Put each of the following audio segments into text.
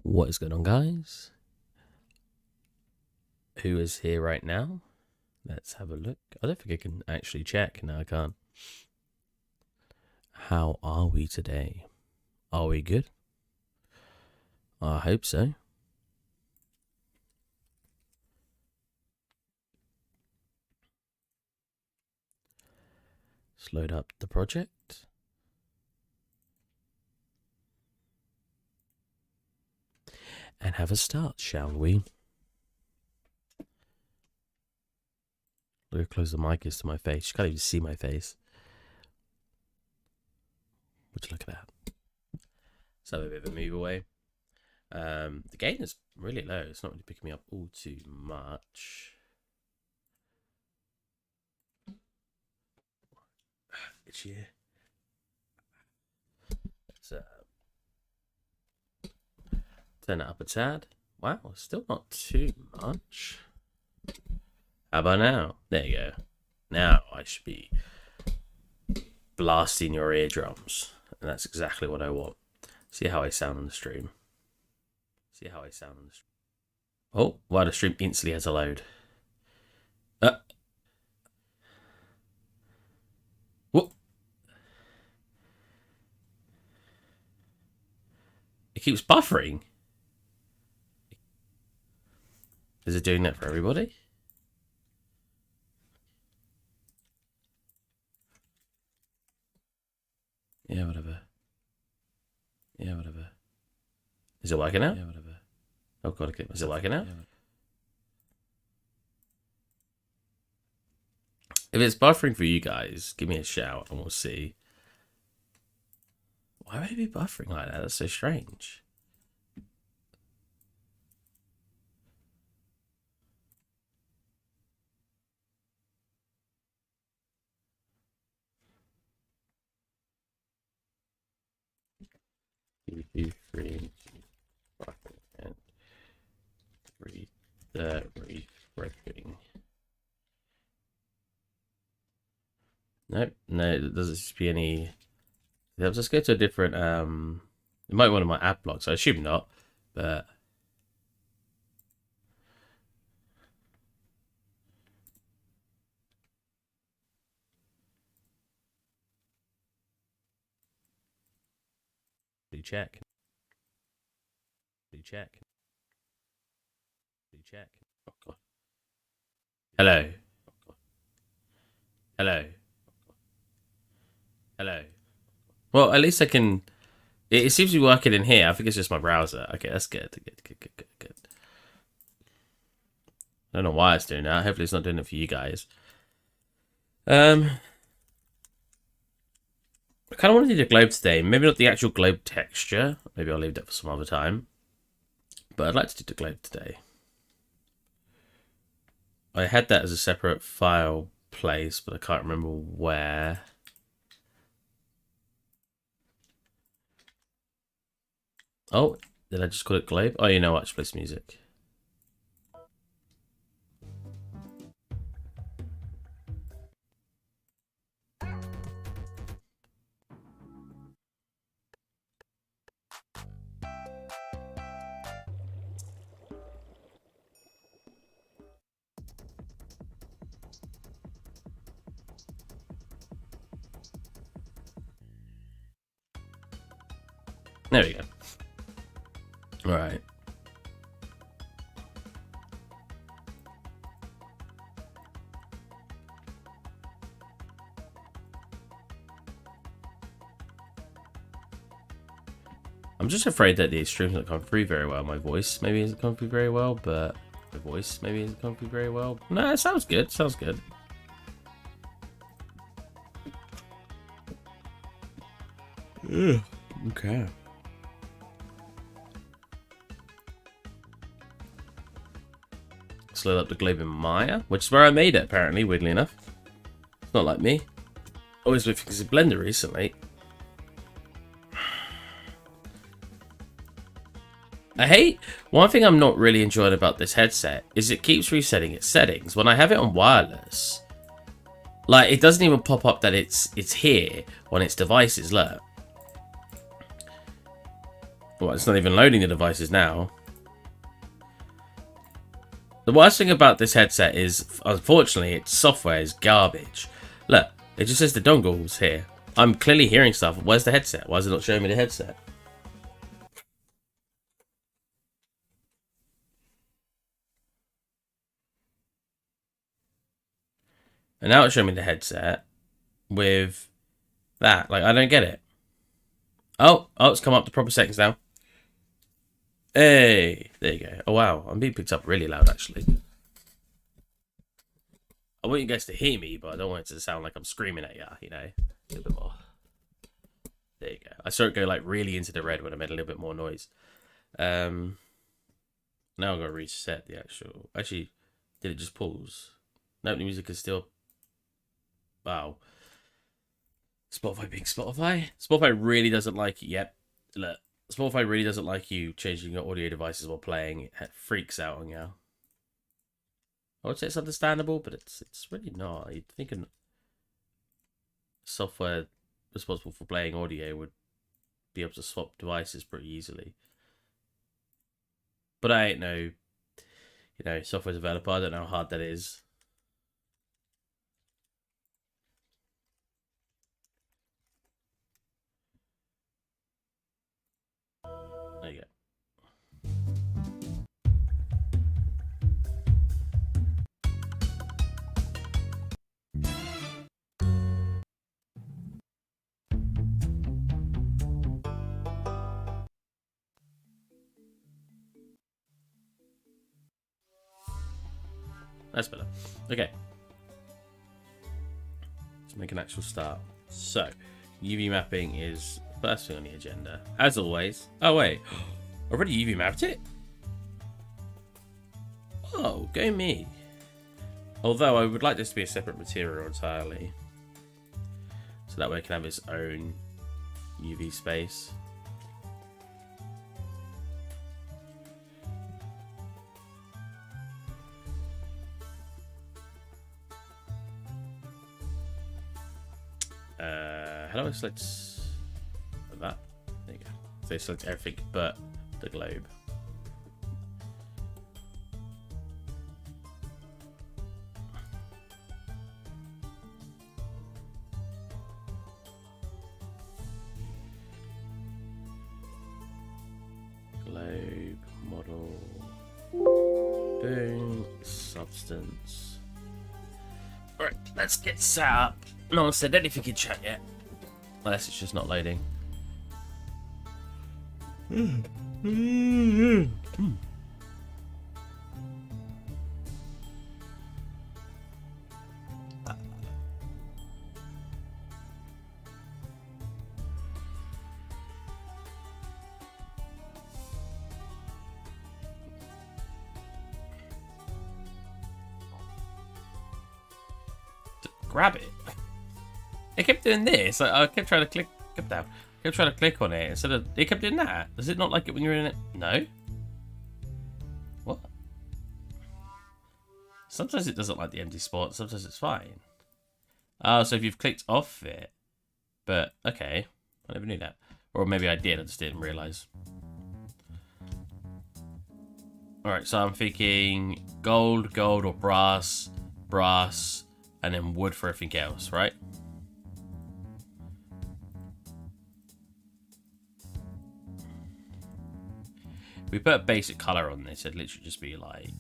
What is going on, guys? Who is here right now? Let's have a look. I don't think I can actually check. No, I can't. How are we today? Are we good? I hope so. Let's load up the project. And have a start, shall we? Look how close the mic is to my face. You can't even see my face. Would you look at that? Let's have a bit of a move away. The gain is really low. It's not really picking me up all too much. It's here. Let's turn it up a tad. Wow, still not too much. How about now? There you go. Now I should be blasting your eardrums. And that's exactly what I want. See how I sound on the stream. See how I sound on the stream. Oh, wow, the stream instantly has a load. What? It keeps buffering. Is it doing that for everybody? Yeah, whatever. Yeah, whatever. Is it working out? Yeah, whatever. Oh god, okay. Is it working out? Yeah, if it's buffering for you guys, give me a shout and we'll see. Why would it be buffering like that? That's so strange. Three, and read the refreshing. Nope, no, it doesn't seem to be any. Let's just go to a different. It might be one of my ad blocks. I assume not, but. Do check. Do check. Do check. Oh god. Hello. Hello. Hello. Well, at least I can. It seems to be working in here. I think it's just my browser. Okay, that's good. Good. I don't know why it's doing that. Hopefully, it's not doing it for you guys. I kind of want to do the globe today. Maybe not the actual globe texture. Maybe I'll leave that for some other time. But I'd like to do the globe today. I had that as a separate file place, but I can't remember where. Oh, did I just call it globe? Oh, you know what? Just play some music. There we go. All right. I'm just afraid that the stream's not come through very well. My voice maybe isn't come through very well, but the voice maybe isn't come through very well. No, it sounds good. Sounds good. Yeah. Okay. Load up the globe in Maya, which is where I made it, apparently, weirdly enough. It's not like me. Always with things in Blender recently. I hate... One thing I'm not really enjoying about this headset is it keeps resetting its settings. When I have it on wireless, like, it doesn't even pop up that it's here on its devices, look. Well, it's not even loading the devices now. The worst thing about this headset is, unfortunately, its software is garbage. Look, it just says the dongle's here. I'm clearly hearing stuff. Where's the headset? Why is it not showing me the headset? And now it's showing me the headset with that. Like, I don't get it. Oh, it's come up to proper settings now. Hey, there you go. Oh, wow. I'm being picked up really loud, actually. I want you guys to hear me, but I don't want it to sound like I'm screaming at you, you know? A little bit more. There you go. I saw it go, like, really into the red when I made a little bit more noise. Now I've got to reset the actual... Actually, did it just pause? No, the music is still... Wow. Spotify being Spotify? Spotify really doesn't like it. Yep. Look. Spotify really doesn't like you changing your audio devices while playing. It freaks out on you. I would say it's understandable, but it's really not. You'd think a software responsible for playing audio would be able to swap devices pretty easily. But I ain't no, software developer. I don't know how hard that is. There you go. That's better. Okay. Let's make an actual start. So, UV mapping is first thing on the agenda. As always. Oh, wait. Already UV mapped it? Oh, go me. Although I would like this to be a separate material entirely. So that way it can have its own UV space. How do I select that? There you go. So I select everything but the globe. Globe, model, boom, substance. Alright, let's get set up. No one said anything in chat yet. Unless it's just not loading. Grab it. It kept doing this. I kept trying to click. Kept trying to click on it instead of. It kept doing that. Does it not like it when you're in it? No. What? Sometimes it doesn't like the empty spot. Sometimes it's fine. Oh, so if you've clicked off it, but okay, I never knew that. Or maybe I did. I just didn't realize. All right, so I'm thinking gold, or brass, and then wood for everything else, right? If we put a basic color on this, it'd literally just be like...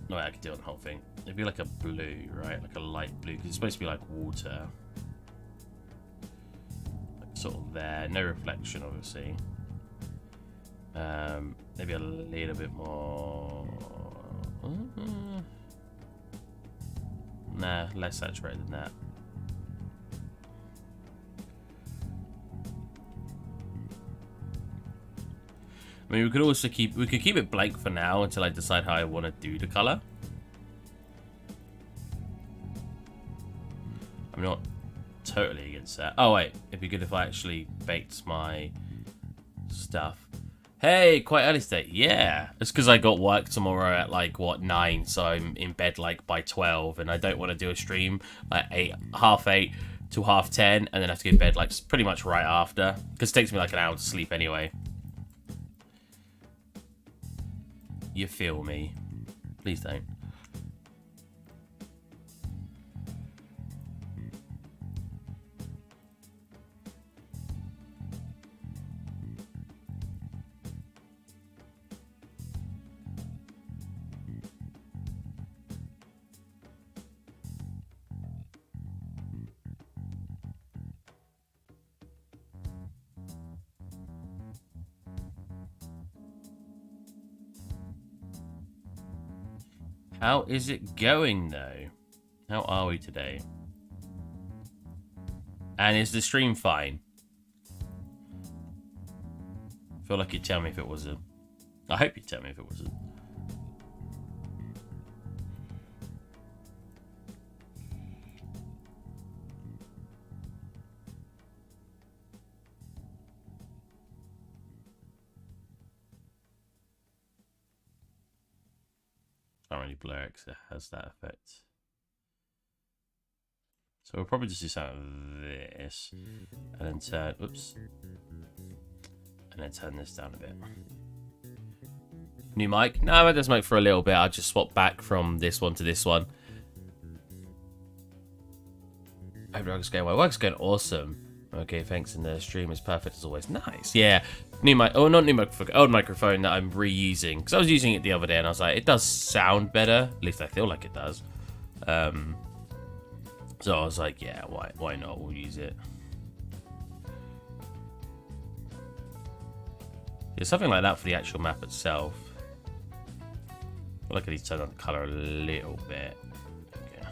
No, I could do it on the whole thing. It'd be like a blue, right? Like a light blue, because it's supposed to be like water. Like sort of there. No reflection, obviously. Maybe a little bit more... Nah, less saturated than that. I mean, we could also keep it blank for now until I decide how I want to do the color. I'm not totally against that. Oh wait, it'd be good if I actually baked my stuff. Hey, quite early today. Yeah, it's because I got work tomorrow at like what 9, so I'm in bed like by 12, and I don't want to do a stream like 8, half 8, till 10:30, and then I have to go to bed like pretty much right after, because it takes me like an hour to sleep anyway. You feel me? Please don't. How is it going, though? How are we today? And is the stream fine? I feel like you'd tell me if it wasn't. I hope you'd tell me if it wasn't. Can't really blur it because it has that effect. So we'll probably just do something like this, and then turn, oops, and then turn this down a bit. New mic? No, I had this mic for a little bit. I just swapped back from this one to this one. Hope work's going well. Work's going awesome. Okay, thanks. And the stream is perfect as always. Nice. Yeah. New mic. Oh, not new microphone. Old microphone that I'm reusing. Because I was using it the other day and I was like, it does sound better. At least I feel like it does. So I was like, yeah, why not? We'll use it. Yeah, something like that for the actual map itself. I feel like I need to turn on the color a little bit. Okay.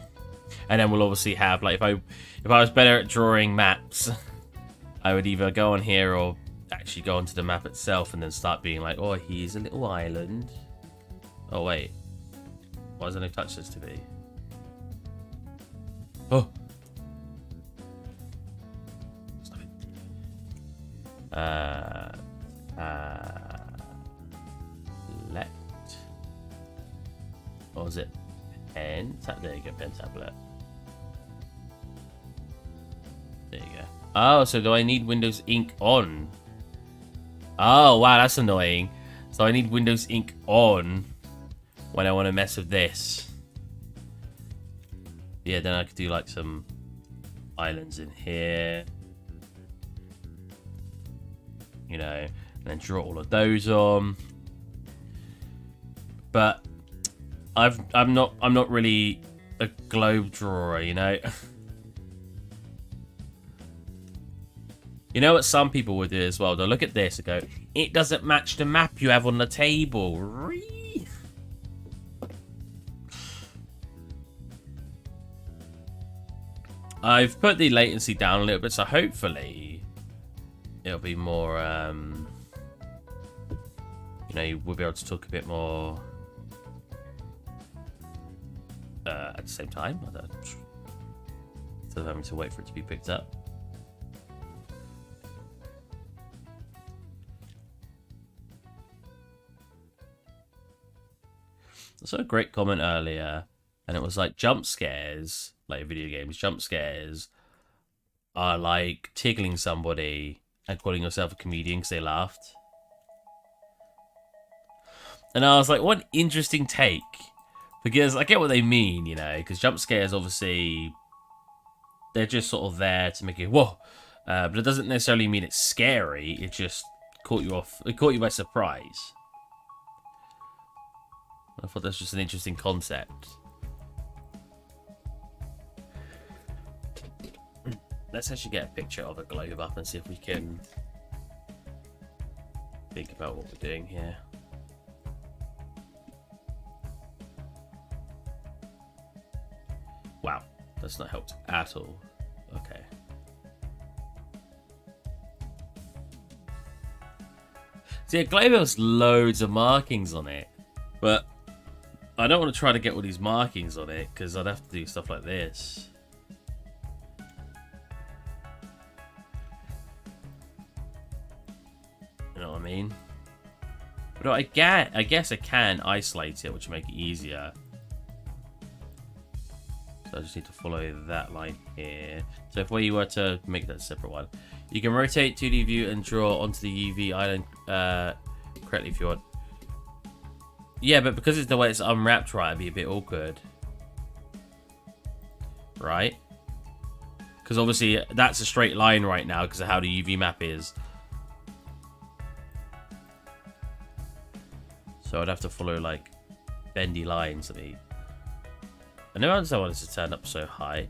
And then we'll obviously have, like, if I was better at drawing maps, I would either go on here or actually go onto the map itself and then start being like, oh, here's a little island. Oh, wait. Why does there no touch sensitivity? Oh. Stop it. Left. Or was it pen? There you go, pen tablet. There you go. Oh, so do I need Windows Ink on? Oh, wow, that's annoying. So I need Windows Ink on when I want to mess with this. Yeah, then I could do like some islands in here. You know, and then draw all of those on. But I'm not really a globe drawer, you know. You know what some people would do as well? They'll look at this and go, it doesn't match the map you have on the table. I've put the latency down a little bit, so hopefully it'll be more, you know, we'll be able to talk a bit more at the same time. Instead of having to wait for it to be picked up. I saw a great comment earlier, and it was like jump scares, like video games, jump scares are like tickling somebody and calling yourself a comedian because they laughed. And I was like, what an interesting take. Because I get what they mean, you know, because jump scares, obviously, they're just sort of there to make you, whoa. But it doesn't necessarily mean it's scary. It just caught you off. It caught you by surprise. I thought that's just an interesting concept. Let's actually get a picture of a globe up and see if we can think about what we're doing here. Wow, that's not helped at all. Okay. See, a globe has loads of markings on it, but I don't want to try to get all these markings on it because I'd have to do stuff like this. You know what I mean? But I guess I can isolate it, which will make it easier. So I just need to follow that line here. So if we were to make that a separate one, you can rotate 2D view and draw onto the UV island correctly if you want. Yeah, but because it's the way it's unwrapped right, it'd be a bit awkward. Right? Because obviously that's a straight line right now because of how the UV map is. So I'd have to follow like bendy lines. I never understand why this is turned up so high.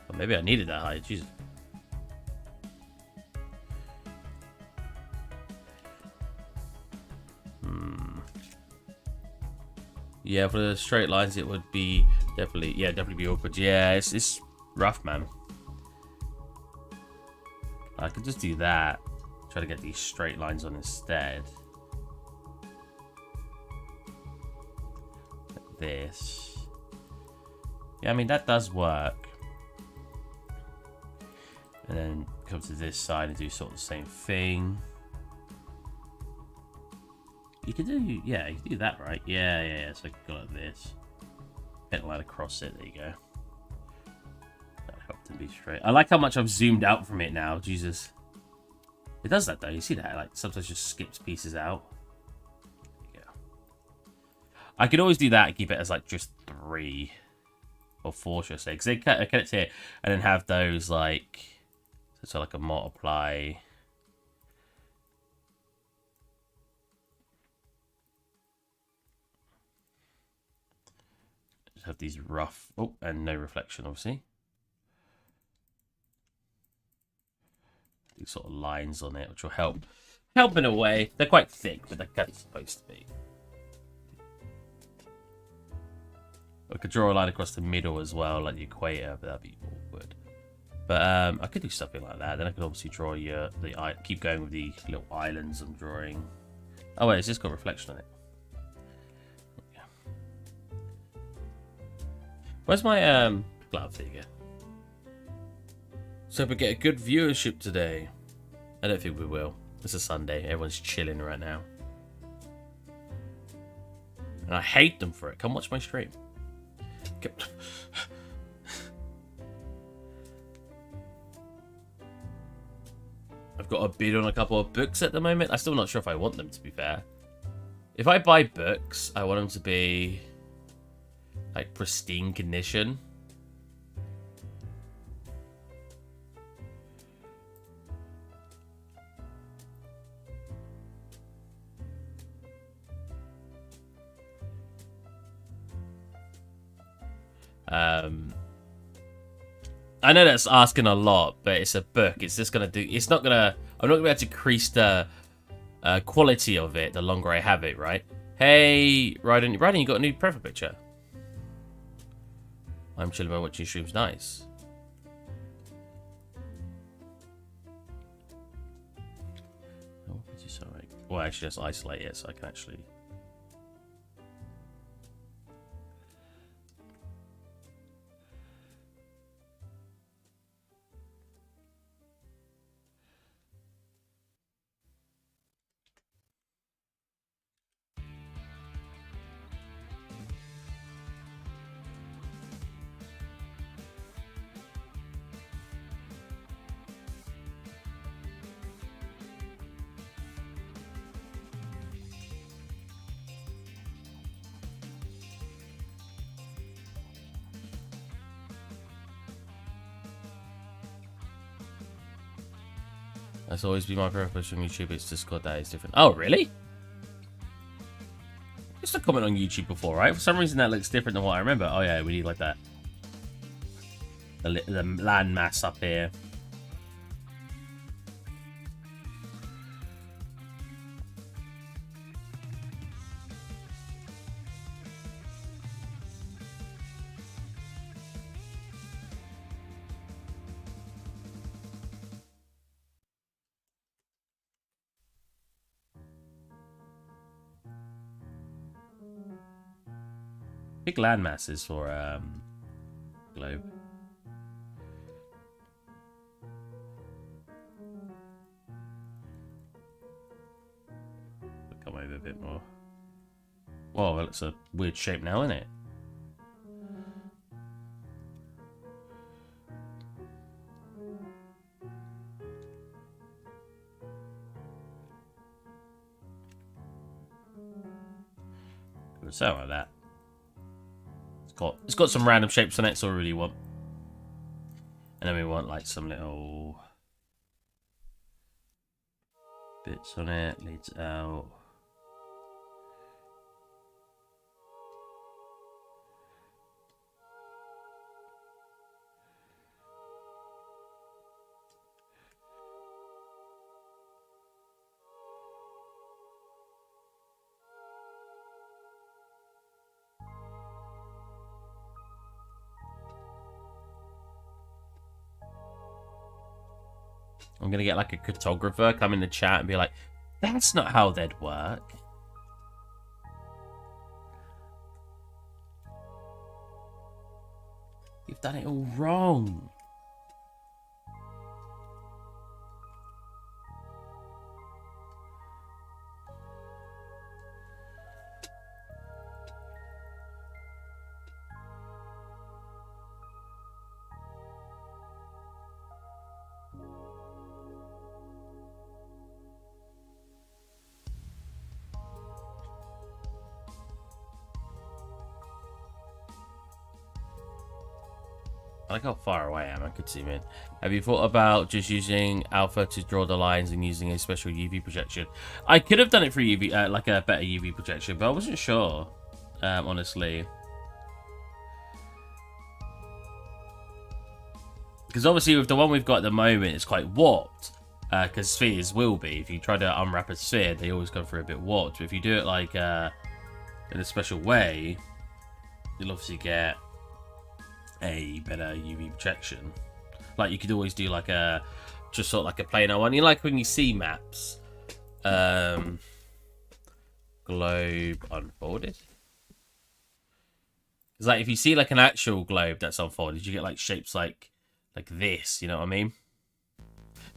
Or maybe I needed that high. Jesus. Yeah, for the straight lines, it would be definitely be awkward. Yeah, it's rough, man. I could just do that. Try to get these straight lines on instead. Like this. Yeah, I mean, that does work. And then come to this side and do sort of the same thing. You can do, yeah, you can do that, right? Yeah. So I can go like this. Hit a line across it. There you go. That helped him be straight. I like how much I've zoomed out from it now. Jesus. It does that though. You see that? Like sometimes just skips pieces out. There you go. I could always do that and keep it as like just 3 or 4, should I say? Because they cut it here and then have those like so like a multiply. Have these rough, oh, and no reflection, obviously. These sort of lines on it, which will help in a way. They're quite thick, but they're kind of supposed to be. I could draw a line across the middle as well, like the equator, but that'd be awkward. But I could do something like that. Then I could obviously draw keep going with the little islands I'm drawing. Oh wait, it's just got reflection on it. Where's my glove? There you go. So we get a good viewership today. I don't think we will. It's a Sunday. Everyone's chilling right now. And I hate them for it. Come watch my stream. I've got a bid on a couple of books at the moment. I'm still not sure if I want them, to be fair. If I buy books, I want them to be like pristine condition. I know that's asking a lot, but it's a book. It's just gonna do. It's not gonna. I'm not gonna be able to increase the quality of it the longer I have it. Right? Hey, Ryden, you got a new profile picture. I'm chilling by watching streams. Nice. Oh, sorry. Well, actually, just isolate it so I can actually. That's always been my preference on YouTube. It's Discord that is different. Oh, really? Just a comment on YouTube before, right? For some reason that looks different than what I remember. Oh yeah, we need like that. The land mass up here. Big land masses for globe. Come over a bit more. Well, it's a weird shape now, isn't it? Something like that. It's got some random shapes on it, so we really want. And then we want like some little bits on it, leads out. I'm gonna get like a cartographer come in the chat and be like, that's not how they'd work. You've done it all wrong. I like how far away I am. I could zoom in. Have you thought about just using alpha to draw the lines and using a special UV projection? I could have done it for UV, like a better UV projection, but I wasn't sure, honestly. Because obviously with the one we've got at the moment, it's quite warped. Because spheres will be. If you try to unwrap a sphere, they always go through a bit warped. But if you do it like in a special way, you'll obviously get a better UV projection. Like you could always do like a just sort of like a planar one. You know, like when you see maps, globe unfolded. It's like if you see like an actual globe that's unfolded, you get like shapes like this. You know what I mean?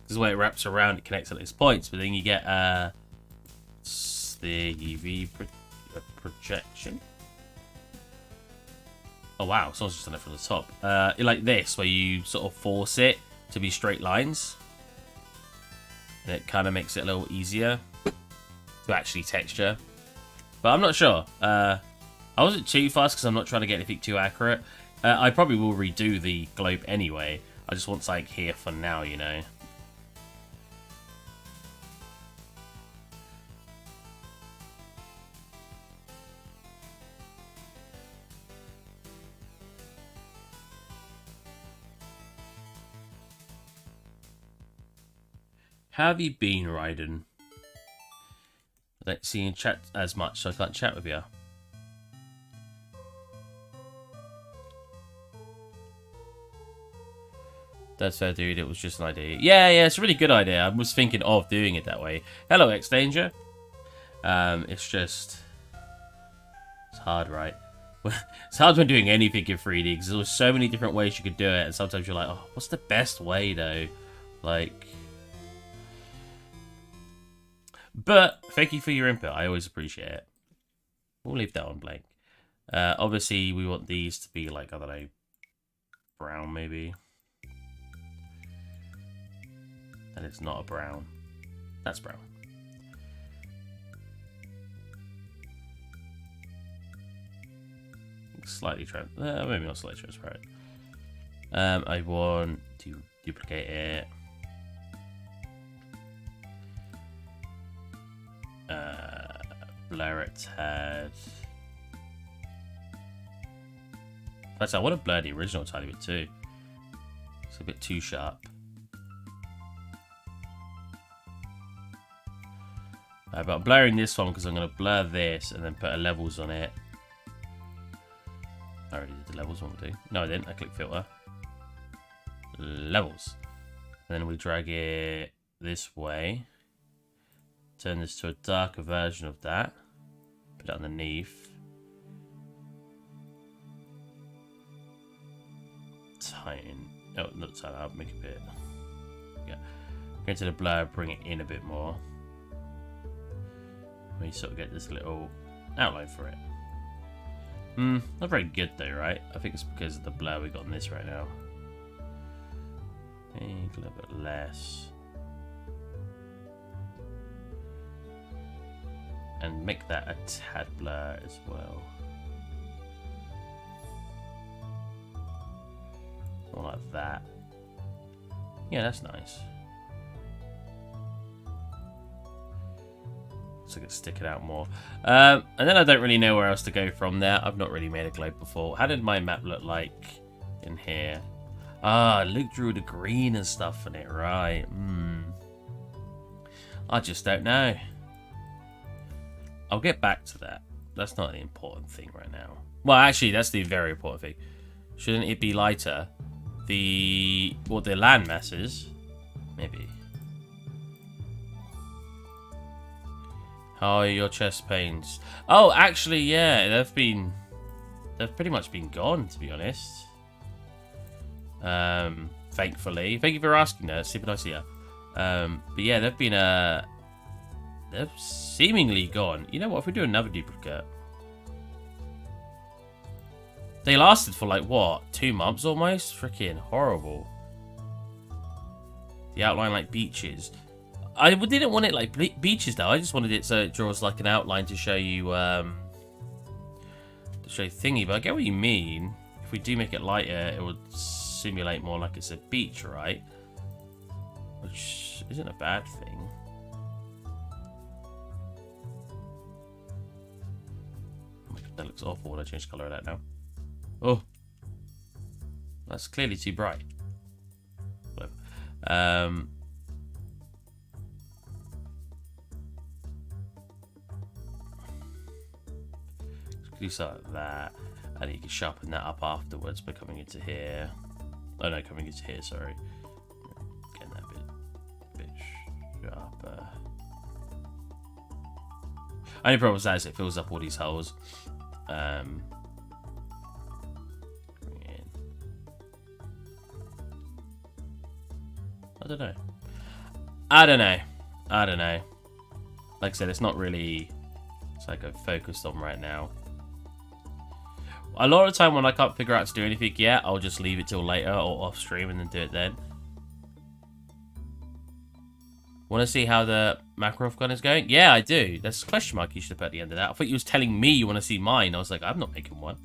This is the way it wraps around. It connects at these points, but then you get the UV projection. Oh wow, someone's just done it from the top. Like this, where you sort of force it to be straight lines. And it kind of makes it a little easier to actually texture. But I'm not sure. I wasn't too fast because I'm not trying to get anything too accurate. I probably will redo the globe anyway. I just want like here for now, you know. How have you been, Raiden? I don't see you in chat as much, so I can't chat with you. That's fair, dude. It was just an idea. Yeah, it's a really good idea. I was thinking of doing it that way. Hello, X-Danger. It's just... It's hard, right? It's hard when doing anything in 3D, because there's so many different ways you could do it, and sometimes you're like, oh, what's the best way, though? Like... But thank you for your input. I always appreciate it. We'll leave that one blank. Obviously, we want these to be like, I don't know, brown maybe. And it's not a brown. That's brown. Slightly transparent. Maybe not slightly transparent. I want to duplicate it. Blur its head. Plus, I want to blur the original a tiny bit too. It's a bit too sharp. But I'm blurring this one because I'm going to blur this and then put a levels on it. I already did the levels one, do. No, I didn't. I click filter. Levels. And then we drag it this way. Turn this to a darker version of that. Put it underneath. Tighten. Oh, not tighten up. Make it a bit. Yeah. Go into the blur. Bring it in a bit more. We sort of get this little outline for it. Not very good though, right? I think it's because of the blur we got on this right now. A little bit less. And make that a tad blur as well. More like that. Yeah, that's nice. So I can stick it out more. And then I don't really know where else to go from there. I've not really made a globe before. How did my map look like in here? Ah, Luke drew the green and stuff in it, right? I just don't know. I'll get back to that. That's not the important thing right now. Well, actually, that's the very important thing. Shouldn't it be lighter? The land masses? Maybe. How are your chest pains? Oh, actually, yeah, they've pretty much been gone, to be honest. Thankfully. Thank you for asking that. Super nice here. But yeah, they've seemingly gone. You know what? If we do another duplicate, they lasted for like what, 2 months almost? Freaking horrible. The outline like beaches. I didn't want it like beaches though. I just wanted it so it draws like an outline to show you thingy. But I get what you mean. If we do make it lighter, it would simulate more like it's a beach, right? Which isn't a bad thing. Oh my God, that looks awful when I change the colour of that now. Oh, that's clearly too bright. Whatever. Do something like that, and you can sharpen that up afterwards by coming into here. Oh no, coming into here, sorry. Getting that bit sharper. Only problem with that is it fills up all these holes. I don't know. Like I said, it's not really something I'm focused on right now. A lot of the time when I can't figure out to do anything yet, I'll just leave it till later or off stream and then do it then. Want to see how the Makarov gun is going? Yeah, I do. That's a question mark you should have put at the end of that. I thought you was telling me you want to see mine. I was like, I'm not making one.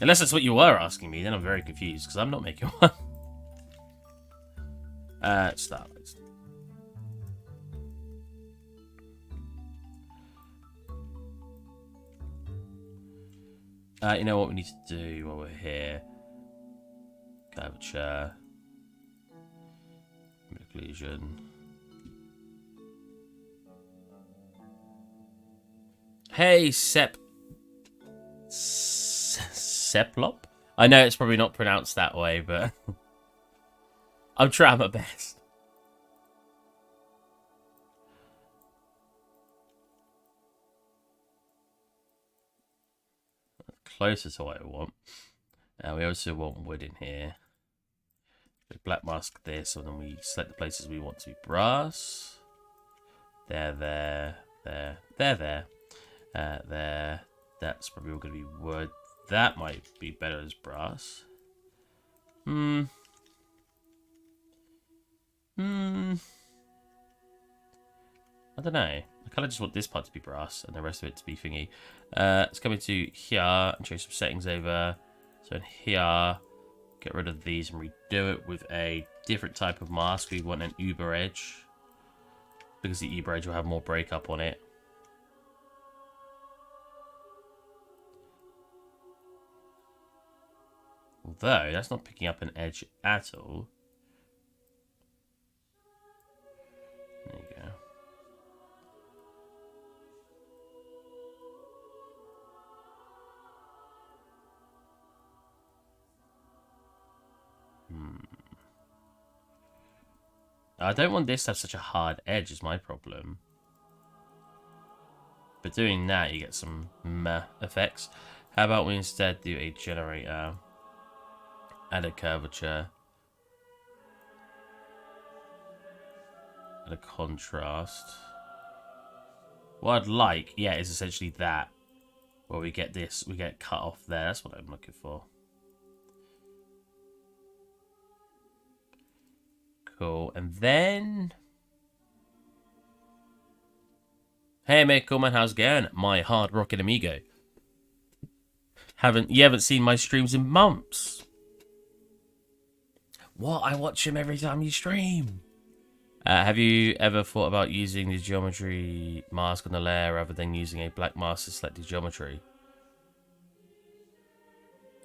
Unless that's what you were asking me, then I'm very confused because I'm not making one. Start. You know what we need to do while we're here? Curvature. Ambient Occlusion. Hey, Seplop? I know it's probably not pronounced that way, but I'm trying my best. Closer to what I want. We also want wood in here. We black mask this, and then we select the places we want to be brass. There. That's probably all going to be wood. That might be better as brass. I don't know. I kind of just want this part to be brass and the rest of it to be thingy. Let's come into here and change some settings over. So in here, get rid of these and redo it with a different type of mask. We want an Uber edge because the Uber edge will have more breakup on it. Although that's not picking up an edge at all. There you go. I don't want this to have such a hard edge is my problem. But doing that, you get some meh effects. How about we instead do a generator, add a curvature, add a contrast. What I'd like, yeah, is essentially that. Where we get this, we get cut off there. That's what I'm looking for. Cool. And then... Hey, mate, cool man, how's it going? My hard rocking amigo. You haven't seen my streams in months. What? I watch him every time you stream. Have you ever thought about using the geometry mask on the layer rather than using a black mask to select the geometry?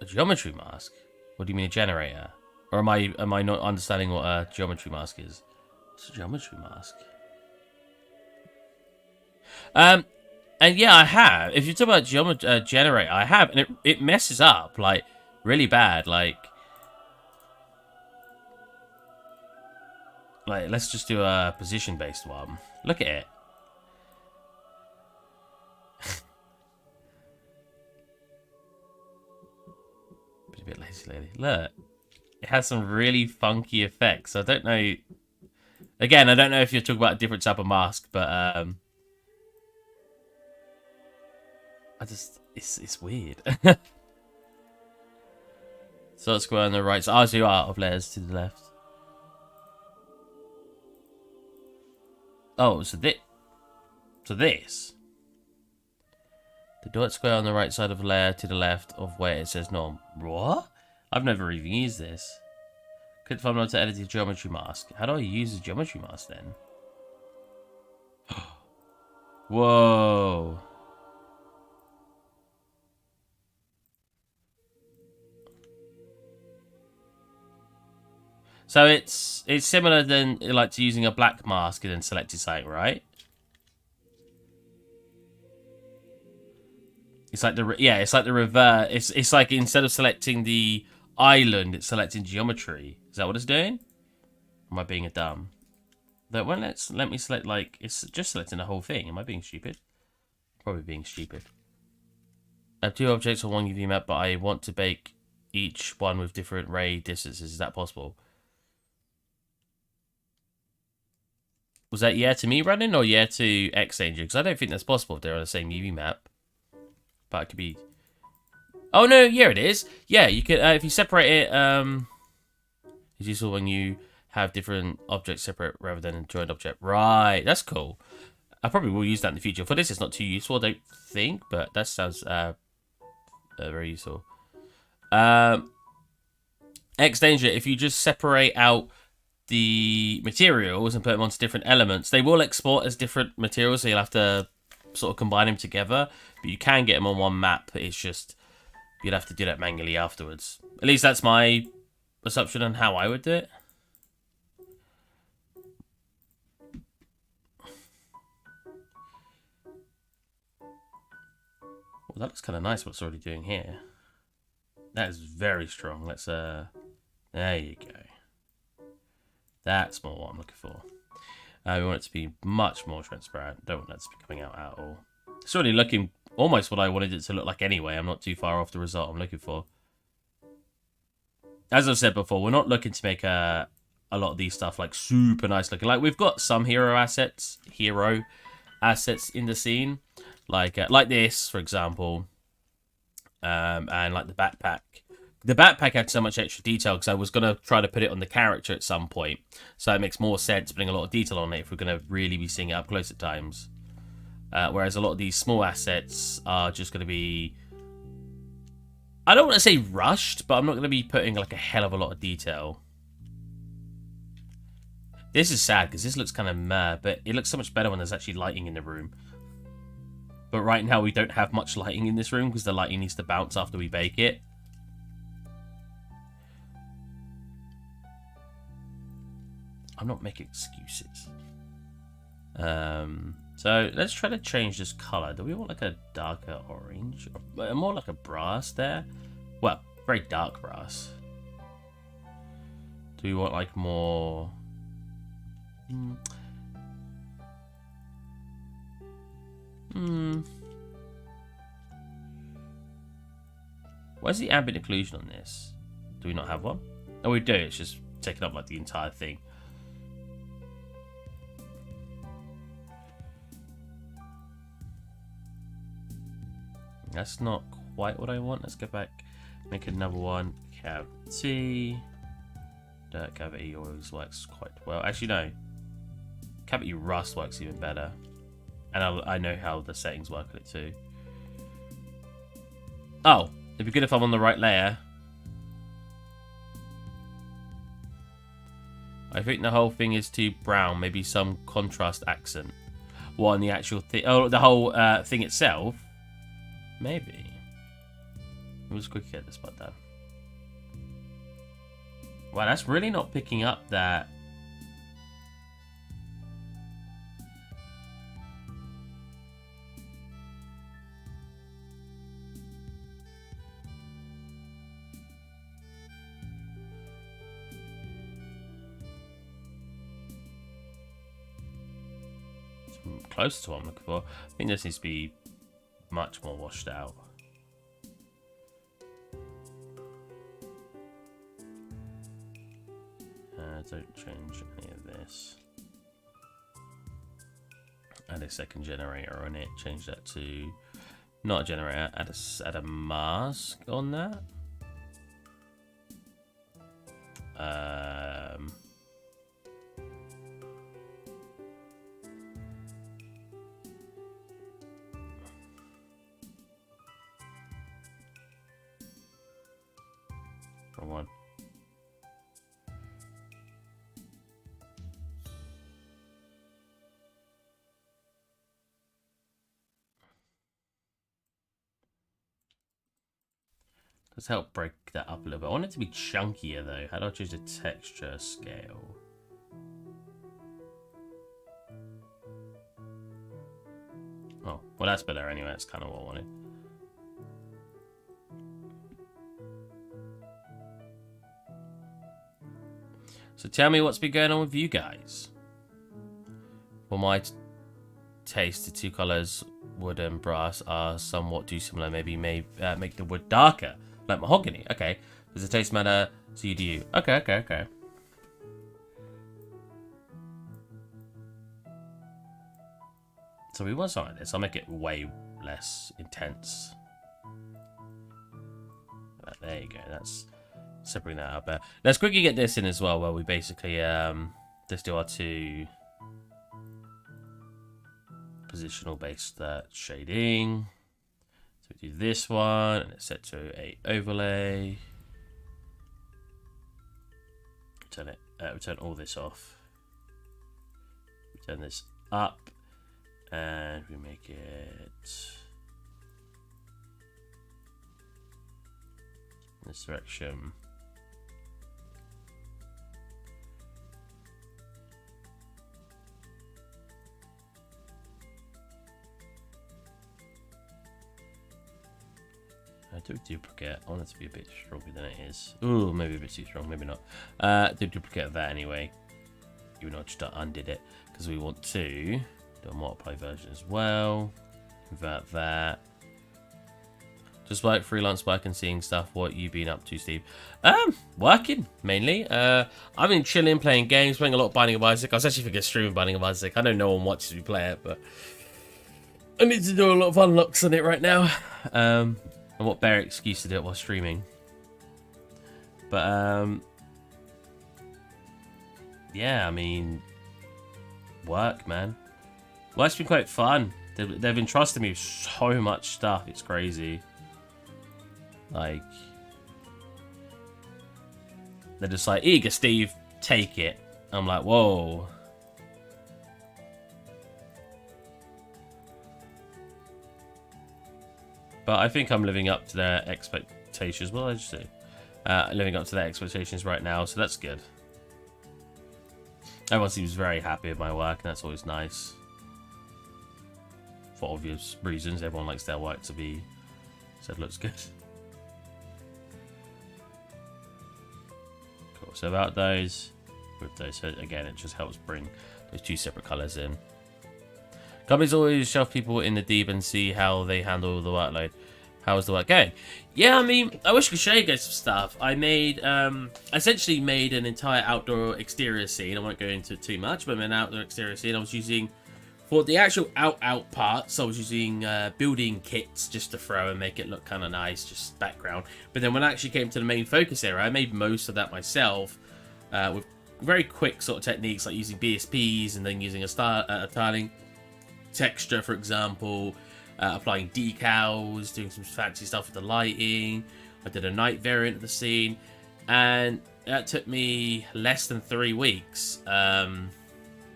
A geometry mask? What do you mean, a generator? Or am I not understanding what a geometry mask is? What's a geometry mask? And yeah, I have. If you talk about generator, I have, and it messes up like really bad. Like let's just do a position-based one. Look at it. A bit lazy, lady. Look, it has some really funky effects. I don't know. Again, I don't know if you're talking about a different type of mask, but it's weird. So let's go on the right side. Oh, so you are of layers to the left. Oh, so this. The dot square on the right side of a layer to the left of where it says norm. What? I've never even used this. Click the thumbnail to edit the geometry mask. How do I use the geometry mask then? Whoa. So it's similar than like to using a black mask and then selecting something, right? It's like it's like the reverse. It's like instead of selecting the island, it's selecting geometry. Is that what it's doing? Or am I being a dumb? That won't let me select, like, it's just selecting the whole thing. Am I being stupid? Probably being stupid. I have 2 objects on one UV map, but I want to bake each one with different ray distances. Is that possible? Was that yeah to me running or yeah to Xdanger? Because I don't think that's possible if they're on the same UV map. But it could be... Oh no, yeah it is. Yeah, you could, if you separate it, it's useful when you have different objects separate rather than a joined object. Right, that's cool. I probably will use that in the future. For this, it's not too useful, I don't think, but that sounds very useful. Xdanger, if you just separate out the materials and put them onto different elements, they will export as different materials, so you'll have to sort of combine them together, but you can get them on one map. It's just you'd have to do that manually afterwards. At least that's my assumption on how I would do it. Well, that looks kind of nice what it's already doing here. That is very strong. Let's there you go. That's more what I'm looking for. We want it to be much more transparent. Don't want that to be coming out at all. It's already looking almost what I wanted it to look like anyway. I'm not too far off the result I'm looking for. As I've said before, we're not looking to make a lot of these stuff like super nice looking. Like we've got some hero assets in the scene, like this, for example, and like the backpack. The backpack had so much extra detail because I was going to try to put it on the character at some point. So it makes more sense putting a lot of detail on it if we're going to really be seeing it up close at times. Whereas a lot of these small assets are just going to be... I don't want to say rushed, but I'm not going to be putting like a hell of a lot of detail. This is sad because this looks kind of meh, but it looks so much better when there's actually lighting in the room. But right now we don't have much lighting in this room because the lighting needs to bounce after we bake it. I'm not making excuses. So let's try to change this color. Do we want like a darker orange? Or more like a brass there? Well, very dark brass. Do we want like more... Where's the ambient occlusion on this? Do we not have one? Oh, we do. It's just taking up like the entire thing. That's not quite what I want. Let's go back, make another one. Cavity. Dirt cavity always works quite well. Actually, no. Cavity rust works even better. And I know how the settings work on it too. Oh, it'd be good if I'm on the right layer. I think the whole thing is too brown. Maybe some contrast accent. What, on the actual thing? Oh, the whole thing itself? Maybe. We'll just quickly get this part done. Wow, that's really not picking up that. It's close to what I'm looking for. I think this needs to be much more washed out. Don't change any of this. Add a second generator on it. Change that to not a generator. Add a mask on that. Wrong one. Let's help break that up a little bit. I want it to be chunkier though. How do I choose the texture scale? Oh, well that's better anyway. That's kind of what I wanted. So tell me what's been going on with you guys. For my taste, the two colors, wood and brass, are somewhat too similar. Maybe make the wood darker. Like mahogany. Okay. Does the taste matter? So you do. Okay. So we want something like this. I'll make it way less intense. There you go. That's separating that out better. Let's quickly get this in as well, where we basically just do our two positional based shading. So we do this one, and it's set to a overlay. Turn all this off. We turn this up, and we make it in this direction. I do duplicate. I want it to be a bit stronger than it is. Ooh, maybe a bit too strong, maybe not. Do duplicate of that anyway. Even though I just undid it. Because we want to do a multiply version as well. Convert that. Just like freelance work and seeing stuff. What you been up to, Steve? Working, mainly. I've been chilling, playing games, playing a lot of Binding of Isaac. I was actually thinking of streaming Binding of Isaac. I know no one watches me play it, but I need to do a lot of unlocks on it right now. And what better excuse to do it while streaming. But yeah, I mean, work, man. Work's been quite fun. They've entrusted me with so much stuff. It's crazy. Like, they're just like, eager, Steve, take it. I'm like, whoa. But I think I'm living up to their expectations. What did I just say? Living up to their expectations right now, so that's good. Everyone seems very happy with my work, and that's always nice. For obvious reasons, everyone likes their work to be said looks good. Cool. So about those, with those, so again, it just helps bring those two separate colours in. Companies always shove people in the deep and see how they handle the workload. How is the work going? Yeah, I mean, I wish I could show you guys some stuff. I made, essentially made an entire outdoor exterior scene. I won't go into it too much, but an outdoor exterior scene. I was using For the actual out parts, I was using building kits just to throw and make it look kind of nice, just background. But then when I actually came to the main focus area, I made most of that myself with very quick sort of techniques like using BSPs and then using a tiling texture, for example, applying decals, doing some fancy stuff with the lighting. I did a night variant of the scene, and that took me less than 3 weeks,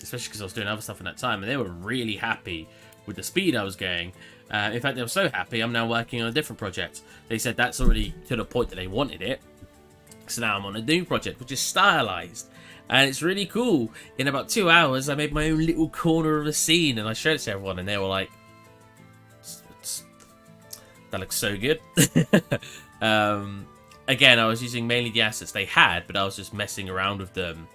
especially because I was doing other stuff in that time, and they were really happy with the speed I was going. In fact, they were so happy, I'm now working on a different project. They said that's already to the point that they wanted it, so now I'm on a new project, which is stylized. And it's really cool. In about 2 hours, I made my own little corner of a scene, and I showed it to everyone, and they were like, that looks so good. Again, I was using mainly the assets they had, but I was just messing around with them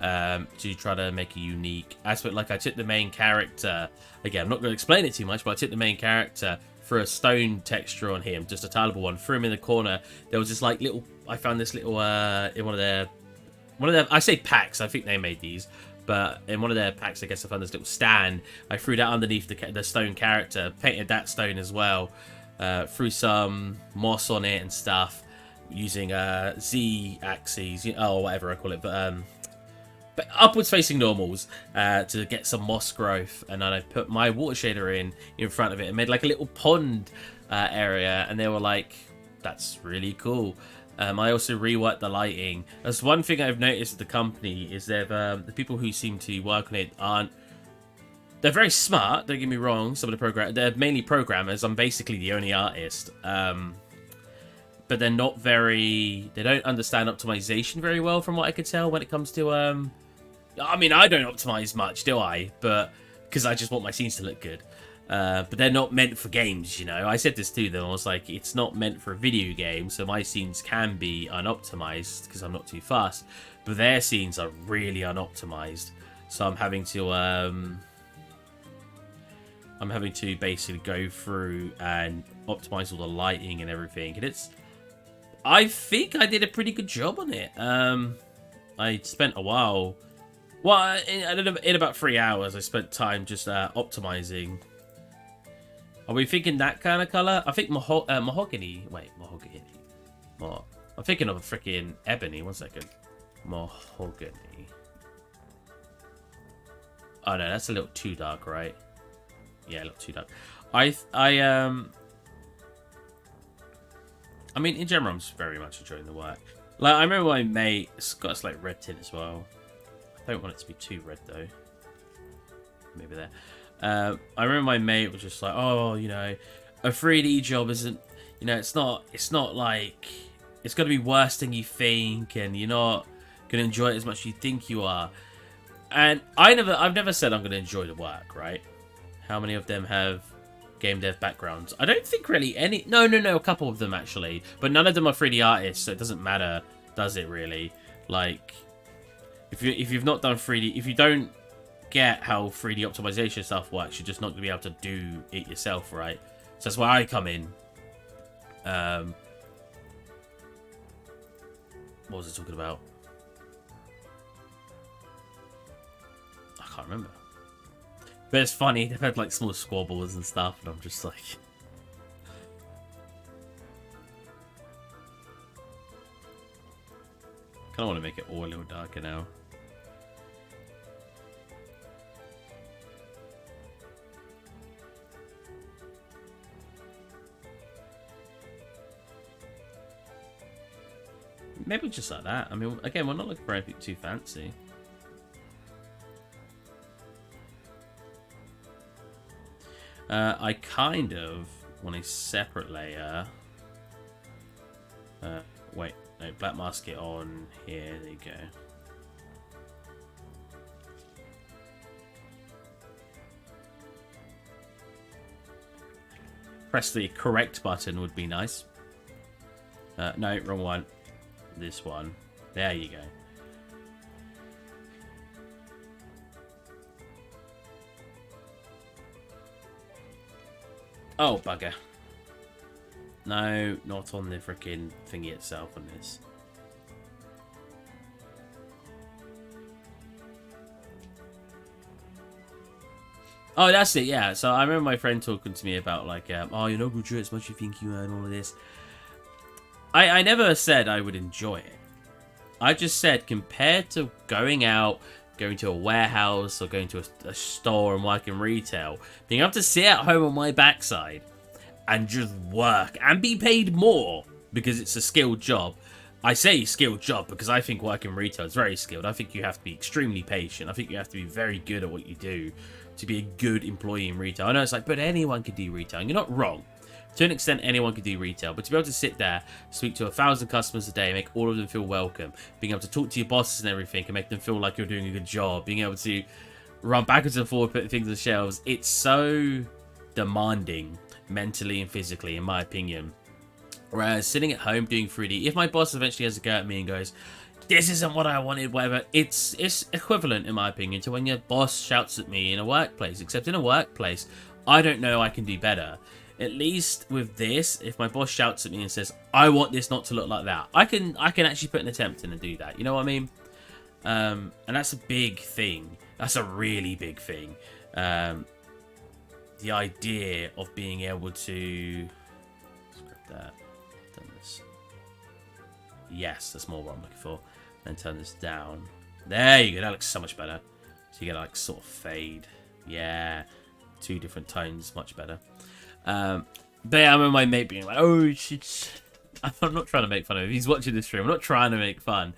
to try to make a unique aspect. Like, I took the main character, again, I'm not going to explain it too much, but I took the main character for a stone texture on him, just a tileable one, threw him in the corner. There was this like little, I found this little, in one of their, I say packs, I think they made these, but in one of their packs, I guess I found this little stand. I threw that underneath the stone character, painted that stone as well, threw some moss on it and stuff, using Z axes, or whatever I call it, but upwards facing normals to get some moss growth. And then I put my water shader in front of it and made like a little pond area, and they were like, that's really cool. I also reworked the lighting. That's one thing I've noticed at the company, is they've the people who seem to work on it aren't, they're very smart, don't get me wrong, some of the they're mainly programmers. I'm basically the only artist. But they're not very, they don't understand optimization very well, from what I could tell, when it comes to, I mean, I don't optimize much, do I? But, because I just want my scenes to look good. But they're not meant for games, you know. I said this to them, I was like, it's not meant for a video game, so my scenes can be unoptimized, because I'm not too fast. But their scenes are really unoptimized. So I'm having to basically go through and optimize all the lighting and everything. And I think I did a pretty good job on it. I spent a while, well, in about 3 hours, I spent time just optimizing. Are we thinking that kind of color? I think mahogany. Wait, mahogany. I'm thinking of a freaking ebony. 1 second. Mahogany. Oh no, that's a little too dark, right? Yeah, a little too dark. I mean, in general, I'm just very much enjoying the work. Like, I remember my mate, it's got a slight red tint as well. I don't want it to be too red, though. Maybe there. I remember my mate was just like, oh, you know, a 3D job isn't, you know, it's not like, it's going to be worse than you think, and you're not going to enjoy it as much as you think you are. And I've never said I'm going to enjoy the work, right? How many of them have game dev backgrounds? I don't think really any. No, a couple of them actually, but none of them are 3D artists, so it doesn't matter, does it really? Like, if you've not done 3D, if you don't get how 3D optimization stuff works, you're just not gonna be able to do it yourself, right? So that's where I come in. What was I talking about? I can't remember. But it's funny, they've had like small squabbles and stuff, and I'm just like, kind of want to make it all a little darker now. Maybe just like that. I mean, again, we're not looking for anything too fancy. I kind of want a separate layer. Wait, no, black mask it on here. There you go. Press the correct button would be nice. No, wrong one. This one. There you go. Oh, bugger. No, not on the freaking thingy itself on this. Oh, that's it, yeah. So I remember my friend talking to me about, like, oh, you're not good as much as you think you are and all of this. I never said I would enjoy it. I just said, compared to going out, going to a warehouse, or going to a store and working retail, being able to sit at home on my backside and just work and be paid more because it's a skilled job. I say skilled job because I think working retail is very skilled. I think you have to be extremely patient. I think you have to be very good at what you do to be a good employee in retail. I know it's like, but anyone can do retail. And you're not wrong. To an extent, anyone can do retail. But to be able to sit there, speak to 1,000 customers a day, make all of them feel welcome, being able to talk to your bosses and everything and make them feel like you're doing a good job, being able to run backwards and forward, putting things on the shelves, it's so demanding mentally and physically, in my opinion. Whereas sitting at home doing 3D, if my boss eventually has a go at me and goes, this isn't what I wanted, whatever, it's equivalent, in my opinion, to when your boss shouts at me in a workplace. Except in a workplace, I don't know I can do better. At least with this, if my boss shouts at me and says, I want this not to look like that, I can actually put an attempt in and do that. You know what I mean? And that's a big thing. That's a really big thing. The idea of being able to... Script that. Turn this. Yes, that's more what I'm looking for. Then turn this down. There you go. That looks so much better. So you get like sort of fade. Yeah. 2 different tones. Much better. But yeah, I remember my mate being like, oh, I'm not trying to make fun of him. He's watching this stream. I'm not trying to make fun.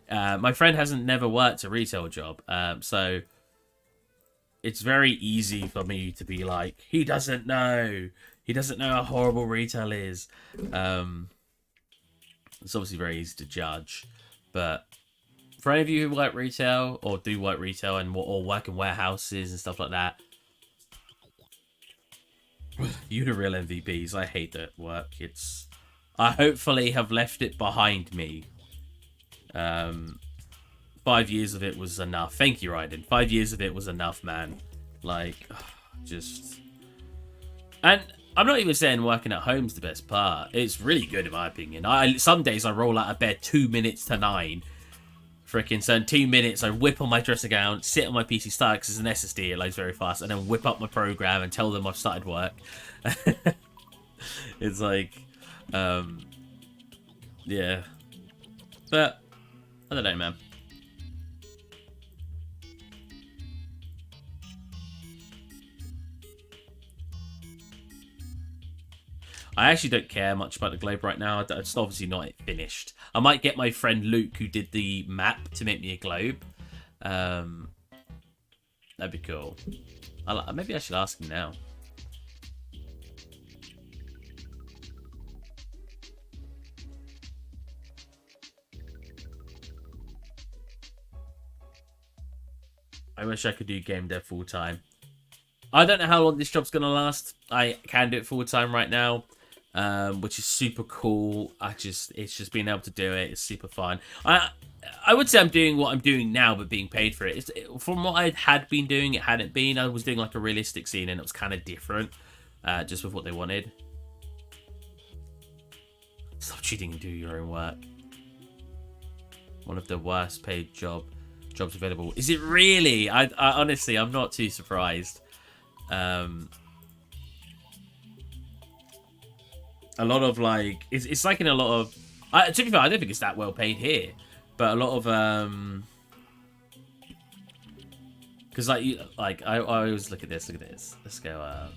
My friend hasn't never worked a retail job. So it's very easy for me to be like, he doesn't know. He doesn't know how horrible retail is. It's obviously very easy to judge. But for any of you who work retail or do work retail and or work in warehouses and stuff like that, you're the real MVPs. I hate that work. I hopefully have left it behind me. 5 years of it was enough. Thank you, Ryden. 5 years of it was enough, man. Like, just... And I'm not even saying working at home's the best part. It's really good in my opinion. Some days I roll out of bed 2 minutes to 9. Freaking, so in 2 minutes I whip on my dressing gown, sit on my PC, start because it's an SSD, it loads very fast, and then whip up my program and tell them I've started work. It's like, yeah. But, I don't know, man. I actually don't care much about the globe right now. It's obviously not finished. I might get my friend Luke, who did the map, to make me a globe. That'd be cool. Maybe I should ask him now. I wish I could do game dev full time. I don't know how long this job's gonna last. I can do it full time right now. Which is super cool. It's just being able to do it. It's super fun. I would say I'm doing what I'm doing now, but being paid for it. From what I had been doing, it hadn't been. I was doing like a realistic scene, and it was kind of different, just with what they wanted. Stop cheating and do your own work. One of the worst paid jobs available. Is it really? I honestly, I'm not too surprised. A lot of like it's like in a lot of to be fair, I don't think it's that well paid here, but a lot of because I always look at this. Let's go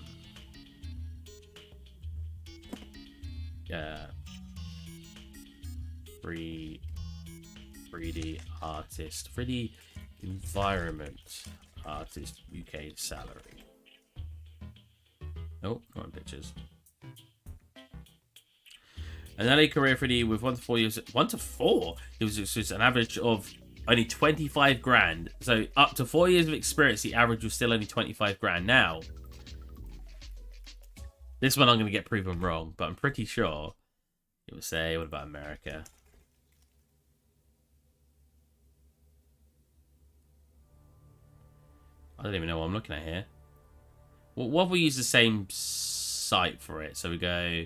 yeah, 3D artist, 3D environment artist, UK salary. Oh, not in pictures. An early career 3D with 1 to 4 years. 1 to 4? It was an average of only 25 grand. So up to 4 years of experience, the average was still only 25 grand. Now, this one I'm going to get proven wrong, but I'm pretty sure it would say, what about America? I don't even know what I'm looking at here. Well, what if we use the same site for it? So we go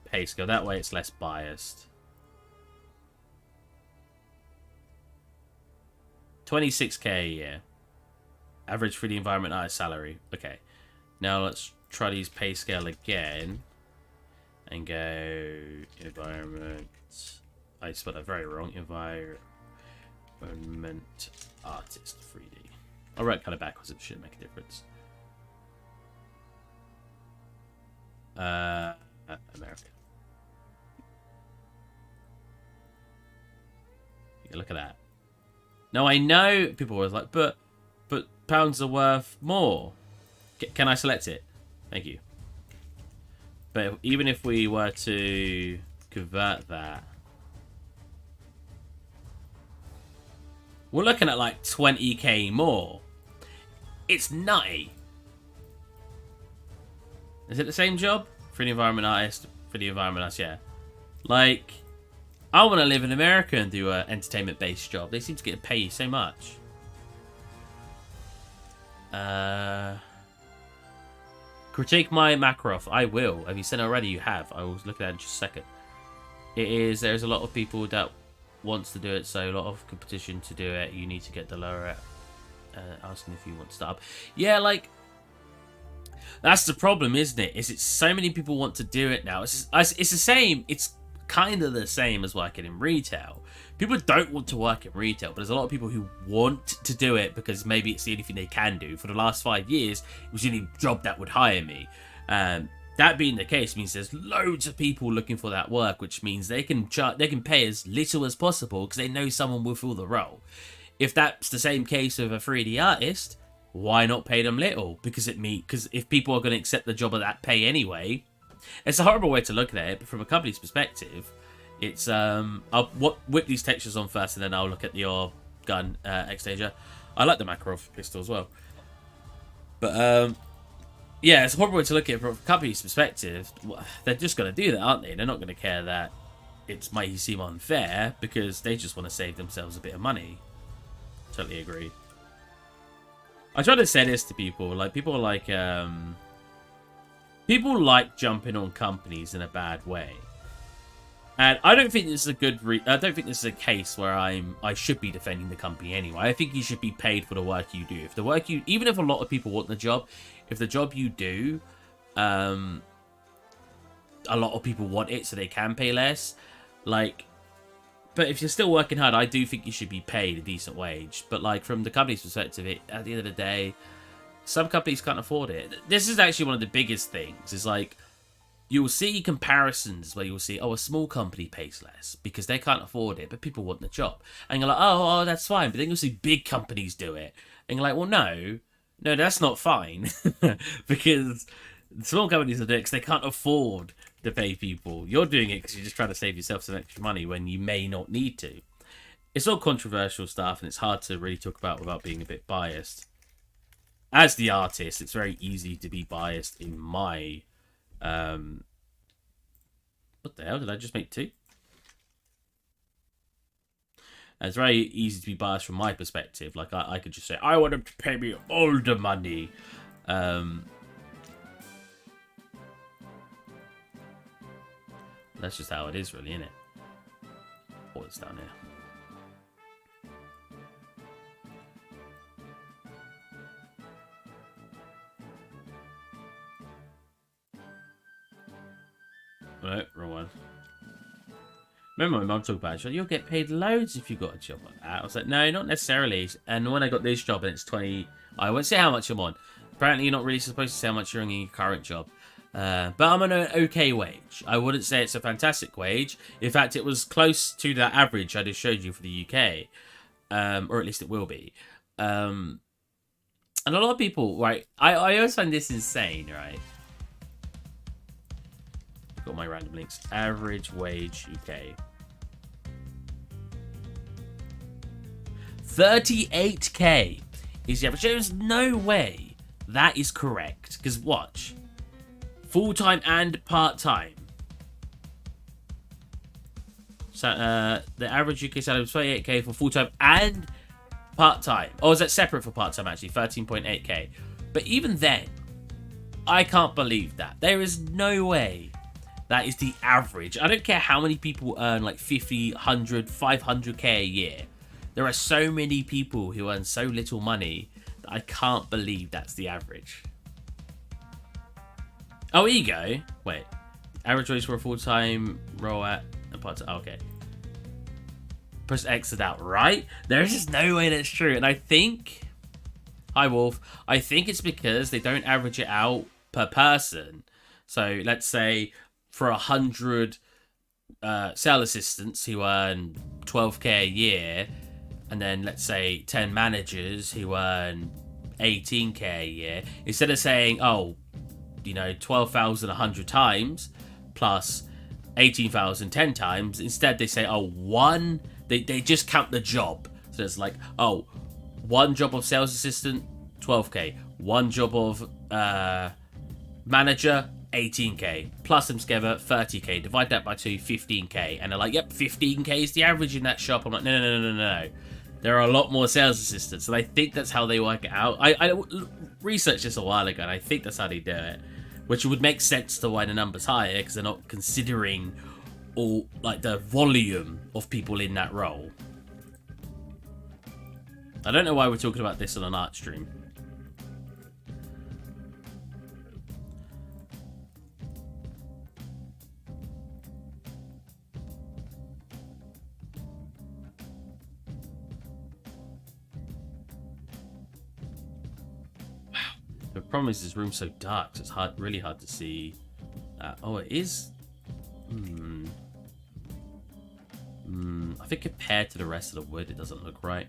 pay scale. That way it's less biased. 26k a year. Average 3D environment artist salary. Okay. Now let's try to use pay scale again. And go environment. I spelled that very wrong. Environment artist 3D. I'll write kind of backwards. It shouldn't make a difference. America. Yeah, look at that. Now I know people were like, but pounds are worth more. Can I select it? Thank you. But even if we were to convert that, we're looking at like 20k more. It's nutty. Is it the same job? 3D environment artist, 3D environment artist, yeah. Like, I want to live in America and do an entertainment-based job. They seem to get paid so much. Critique my Makarov. I will. Have you said already? You have. I will look at that in just a second. There's a lot of people that wants to do it, so a lot of competition to do it. You need to get the lower asking if you want to start up. Yeah, like, that's the problem, isn't it? It's so many people want to do it now. It's the same. It's kind of the same as working in retail. People don't want to work in retail, but there's a lot of people who want to do it because maybe it's the only thing they can do. For the last 5 years, it was the only job that would hire me. That being the case means there's loads of people looking for that work, which means they can pay as little as possible because they know someone will fill the role. If that's the same case with a 3D artist, why not pay them little? Because if people are going to accept the job at that pay anyway, it's a horrible way to look at it. But from a company's perspective, it's I'll whip these textures on first, and then I'll look at your gun exchanger. I like the Makarov pistol as well, but yeah, it's a horrible way to look at it from a company's perspective. They're just going to do that, aren't they? They're not going to care that it might seem unfair because they just want to save themselves a bit of money. Totally agree. I try to say this to people, like people like jumping on companies in a bad way. And I don't think this is I don't think this is a case where I should be defending the company anyway. I think you should be paid for the work you do. If the work even if a lot of people want the job, if the job you do, a lot of people want it, so they can pay less. Like, but if you're still working hard, I do think you should be paid a decent wage. But like from the company's perspective, at the end of the day, some companies can't afford it. This is actually one of the biggest things. Is like, you'll see comparisons where you'll see, oh, a small company pays less because they can't afford it, but people want the job. And you're like, oh, that's fine. But then you'll see big companies do it. And you're like, well, no, that's not fine. Because small companies are doing it because they can't afford to pay people. You're doing it because you're just trying to save yourself some extra money when you may not need to. It's all controversial stuff, and it's hard to really talk about without being a bit biased. As the artist, it's very easy to be biased in my... what the hell? Did I just make two? It's very easy to be biased from my perspective. Like, I could just say, I want them to pay me all the money. That's just how it is, really, isn't it? Oh, it's down here. No, wrong one. Remember my mum talked about it. You'll get paid loads if you got a job like that. I was like, no, not necessarily. And when I got this job and it's 20... I won't say how much I'm on. Apparently you're not really supposed to say how much you're on in your current job. But I'm on an okay wage. I wouldn't say it's a fantastic wage. In fact, it was close to that average I just showed you for the UK. Or at least it will be. And a lot of people, right... I always find this insane, right? Got my random links. Average wage UK. 38k is the average. There's no way that is correct. Because watch. Full-time and part-time. So the average UK salary was 28k for full-time and part-time. Oh, is that separate for part-time actually? 13.8k. But even then, I can't believe that. There is no way that is the average. I don't care how many people earn like 50, 100, 500k a year. There are so many people who earn so little money I can't believe that's the average. Oh, here you go. Wait. Average wage for a full-time role at a part-time. Oh, okay. Press exit out, right? There's just no way that's true. And I think... Hi, Wolf. I think it's because they don't average it out per person. So, let's say for 100 sales assistants who earn 12k a year, and then let's say 10 managers who earn 18k a year, instead of saying, oh, you know, 12,100 times plus 18,000 10 times, instead they say, oh, they just count the job. So it's like, oh, one job of sales assistant, 12k. One job of manager, 18k. Plus them together, 30k. Divide that by 2, 15k. And they're like, yep, 15k is the average in that shop. I'm like, no. There are a lot more sales assistants. And I think that's how they work it out. I researched this a while ago, and I think that's how they do it. Which would make sense to why the number's higher, because they're not considering all, like, the volume of people in that role. I don't know why we're talking about this on an art stream. Wow. The problem is this room's so dark, so it's really hard to see. Oh, it is. I think compared to the rest of the wood, it doesn't look right.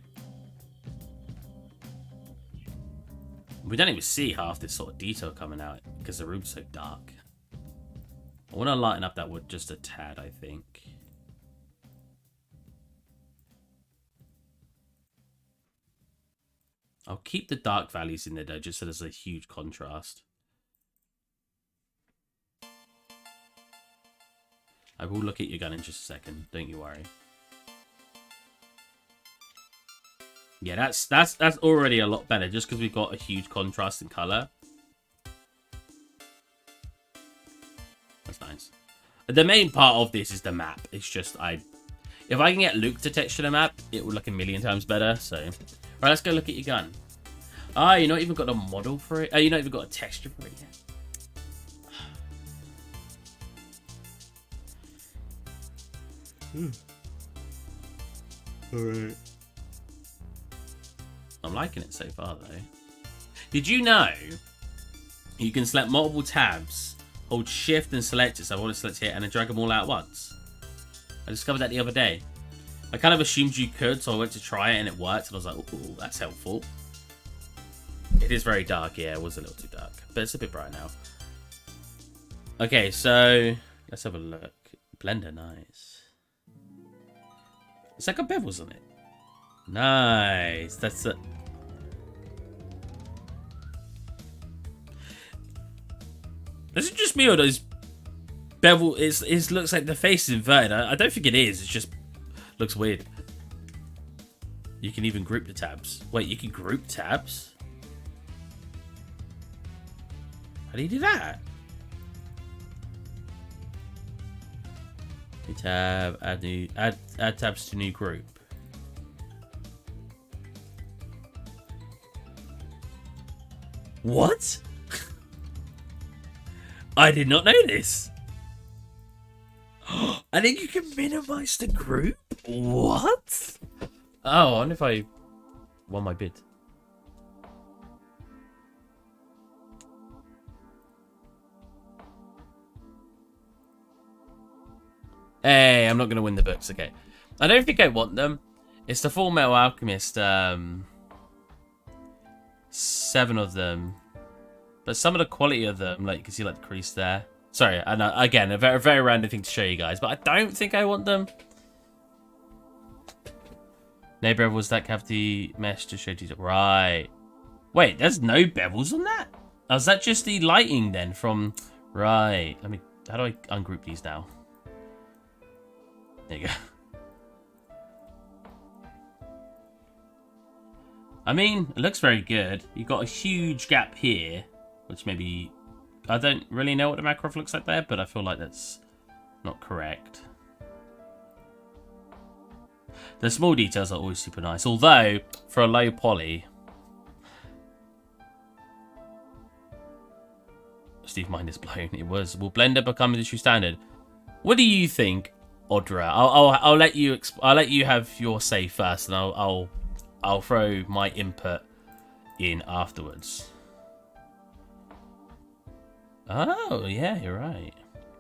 We don't even see half this sort of detail coming out because the room's so dark. I want to lighten up that wood just a tad, I think. I'll keep the dark values in there though, just so there's a huge contrast. I will look at your gun in just a second, don't you worry. Yeah, that's already a lot better, just because we've got a huge contrast in color. That's nice. The main part of this is the map. It's just if I can get Luke to texture the map, it would look a million times better. So, right, let's go look at your gun. Ah, you not even got a model for it. Oh, you not even got a texture for it yet. Alright. I'm liking it so far, though. Did you know you can select multiple tabs, hold shift and select it, so I want to select it, and then drag them all out at once? I discovered that the other day. I kind of assumed you could, so I went to try it, and it worked, and I was like, ooh, that's helpful. It is very dark, yeah, it was a little too dark, but it's a bit bright now. Okay, so let's have a look. Blender, nice. It's like got bevels on it. Nice. That's it. Is it just me or those bevel? It looks like the face is inverted. I don't think it is. It just looks weird. You can even group the tabs. Wait, you can group tabs? How do you do that? New tab, add tabs to new group. What? I did not know this. I think you can minimize the group? What? Oh, I wonder if I won my bid. Hey, I'm not going to win the books. Okay. I don't think I want them. It's the Full Metal Alchemist. 7 of them. But some of the quality of them, like you can see like the crease there. Sorry, and again, a very, very random thing to show you guys, but I don't think I want them. Neighbor was that cavity mesh to show detail. Right. Wait, there's no bevels on that? Oh, is that just the lighting then from... Right. Let me... How do I ungroup these now? There you go. I mean, it looks very good. You've got a huge gap here, which maybe... I don't really know what the Makarov looks like there, but I feel like that's not correct. The small details are always super nice. Although, for a low poly, Steve, mind is blown. It was. Will Blender become industry standard? What do you think, Audra? I'll let you have your say first, and I'll throw my input in afterwards. Oh yeah, you're right.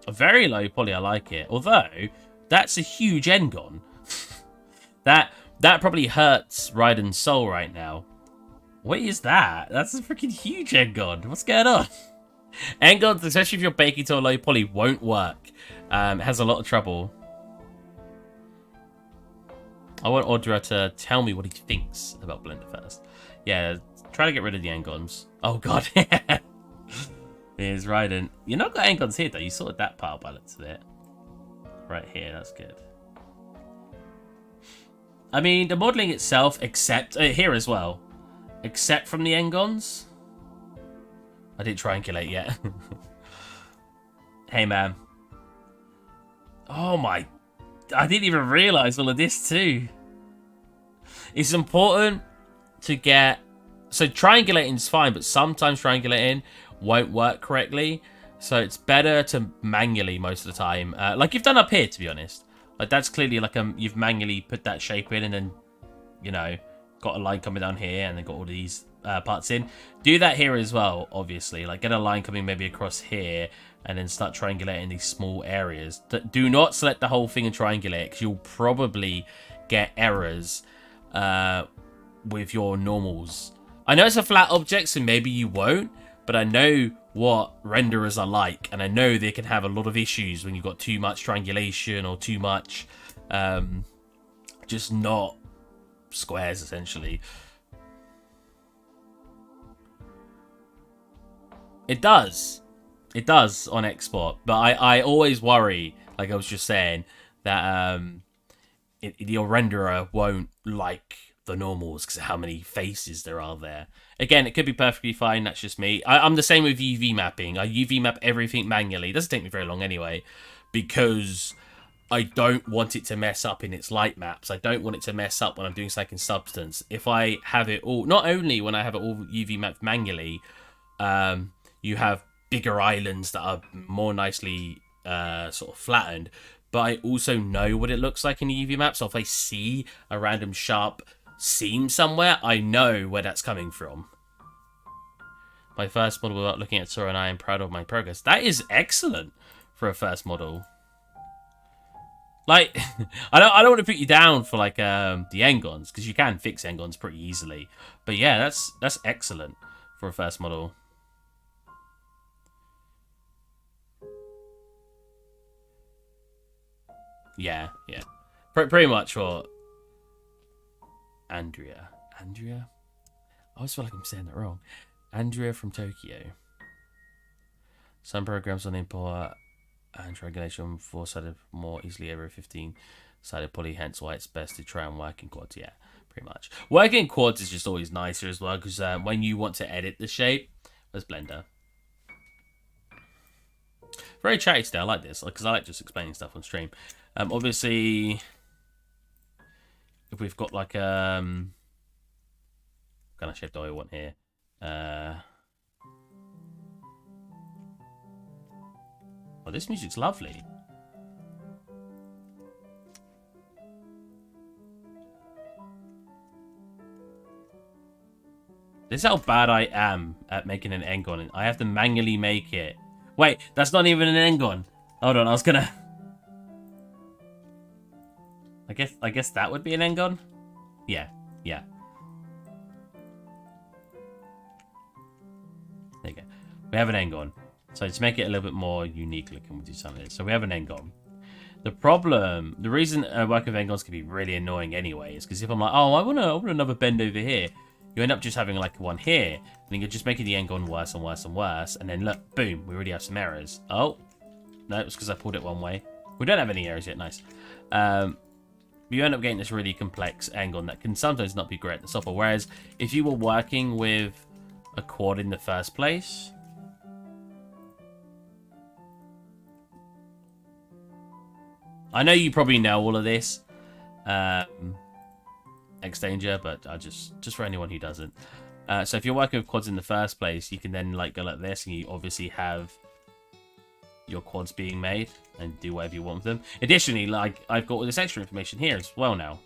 A very low poly, I like it. Although that's a huge Engon. that probably hurts Raiden's soul right now. What is that? That's a freaking huge Engon. What's going on? Engons, especially if you're baking to a low poly, won't work. It has a lot of trouble. I want Audra to tell me what he thinks about Blender first. Yeah, try to get rid of the Engons. Oh god. Here's Raiden. You're not got Engons here though. You sorted that part by the looks of it. Right here, that's good. I mean, the modelling itself, except here as well, except from the Engons. I didn't triangulate yet. Hey, man. Oh my! I didn't even realise all of this too. It's important to get. So triangulating is fine, but sometimes triangulating won't work correctly. So it's better to manually most of the time, like you've done up here, to be honest. Like that's clearly like you've manually put that shape in, and then you know got a line coming down here, and then got all these parts in. Do that here as well, obviously. Like get a line coming maybe across here, and then start triangulating these small areas. Do not select the whole thing and triangulate, because you'll probably get errors with your normals. I know it's a flat object, so maybe you won't, but I know what renderers are like, and I know they can have a lot of issues when you've got too much triangulation or too much just not squares, essentially. It does on export, but I always worry, like I was just saying, that your renderer won't like the normals because of how many faces there are there. Again, it could be perfectly fine. That's just me. I'm the same with UV mapping. I UV map everything manually. It doesn't take me very long anyway, because I don't want it to mess up in its light maps. I don't want it to mess up when I'm doing something in Substance. If I have it all, not only when I have it all UV mapped manually, you have bigger islands that are more nicely sort of flattened, but I also know what it looks like in the UV map. So if I see a random sharp seam somewhere, I know where that's coming from. My first model without looking at Sora, and I am proud of my progress. That is excellent for a first model. Like, I don't want to put you down for like the Engons, because you can fix Engons pretty easily. But yeah, that's excellent for a first model. Yeah. Pretty much what Andrea? I always feel like I'm saying that wrong. Andrea from Tokyo. Some programs on import and triangulation four-sided more easily over a 15-sided poly, hence why it's best to try and work in quads. Yeah, pretty much. Working in quads is just always nicer as well, because when you want to edit the shape, there's Blender. Very chatty today, I like this, because I like just explaining stuff on stream. Obviously, if we've got like what kind of shape do I want here? Oh, this music's lovely. This is how bad I am at making an Engon. I have to manually make it. Wait, that's not even an Engon. Hold on, I was gonna... I guess that would be an Engon? Yeah. There you go. We have an Engon. So to make it a little bit more unique looking, we'll do something like this. So we have an Engon. The reason working with Engons can be really annoying anyway is because if I'm like, oh, I want another bend over here, you end up just having like one here, and then you're just making the Engon worse and worse and worse, and then look, boom, we already have some errors. Oh, no, it's because I pulled it one way. We don't have any errors yet, nice. You end up getting this really complex Engon that can sometimes not be great at the software, whereas if you were working with a quad in the first place, I know you probably know all of this, X-Danger, but I just for anyone who doesn't, So if you're working with quads in the first place, you can then like go like this, and you obviously have your quads being made and do whatever you want with them. Additionally, like I've got all this extra information here as well now,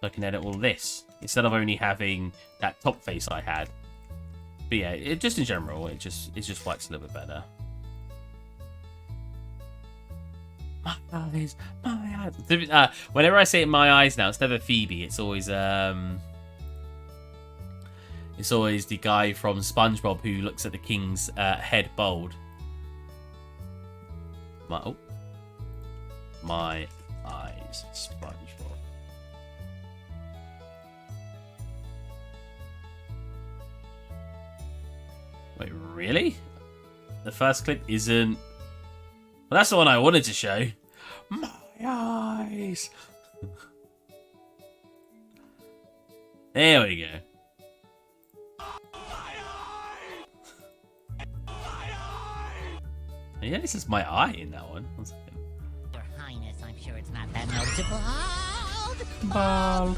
so I can edit all this instead of only having that top face I had. But yeah, it just in general, it just works a little bit better. My eyes, my eyes. Whenever I say my eyes now, it's never Phoebe. It's always the guy from SpongeBob who looks at the king's head bald. My eyes, SpongeBob. Wait, really? The first clip isn't... Well, that's the one I wanted to show. My eyes. There we go. Yeah, this is my eye in that one. One second. Your Highness, I'm sure it's not that noticeable. Bald.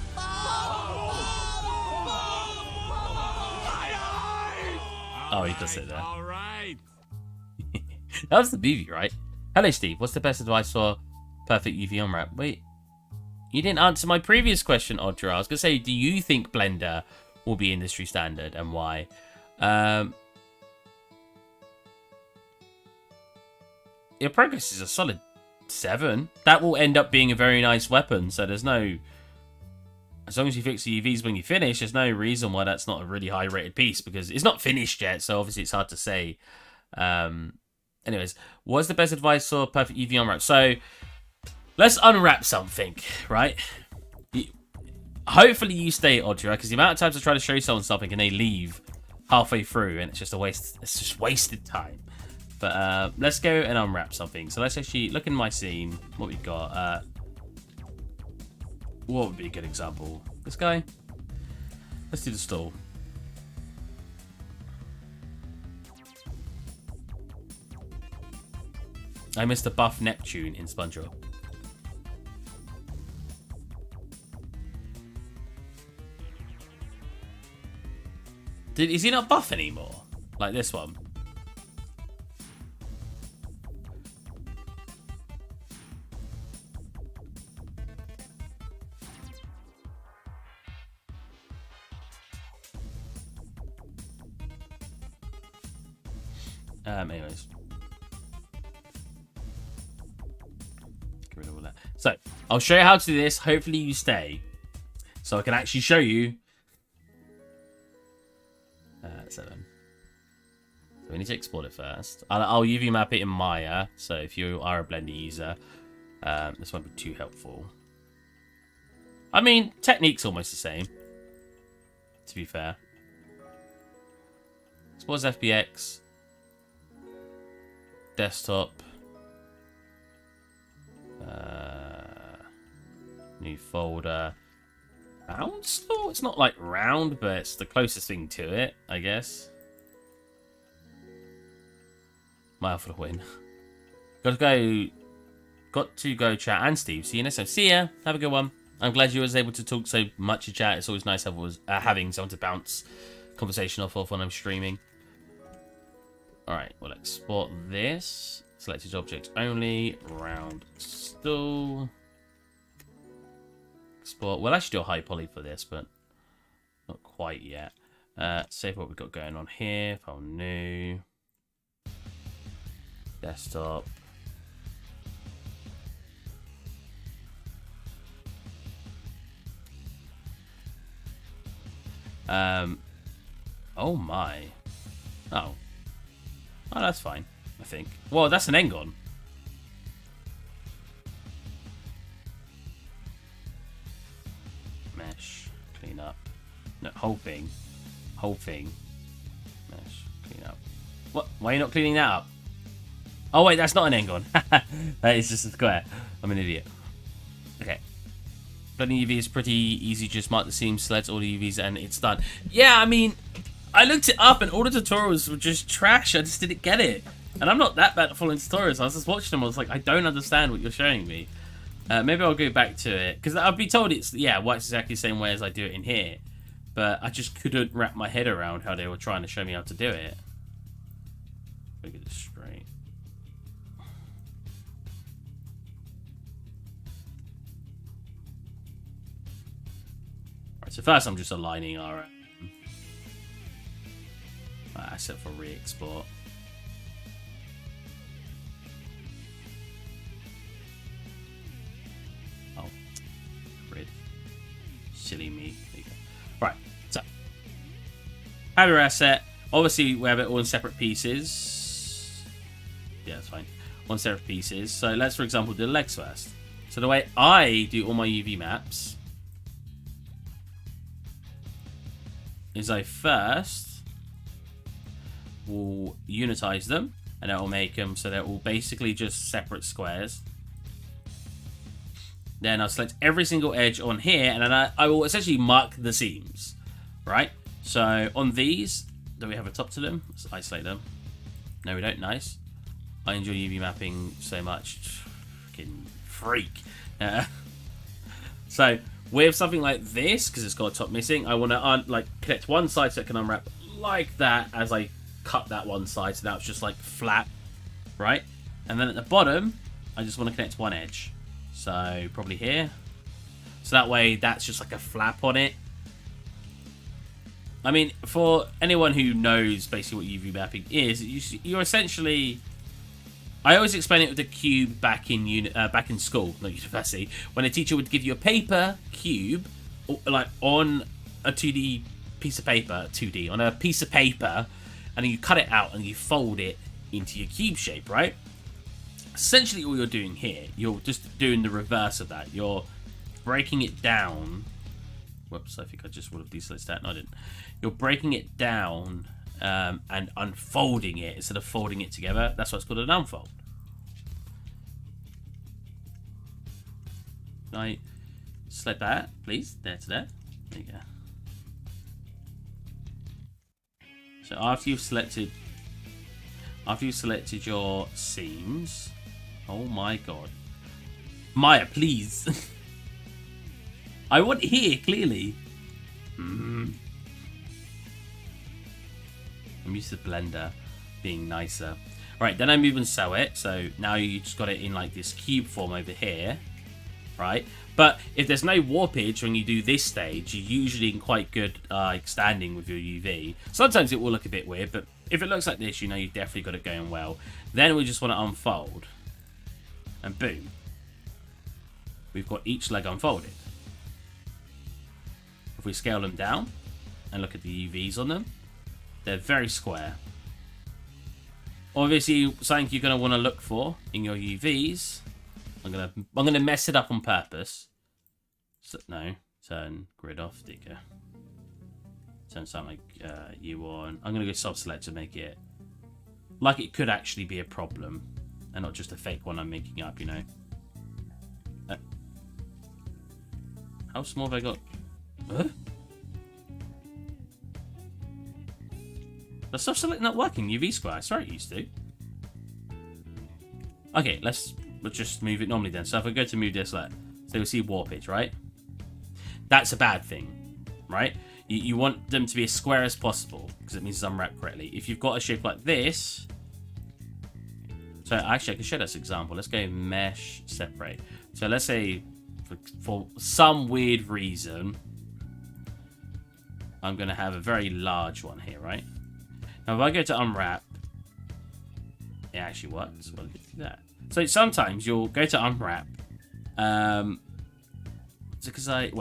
Oh, he does it there. All right. That was the BV, right? Hello, Steve. What's the best advice for perfect UV unwrap? Wait, you didn't answer my previous question, Audra. I was going to say, do you think Blender will be industry standard and why? Your progress is a solid 7. That will end up being a very nice weapon, so there's no... As long as you fix the UVs when you finish, there's no reason why that's not a really high-rated piece, because it's not finished yet, so obviously it's hard to say. Anyways, what's the best advice for perfect UV unwrap? So, let's unwrap something, right? Hopefully you stay, Audra, because the amount of times I try to show someone something and they leave halfway through, and it's just a waste. It's just wasted time. But let's go and unwrap something. So let's actually look in my scene. What we've got. What would be a good example? This guy. Let's do the stall. I missed a buff Neptune in SpongeBob. Is he not buff anymore? Like this one? Anyways. Get rid of all that. So, I'll show you how to do this. Hopefully you stay. So I can actually show you. 7. So we need to export it first. I'll UV map it in Maya. So if you are a Blender user, this won't be too helpful. I mean, technique's almost the same. To be fair. Export as FBX. Desktop. New folder. Round store? It's not like round, but it's the closest thing to it, I guess. Mile for the win. Got to go chat and Steve. See you next time. See ya. Have a good one. I'm glad you was able to talk so much in chat. It's always nice having someone to bounce conversation off of when I'm streaming. Alright, we'll export this. Selected objects only. Round stool. Export. We'll actually do a high poly for this, but not quite yet. Save what we've got going on here. File new. Desktop. Oh my. Oh. Oh, that's fine, I think. Well, that's an Engon. Mesh. Clean up. No, whole thing. Whole thing. Mesh. Clean up. What? Why are you not cleaning that up? Oh, wait, that's not an Engon. That is just a square. I'm an idiot. Okay. Blending UV is pretty easy. Just mark the seam, select all the UVs, and it's done. Yeah, I mean, I looked it up, and all the tutorials were just trash. I just didn't get it. And I'm not that bad at following tutorials. I was just watching them. I was like, I don't understand what you're showing me. Maybe I'll go back to it. Because I'll be told it's, yeah, works exactly the same way as I do it in here. but I just couldn't wrap my head around how they were trying to show me how to do it. Let me get this straight. Right, so first I'm just aligning our asset for re-export. Oh, grid. Silly me. There you go. Right, so have your asset. Obviously, we have it all in separate pieces. Yeah, that's fine. On separate pieces. So let's, for example, do the legs first. So the way I do all my UV maps is I first will unitize them, and that will make them so they're all basically just separate squares. Then I'll select every single edge on here, and then I will essentially mark the seams, right? So on these, do we have a top to them? Let's isolate them. No, we don't. Nice. I enjoy UV mapping so much. Fucking freak. So with something like this, because it's got a top missing, I want to like connect one side so it can unwrap like that as I cut that one side, so now it's just like flat, right? And then at the bottom, I just want to connect one edge. So probably here. So that way, that's just like a flap on it. I mean, for anyone who knows basically what UV mapping is, you're essentially... I always explain it with the cube back in school, not university, when a teacher would give you a paper cube, like on a 2D piece of paper, 2D, on a piece of paper, and then you cut it out and you fold it into your cube shape, right? Essentially all you're doing here, you're just doing the reverse of that. You're breaking it down. Whoops, I think I just would have deselected that. No, I didn't. You're breaking it down and unfolding it instead of folding it together. That's why it's called an unfold. Can I select that, please? There to there. There you go. So after you've selected your seams, oh my god, Maya, please. I want here clearly. I'm used to Blender being nicer. Right, then I move and sew it. So now you just got it in like this cube form over here, right? But if there's no warpage when you do this stage, you're usually in quite good standing with your UV. Sometimes it will look a bit weird, but if it looks like this, you know you've definitely got it going well. Then we just want to unfold. And boom. We've got each leg unfolded. If we scale them down and look at the UVs on them, they're very square. Obviously, something you're going to want to look for in your UVs. I'm gonna mess it up on purpose. So, no, turn grid off. There you go. Turn something like you on. I'm gonna go soft select to make it like it could actually be a problem and not just a fake one I'm making up. You know. How small have I got? Huh? The soft select not working. UV square. I swear it used to. Okay, let's just move it normally then. So if I go to move this, so you'll see warpage, right? That's a bad thing, right? You want them to be as square as possible because it means it's unwrapped correctly. If you've got a shape like this, so actually I can show this example. Let's go mesh separate. So let's say for some weird reason, I'm going to have a very large one here, right? Now if I go to unwrap, it actually works. Well, look at that. So sometimes you'll go to unwrap, because I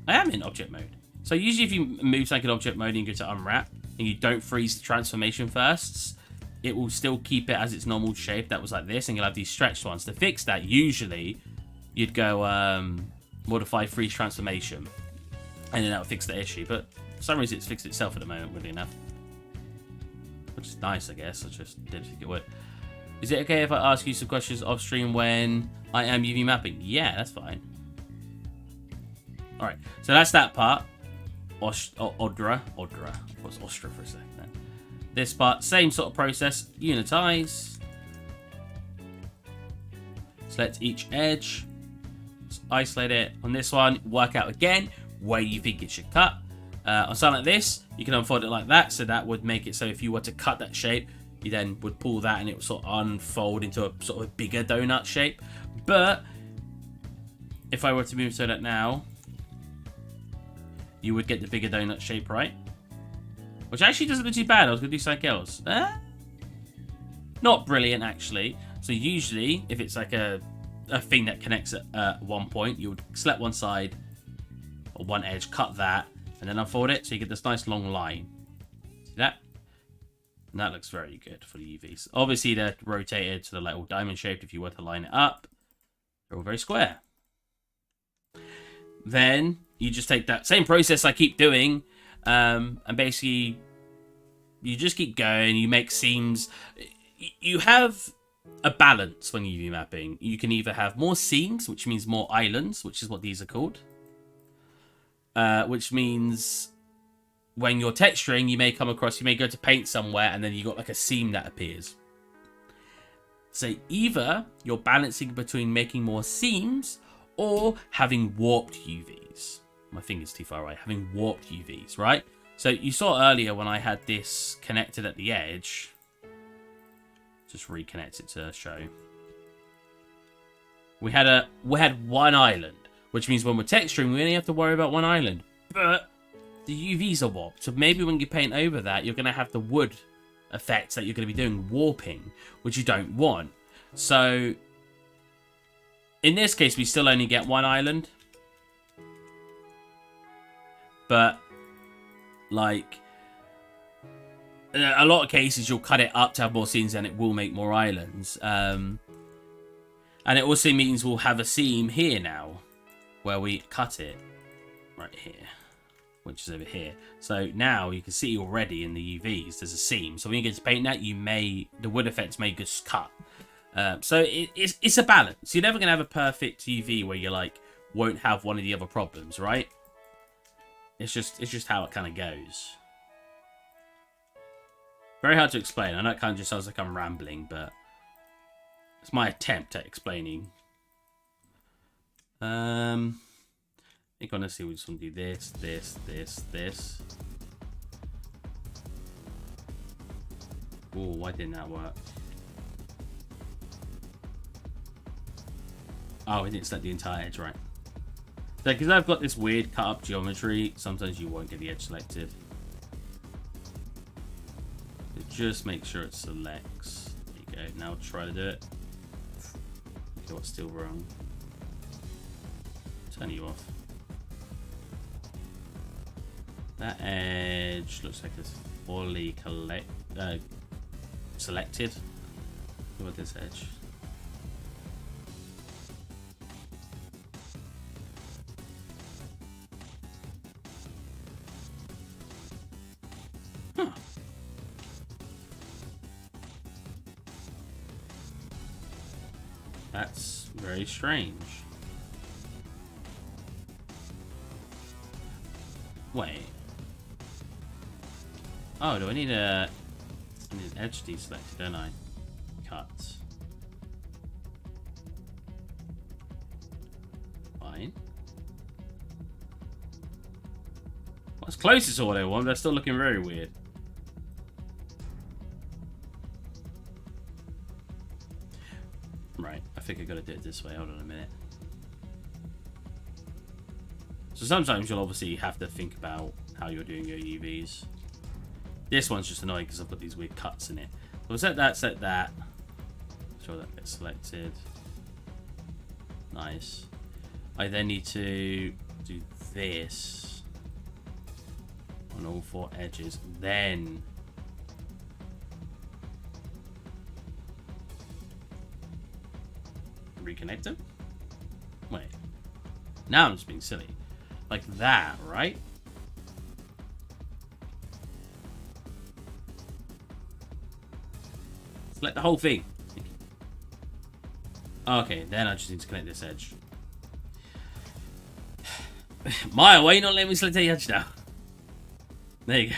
am in object mode. So usually if you move something in object mode and you go to unwrap and you don't freeze the transformation first, it will still keep it as its normal shape that was like this, and you'll have these stretched ones. To fix that, usually you'd go modify freeze transformation, and then that will fix the issue. But for some reason it's fixed itself at the moment, weirdly enough. Which is nice, I guess. I just didn't think it would. Is it okay if I ask you some questions off stream when I am UV mapping? Yeah, that's fine. Alright, so that's that part. Odra. What's Ostra for a second then? This part, same sort of process. Unitize. Select each edge. Let's isolate it. On this one, work out again where you think it should cut. On something like this, you can unfold it like that, so that would make it so if you were to cut that shape, you then would pull that and it would sort of unfold into a sort of a bigger donut shape. But if I were to move to that now, you would get the bigger donut shape, right? Which actually doesn't look too bad. I was going to do something else. Not brilliant, actually. So usually, if it's like a thing that connects at one point, you would select one side or one edge, cut that, and then unfold it, so you get this nice long line. See that? And that looks very good for the UVs. Obviously, they're rotated so they're like all diamond shaped. If you were to line it up, they're all very square. Then you just take that same process I keep doing, and basically you just keep going. You make seams. You have a balance when UV mapping. You can either have more seams, which means more islands, which is what these are called. Which means when you're texturing, you may come across, you may go to paint somewhere and then you got like a seam that appears. So either you're balancing between making more seams or having warped UVs. My finger's too far away. Having warped UVs, right? So you saw earlier when I had this connected at the edge. Just reconnect it to show. We had one island, which means when we're texturing, we only have to worry about one island. But the UVs are warped, so maybe when you paint over that, you're going to have the wood effects that you're going to be doing warping, which you don't want. So in this case, we still only get one island. But like a lot of cases, you'll cut it up to have more seams and it will make more islands. And it also means we'll have a seam here now where we cut it right here, which is over here. So now you can see already in the UVs there's a seam. So when you get to paint that, the wood effects may just cut. So it's a balance. You're never going to have a perfect UV where you like won't have one of the other problems, right? It's just how it kind of goes. Very hard to explain. I know it kind of just sounds like I'm rambling, but it's my attempt at explaining. I think honestly we just want to do this. Oh, why didn't that work? Oh, we didn't select the entire edge, right? So, because I've got this weird cut up geometry, sometimes you won't get the edge selected. Just make sure it selects. There you go. Now try to do it. Okay, what's still wrong? Turn you off. That edge looks like it's fully selected. What about this edge? Huh. That's very strange. Wait. Oh, do I need an edge deselected, don't I? Cut. Fine. Well, it's closest to what I want, but they're still looking very weird. Right, I think I gotta do it this way. Hold on a minute. So sometimes you'll obviously have to think about how you're doing your UVs. This one's just annoying because I've got these weird cuts in it. So set that. Sure that gets selected. Nice. I then need to do this on all four edges. Then reconnect them? Wait. Now I'm just being silly. Like that, right? Select the whole thing. Okay, then I just need to connect this edge. Maya, why are you not letting me select the edge now? There you go.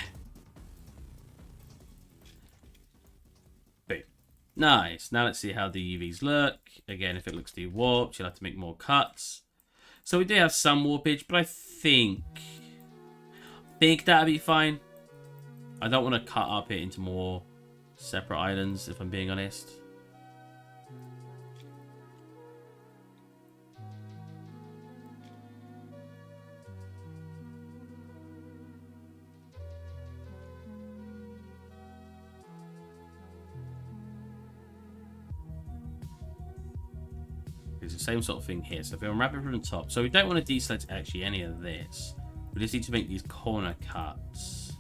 Boom. Nice. Now let's see how the UVs look. Again, if it looks too warped, you'll have to make more cuts. So we do have some warpage, but I think think that'd be fine. I don't want to cut up it into more separate islands, if I'm being honest. It's the same sort of thing here. So if we unwrap it from the top, so we don't want to deselect actually any of this. We just need to make these corner cuts.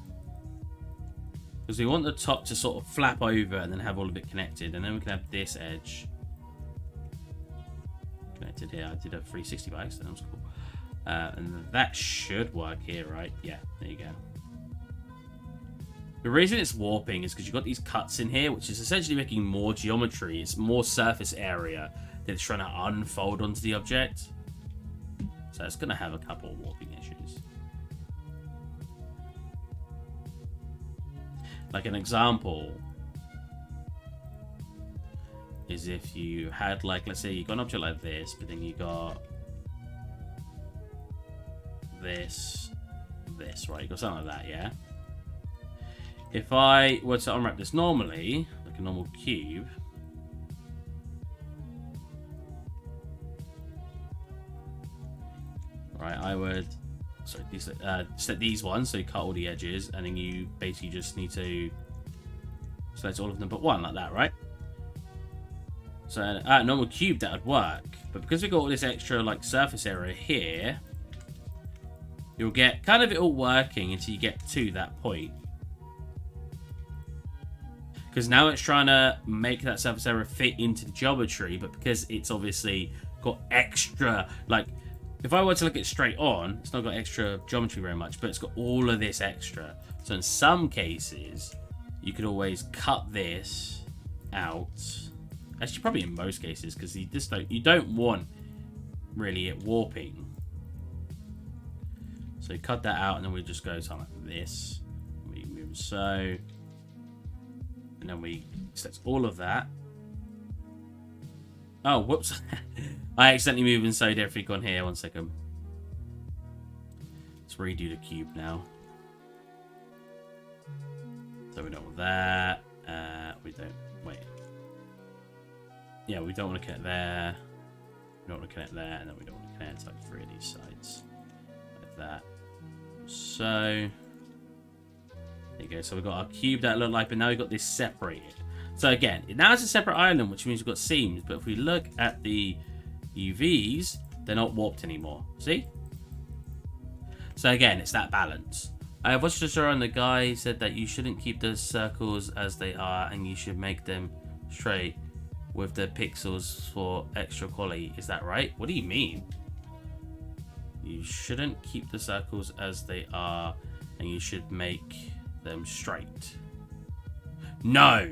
Because we want the top to sort of flap over and then have all of it connected. And then we can have this edge connected here. I did a 360 by accident. That was cool. And that should work here, right? Yeah, there you go. The reason it's warping is because you've got these cuts in here, which is essentially making more geometry. It's more surface area that it's trying to unfold onto the object. So it's going to have a couple of warping issues. Like an example is if you had, like, let's say you got an object like this, but then you got this, right? You got something like that, yeah? If I were to unwrap this normally, like a normal cube, right, I would set these ones, so you cut all the edges, and then you basically just need to select all of them but one, like that, right? So at a normal cube that would work, but because we got all this extra like surface area here, you'll get kind of it all working until you get to that point. Because now it's trying to make that surface area fit into the geometry, but because it's obviously got extra, like, if I were to look at it straight on, it's not got extra geometry very much, but it's got all of this extra. So in some cases, you could always cut this out. Actually, probably in most cases, because you don't want really it warping. So you cut that out, and then we just go something like this. We move so. And then we select all of that. Oh, whoops. I accidentally moved and sewed everything on here. 1 second. Let's redo the cube now. So we don't want that. We don't. Wait. Yeah, we don't want to connect there. We don't want to connect there. And then we don't want to connect like 3 of these sides. Like that. So. There you go. So we've got our cube that looked like, but now we've got this separated. So again, now it's a separate island, which means we've got seams. But if we look at the UVs, they're not warped anymore. See? So again, it's that balance. I watched a show and the guy said that you shouldn't keep the circles as they are and you should make them straight with the pixels for extra quality. Is that right? What do you mean? You shouldn't keep the circles as they are and you should make them straight. No,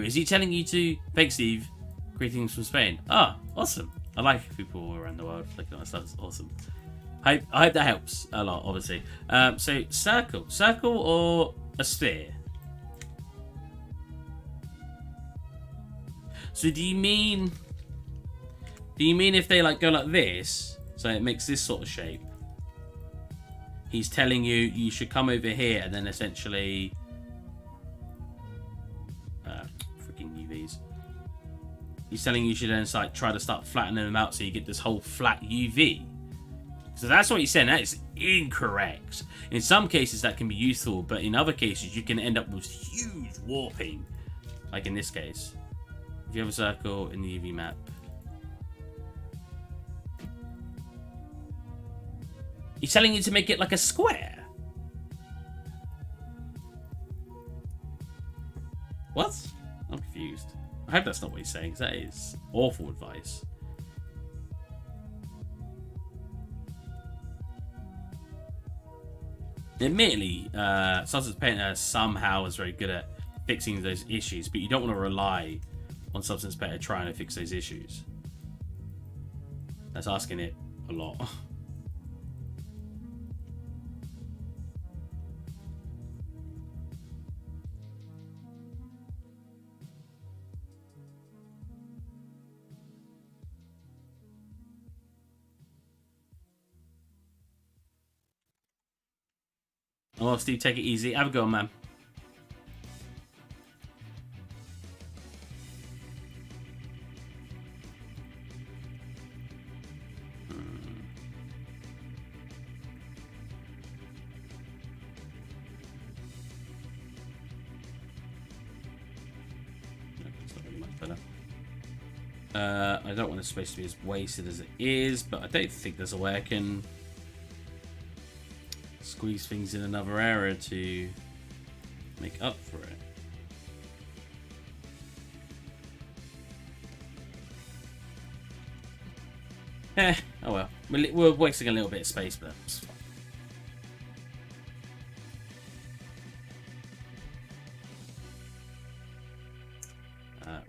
is he telling you to? Thanks, Steve. Greetings from Spain. Ah, awesome. I like people around the world looking at my stuff. It's awesome. I hope that helps a lot, obviously. So circle or a sphere? So do you mean if they like go like this, so it makes this sort of shape? He's telling you should come over here and then essentially freaking UVs. He's telling you should then like try to start flattening them out so you get this whole flat UV. So that's what he's saying. That is incorrect. In some cases that can be useful, but in other cases you can end up with huge warping. Like in this case. If you have a circle in the UV map. He's telling you to make it like a square. What? I'm confused. I hope that's not what he's saying, because that is awful advice. Admittedly, Substance Painter somehow is very good at fixing those issues, but you don't want to rely on Substance Painter trying to fix those issues. That's asking it a lot. Oh, Steve, take it easy. Have a go, man. I don't want the space to be as wasted as it is, but I don't think there's a way I can squeeze things in another area to make up for it. Oh well. We're wasting a little bit of space, but it's fine.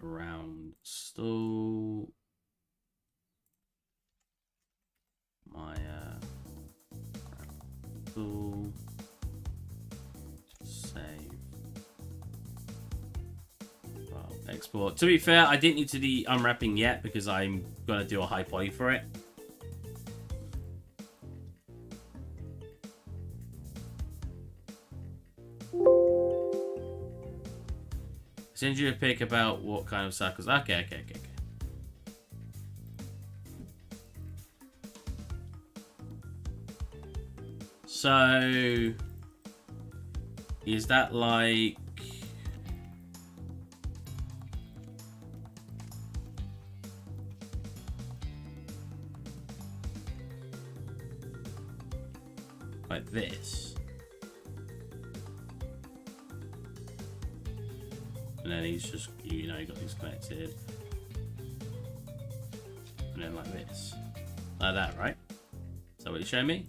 Round stool. My stool. Save. Well, export. To be fair, I didn't need to do unwrapping yet because I'm gonna do a high poly for it. Send you a pic about what kind of circles. Okay. So, is that like... like this? And then he's just, you know, got these connected. And then like this. Like that, right? Is that what you show me?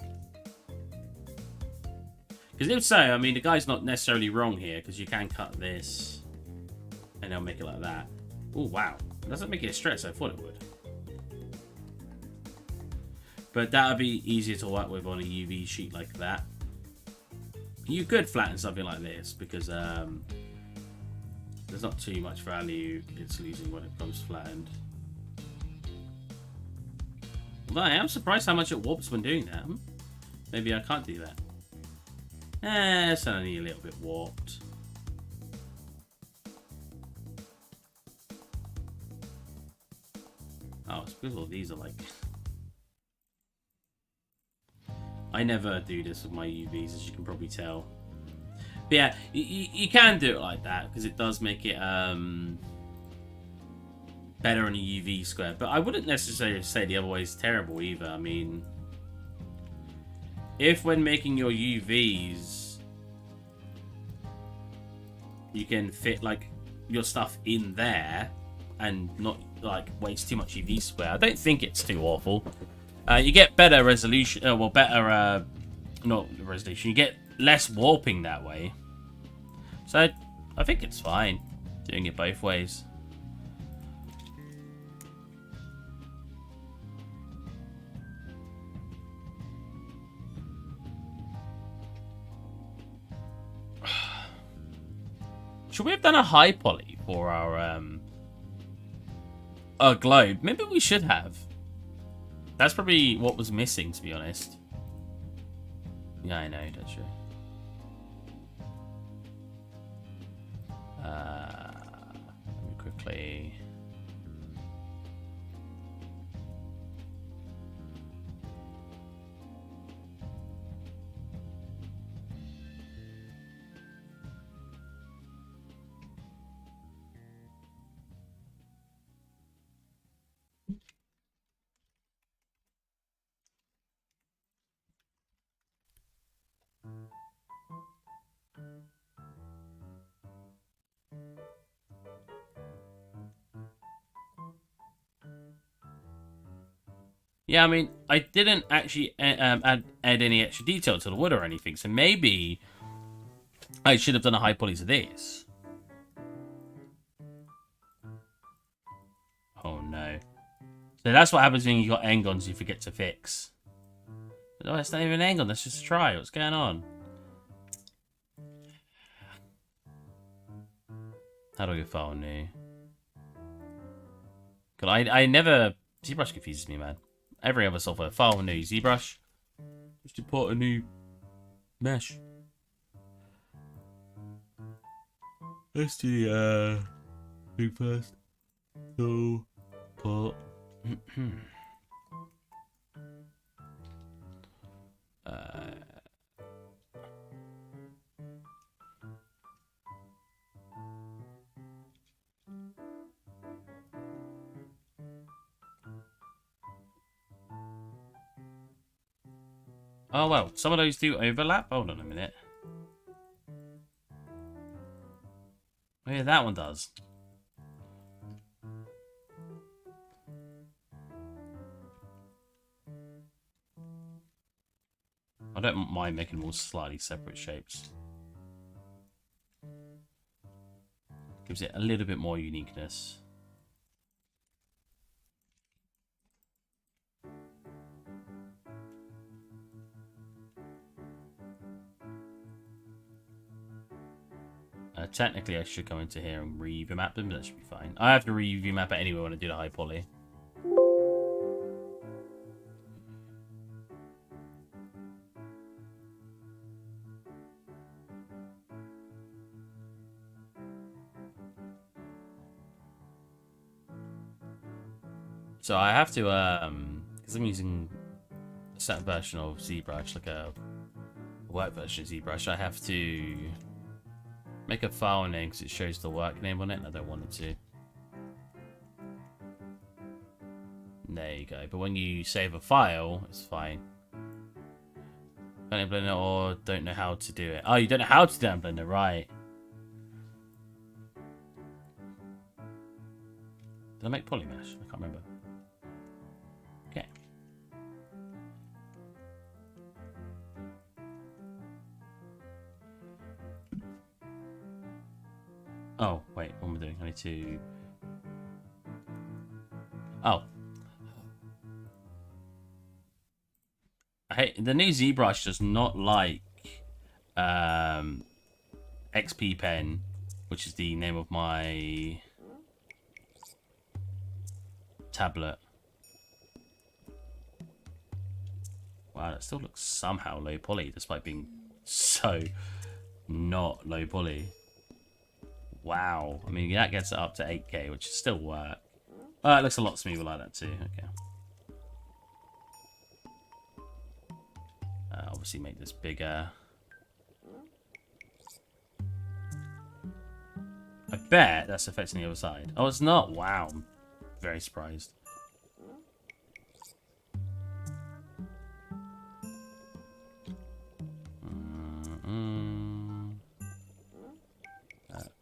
Because if so, I mean, the guy's not necessarily wrong here, because you can cut this, and they'll make it like that. Oh, wow. It doesn't make it stretch, I thought it would. But that would be easier to work with on a UV sheet like that. You could flatten something like this, because there's not too much value it's losing when it comes flattened. Although I am surprised how much it warps when doing that. Maybe I can't do that. It's only a little bit warped. Oh, it's because all these are like... I never do this with my UVs, as you can probably tell. But yeah, you can do it like that, because it does make it better on a UV square. But I wouldn't necessarily say the other way is terrible either. I mean... if when making your UVs, you can fit like your stuff in there and not like waste too much UV square, I don't think it's too awful. You get better resolution, well, better, not resolution, you get less warping that way. So I think it's fine doing it both ways. Should we have done a high poly for our globe? Maybe we should have. That's probably what was missing, to be honest. Yeah, I know, that's true. Let me quickly... Yeah, I mean, I didn't actually add any extra detail to the wood or anything, so maybe I should have done a high poly to this. Oh no. So that's what happens when you got engons you forget to fix. Oh, it's not even an engon, let's just try. What's going on? How do I get file new? God, I never... ZBrush confuses me, man. Every other software, file new, ZBrush. Just import a new mesh. Let's do the thing first. So, pot. Oh well, some of those do overlap. Hold on a minute. Oh yeah, that one does. I don't mind making them all slightly separate shapes. Gives it a little bit more uniqueness. Technically, I should go into here and re-UV map them, but that should be fine. I have to re-UV map it anyway when I do the high poly. So I have to, because I'm using a certain version of ZBrush, like a work version of ZBrush, I have to make a file name because it shows the work name on it, and I don't want it to. There you go. But when you save a file, it's fine. Don't know Blender or don't know how to do it. Oh, you don't know how to do it in Blender, right? Did I make polymesh? I can't remember. Okay. Oh, wait, what am I doing? I need to... Oh. The new ZBrush does not like XP Pen, which is the name of my tablet. Wow, that still looks somehow low poly, despite being so not low poly. Wow, I mean that gets it up to 8K, which is still work. It looks a lot smoother like that too. Okay. Obviously make this bigger. I bet that's affecting the other side. Oh, it's not. Wow, I'm very surprised.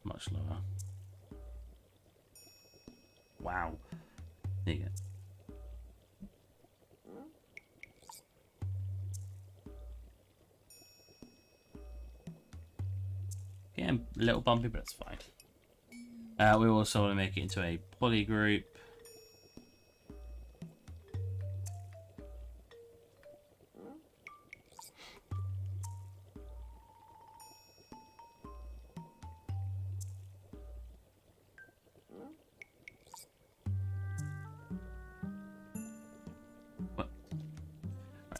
Much lower. Wow. There you go. Yeah, a little bumpy, but it's fine. We also want to make it into a poly group. What? Right.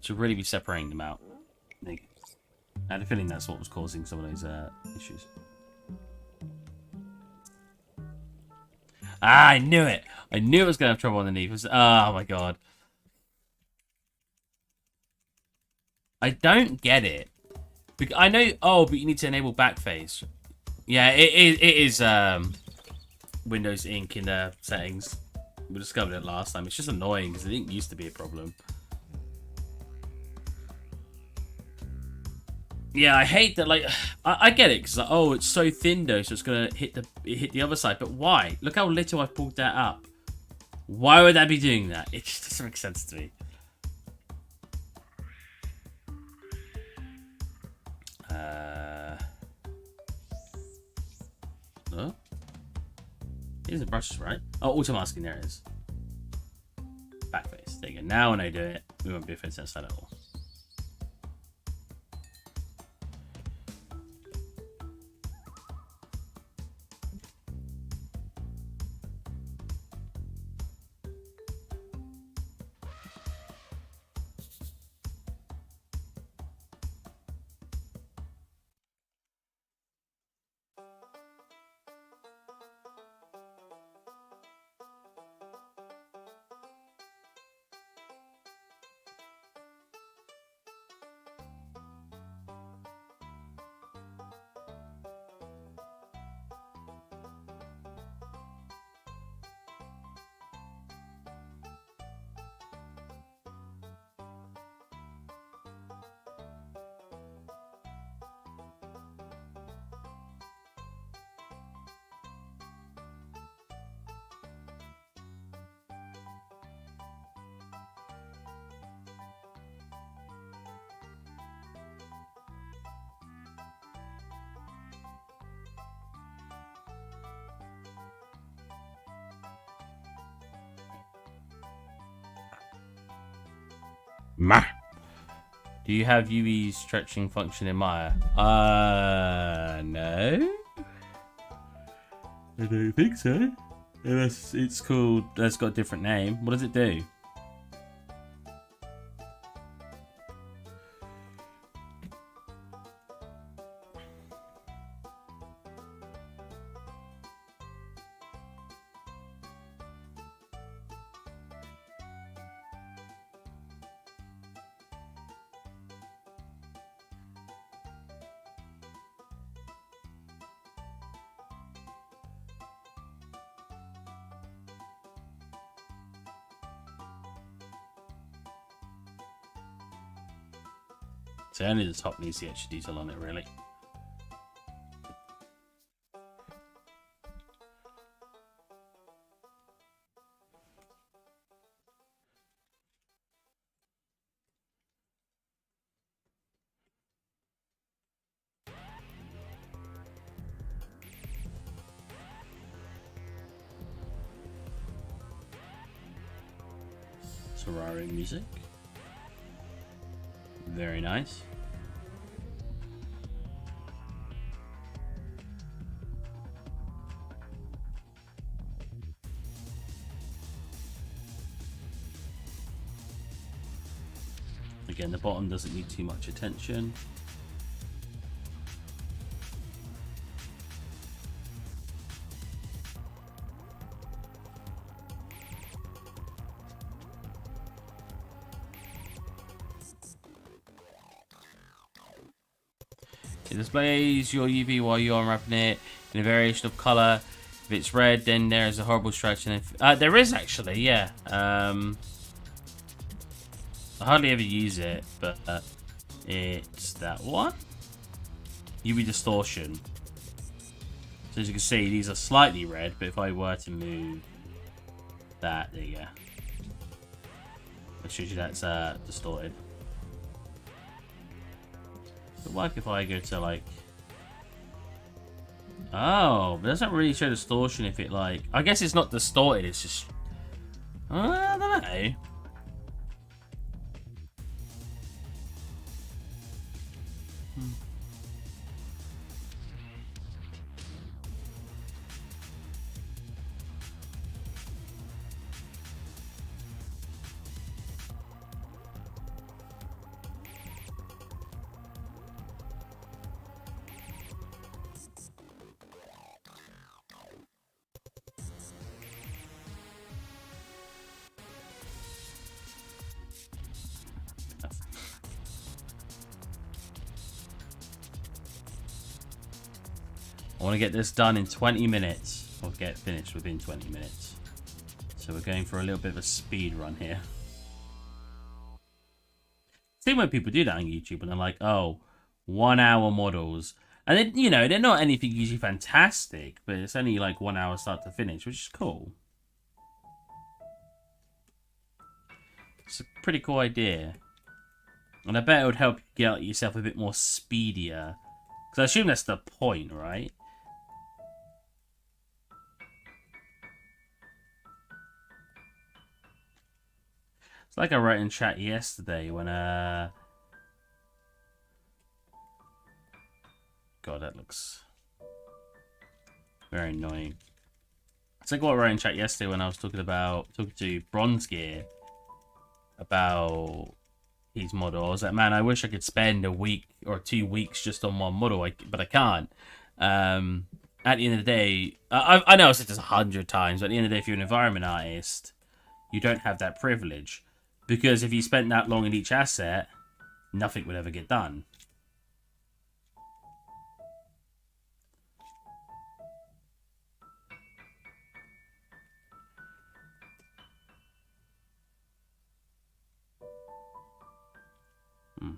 Should really be separating them out. There you go. I had a feeling that's what was causing some of those issues. Ah, I knew it! I knew it was going to have trouble underneath. It was, oh my god. I don't get it. I know... Oh, but you need to enable backface. Yeah, it is Windows Ink in the settings. We discovered it last time. It's just annoying because it didn't used to be a problem. Yeah, I hate that. Like, I get it because like, oh, it's so thin though, so it's gonna hit the other side. But why? Look how little I've pulled that up. Why would that be doing that? It just doesn't make sense to me. Oh, here's the brushes, right? Oh, auto masking. There it is. Backface. There you go. Now when I do it, we won't be affected outside at all. Do you have UV stretching function in Maya? No. I don't think so. Unless it's called, it's got a different name. What does it do? So only the top needs the extra detail on it, really. Ferrari music. Very nice. Again, the bottom doesn't need too much attention. It displays your UV while you're unwrapping it in a variation of color. If it's red, then there is a horrible stretch. And there is actually, yeah. I hardly ever use it, but it's that one. UV distortion. So as you can see, these are slightly red, but if I were to move that, there you go. It shows you that's distorted. But what if I go to like... Oh, but it doesn't really show distortion if it like... I guess it's not distorted, it's just... I don't know. I want to get this done in 20 minutes. Or get finished within 20 minutes. So we're going for a little bit of a speed run here. See when people do that on YouTube and they're like, oh, 1 hour models. And then, you know, they're not anything usually fantastic, but it's only like 1 hour start to finish, which is cool. It's a pretty cool idea. And I bet it would help you get yourself a bit more speedier. Because I assume that's the point, right? It's like I wrote in chat yesterday when, God, that looks very annoying. It's like what I wrote in chat yesterday when I was talking to Bronze Gear about his model. I was like, man, I wish I could spend a week or 2 weeks just on one model, but I can't. At the end of the day, I know I've said this 100 times, but at the end of the day, if you're an environment artist, you don't have that privilege. Because if you spent that long in each asset, nothing would ever get done.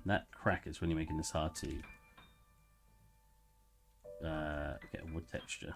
That crack is really making this hard to get a wood texture.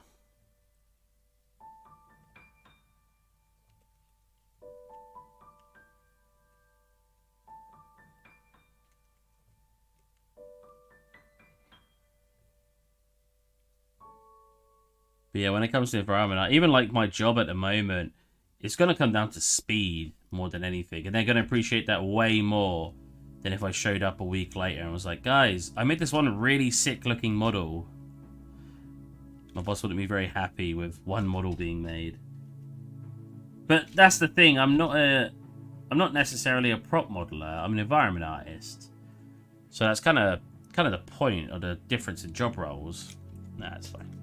But yeah, when it comes to environment, even like my job at the moment, it's going to come down to speed more than anything. And they're going to appreciate that way more than if I showed up a week later and was like, guys, I made this one really sick looking model. My boss wouldn't be very happy with one model being made. But that's the thing, I'm not necessarily a prop modeler, I'm an environment artist. So that's kind of the point of the difference in job roles. Nah, it's fine.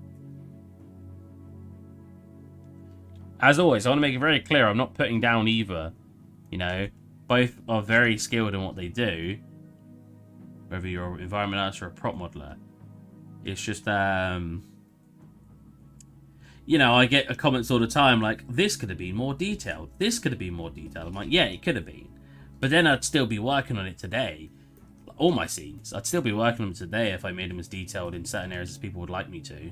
As always, I want to make it very clear, I'm not putting down either. You know, both are very skilled in what they do. Whether you're an environment artist or a prop modeler. It's just, you know, I get comments all the time like, this could have been more detailed. This could have been more detailed. I'm like, yeah, it could have been. But then I'd still be working on it today. All my scenes. I'd still be working on them today if I made them as detailed in certain areas as people would like me to.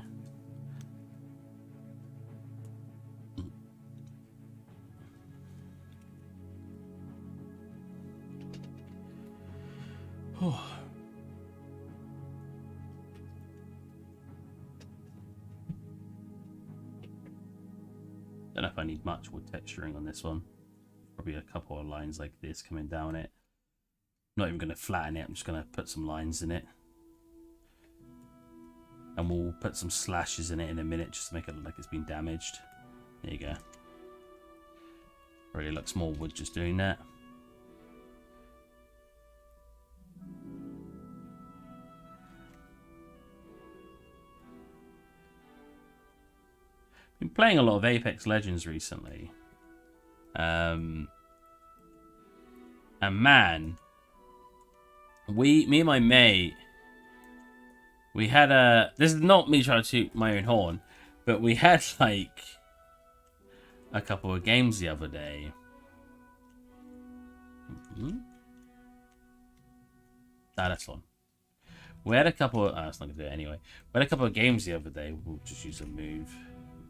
Don't know if I need much wood texturing on this one. Probably a couple of lines like this coming down it. I'm not even going to flatten it, I'm just going to put some lines in it. And we'll put some slashes in it in a minute just to make it look like it's been damaged. There you go. Really looks more wood just doing that. Been playing a lot of Apex Legends recently. And man, me and my mate, we had this is not me trying to toot my own horn, but we had like a couple of games the other day. That's one. We had a couple of, it's not gonna do it anyway. We had a couple of games the other day. We'll just use a move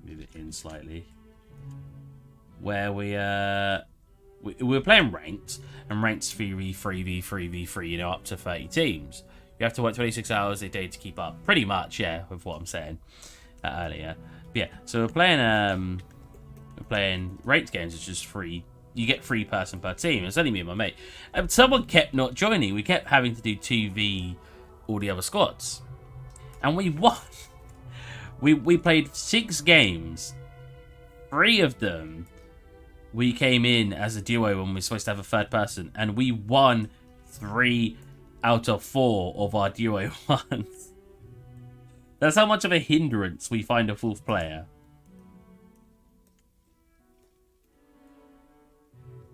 it in slightly. Where we were playing ranked, and ranked's 3v3, you know, up to 30 teams. You have to work 26 hours a day to keep up, pretty much, yeah, with what I'm saying earlier. But yeah, so we're playing ranked games. It's just free. You get 3 person per team. It's only me and my mate. And someone kept not joining. We kept having to do 2v all the other squads, and we won. We played 6 games. 3 of them, we came in as a duo when we were supposed to have a third person, and we won 3 out of 4 of our duo ones. That's how much of a hindrance we find a 4th player.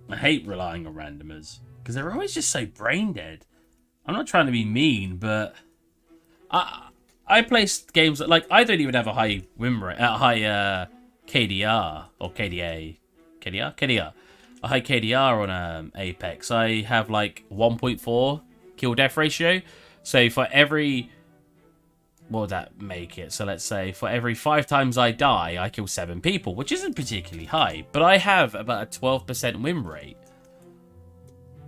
I hate relying on randomers, because they're always just so brain dead. I'm not trying to be mean, but I play games that, like, I don't even have a high win rate, high KDR or KDA, KDR, a high KDR on Apex. I have like 1.4 kill death ratio. So for every, what would that make it? So let's say for every 5 times I die, I kill 7 people, which isn't particularly high, but I have about a 12% win rate.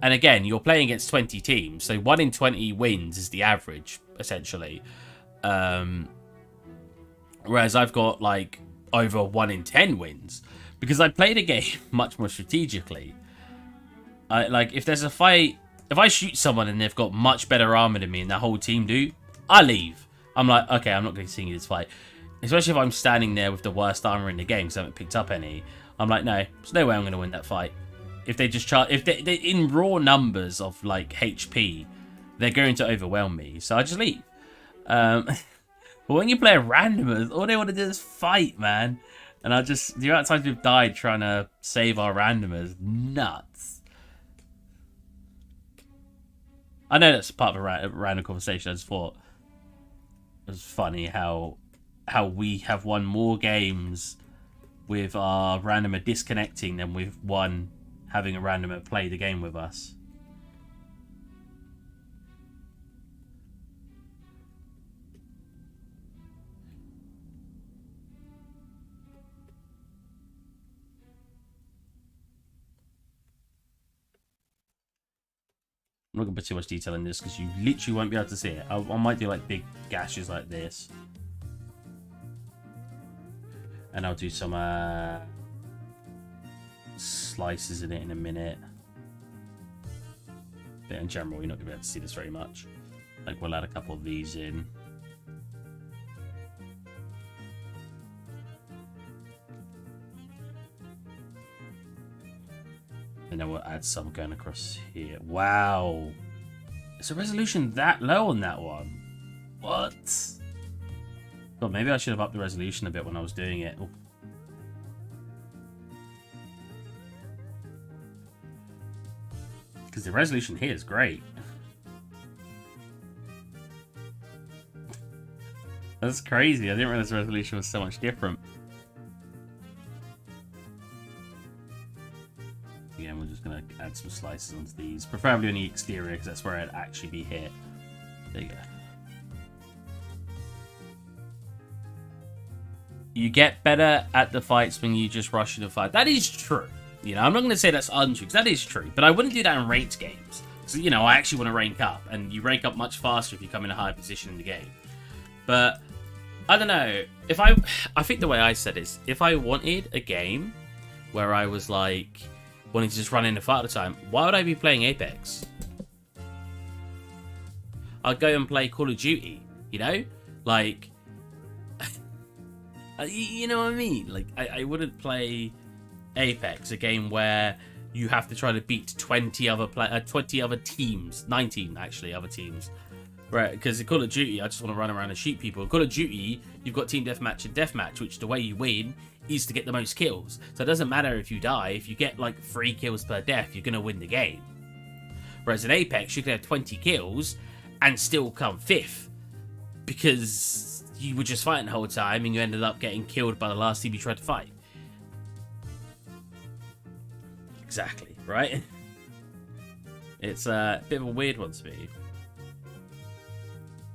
And again, you're playing against 20 teams, so 1 in 20 wins is the average, essentially. Whereas I've got like over 1 in 10 wins because I played a game much more strategically. Like if there's a fight, if I shoot someone and they've got much better armor than me and the whole team do, I leave. I'm like, okay, I'm not going to continue this fight. Especially if I'm standing there with the worst armor in the game because I haven't picked up any. I'm like, no, there's no way I'm going to win that fight. If they just charge, if they in raw numbers of like HP, they're going to overwhelm me. So I just leave. But when you play a randomer, all they want to do is fight, man. And the amount of times we've died trying to save our randomers, nuts. I know that's part of a random conversation. I just thought it was funny how we have won more games with our randomer disconnecting than we've won having a randomer play the game with us. I'm not going to put too much detail in this because you literally won't be able to see it. I might do like big gashes like this. And I'll do some slices in it in a minute. But in general, you're not going to be able to see this very much. Like, we'll add a couple of these in. And then we'll add some going across here. Wow. Is the resolution that low on that one? What? God, maybe I should have upped the resolution a bit when I was doing it. Oh. Because the resolution here is great. That's crazy. I didn't realize the resolution was so much different. Again, we're just going to add some slices onto these. Preferably on the exterior, because that's where I'd actually be hit. There you go. You get better at the fights when you just rush into the fight. That is true. You know, I'm not going to say that's untrue, because that is true. But I wouldn't do that in ranked games. So, you know, I actually want to rank up. And you rank up much faster if you come in a higher position in the game. But, I don't know. I think the way I said is, if I wanted a game where I was like, wanting to just run in the fight all the time, why would I be playing Apex? I'd go and play Call of Duty, you know? Like, you know what I mean? Like, I wouldn't play Apex, a game where you have to try to beat 20 other teams, 19 actually other teams, right? Because in Call of Duty, I just want to run around and shoot people. In Call of Duty, you've got team deathmatch and deathmatch, which the way you win is to get the most kills. So it doesn't matter if you die. If you get like 3 kills per death, you're gonna win the game. Whereas in Apex, you can have 20 kills and still come 5th because you were just fighting the whole time and you ended up getting killed by the last team you tried to fight. Exactly, right? It's a bit of a weird one to me.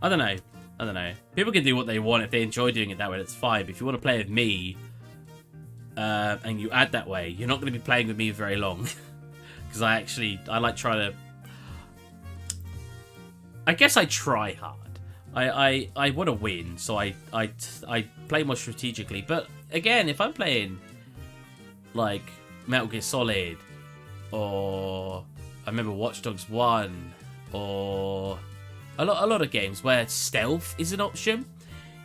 I don't know. People can do what they want. If they enjoy doing it that way, that's fine. But if you want to play with me, and you add that way, you're not going to be playing with me very long. Because I like trying to... I guess I try hard. I want to win, so I play more strategically. But again, if I'm playing like Metal Gear Solid, or I remember Watch Dogs 1, or a lot of games where stealth is an option.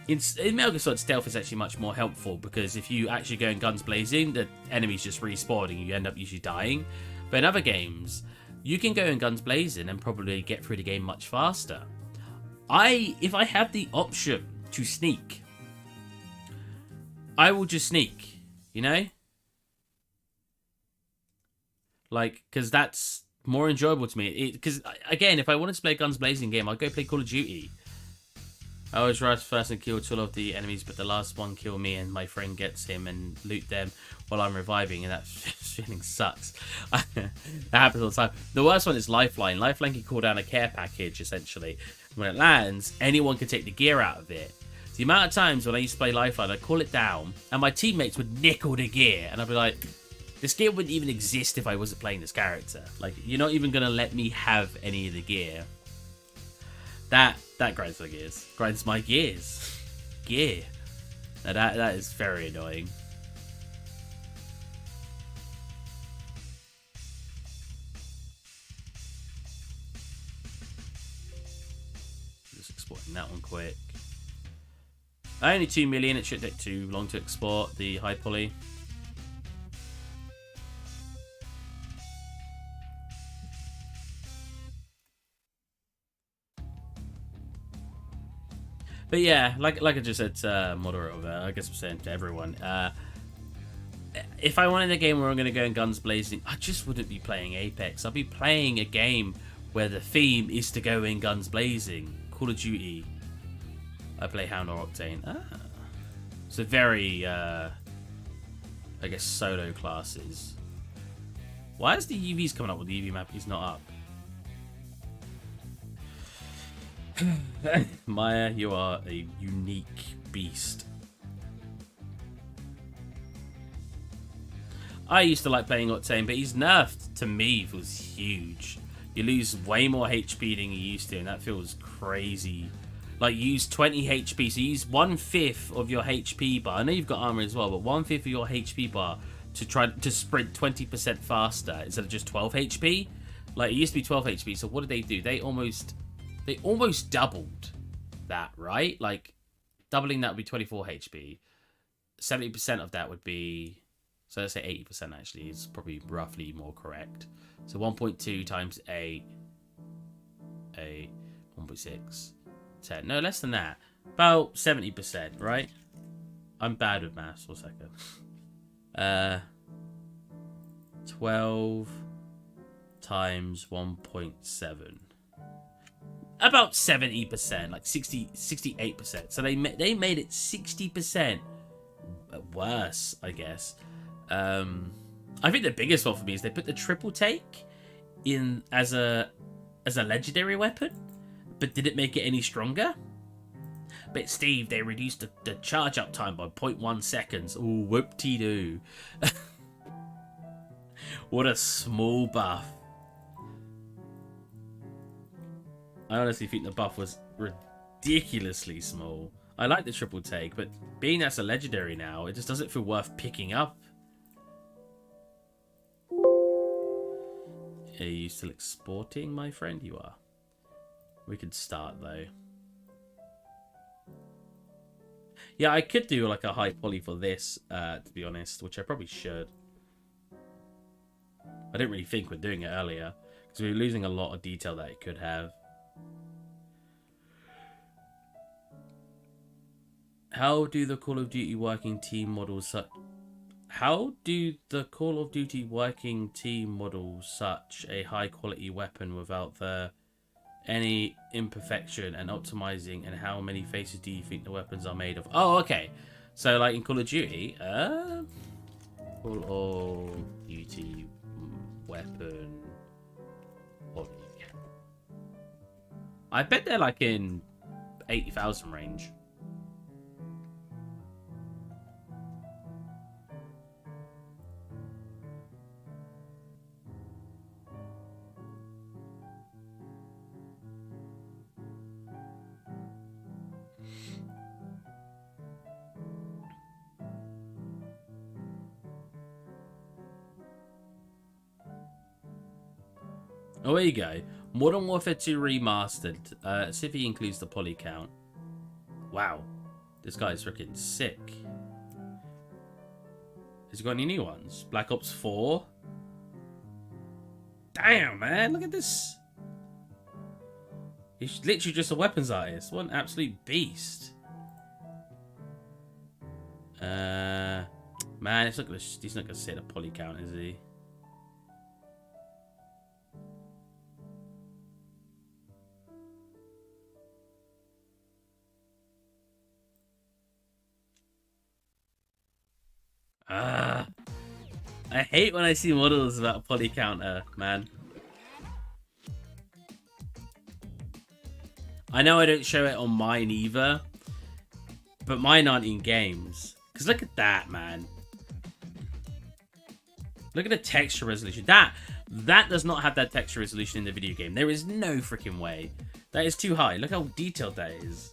In Metal Gear Solid, stealth is actually much more helpful, because if you actually go in guns blazing, the enemies just respawn and you end up usually dying. But in other games, you can go in guns blazing and probably get through the game much faster. If I have the option to sneak, I will just sneak, you know? Like, because that's more enjoyable to me. Because, again, if I wanted to play a guns blazing game, I'd go play Call of Duty. I always rush first and kill 2 of the enemies, but the last one kill me and my friend gets him and loot them while I'm reviving, and that feeling sucks. That happens all the time. The worst one is Lifeline. Lifeline can call down a care package, essentially. When it lands, anyone can take the gear out of it. The amount of times when I used to play Lifeline, I'd call it down, and my teammates would nickel the gear, and I'd be like, this gear wouldn't even exist if I wasn't playing this character. Like, you're not even going to let me have any of the gear. That grinds my gears. Grinds my gears. Gear. Now that is very annoying. Just exporting that one quick. Only 2 million. It shouldn't take too long to export the high poly. But yeah, like I just said to Moderator, I guess I'm saying to everyone, if I wanted a game where I'm going to go in guns blazing, I just wouldn't be playing Apex. I'd be playing a game where the theme is to go in guns blazing. Call of Duty. I play Hound or Octane. It's a very, I guess, solo classes. Why is the UVs coming up when the UV map is not up? Maya, you are a unique beast. I used to like playing Octane, but he's nerfed to me feels huge. You lose way more HP than you used to, and that feels crazy. Like, you use 20 HP, so you use 1/5 of your HP bar. I know you've got armor as well, but 1/5 of your HP bar to try to sprint 20% faster instead of just 12 HP. Like, it used to be 12 HP, so what did they do? They almost doubled that, right? Like, doubling that would be 24 HP. 70% of that would be, so let's say 80% actually is probably roughly more correct. So 1.2 times 8, 1.6, 10. No, less than that. About 70%, right? I'm bad with maths. 1 second. 12 times 1.7. About 70%, like 68%. So they made it 60% worse, I guess. I think the biggest one for me is they put the triple take in as a legendary weapon, but did it make it any stronger? But Steve, they reduced the charge up time by 0.1 seconds. Ooh, whoop-de-doo. What a small buff. I honestly think the buff was ridiculously small. I like the triple take, but being that's a legendary now, it just doesn't feel worth picking up. Are you still exporting, my friend? You are. We could start, though. Yeah, I could do like a high poly for this, to be honest, which I probably should. I didn't really think we're doing it earlier, because we were losing a lot of detail that it could have. How do the Call of Duty working team models such a high quality weapon without any imperfection and optimizing, and how many faces do you think the weapons are made of? Oh, okay. So like in Call of Duty, Call of Duty weapon poly. I bet they're like in 80,000 range. Oh, there you go. Modern Warfare 2 Remastered. See if he includes the poly count. Wow. This guy's freaking sick. Has he got any new ones? Black Ops 4? Damn, man. Look at this. He's literally just a weapons artist. What an absolute beast. Man, he's not gonna set a poly count, is he? I hate when I see models without a poly counter, man. I know I don't show it on mine either, but mine aren't in games. Because look at that, man. Look at the texture resolution. That does not have that texture resolution in the video game. There is no freaking way. That is too high. Look how detailed that is.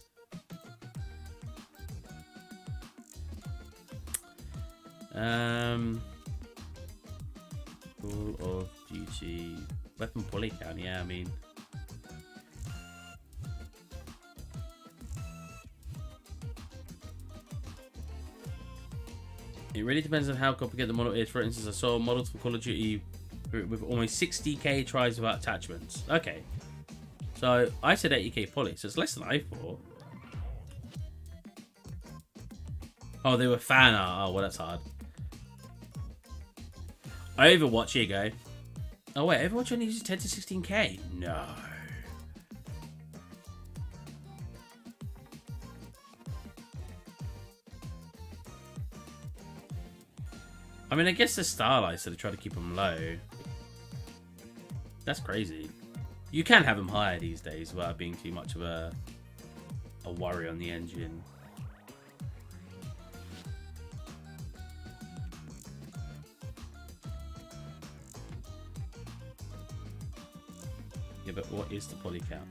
Call of Duty weapon poly count. Yeah, I mean, it really depends on how complicated the model is. For instance, I saw models for Call of Duty with almost 60k tries without attachments. Okay, so I said 80k poly, so it's less than I thought. Oh, they were fan art. Oh, well, that's hard. Overwatch, here you go. Oh wait, Overwatch only uses 10 to 16k? No. I mean, I guess they're stylized, so they try to keep them low. That's crazy. You can have them higher these days without being too much of a worry on the engine. Yeah, but what is the poly count?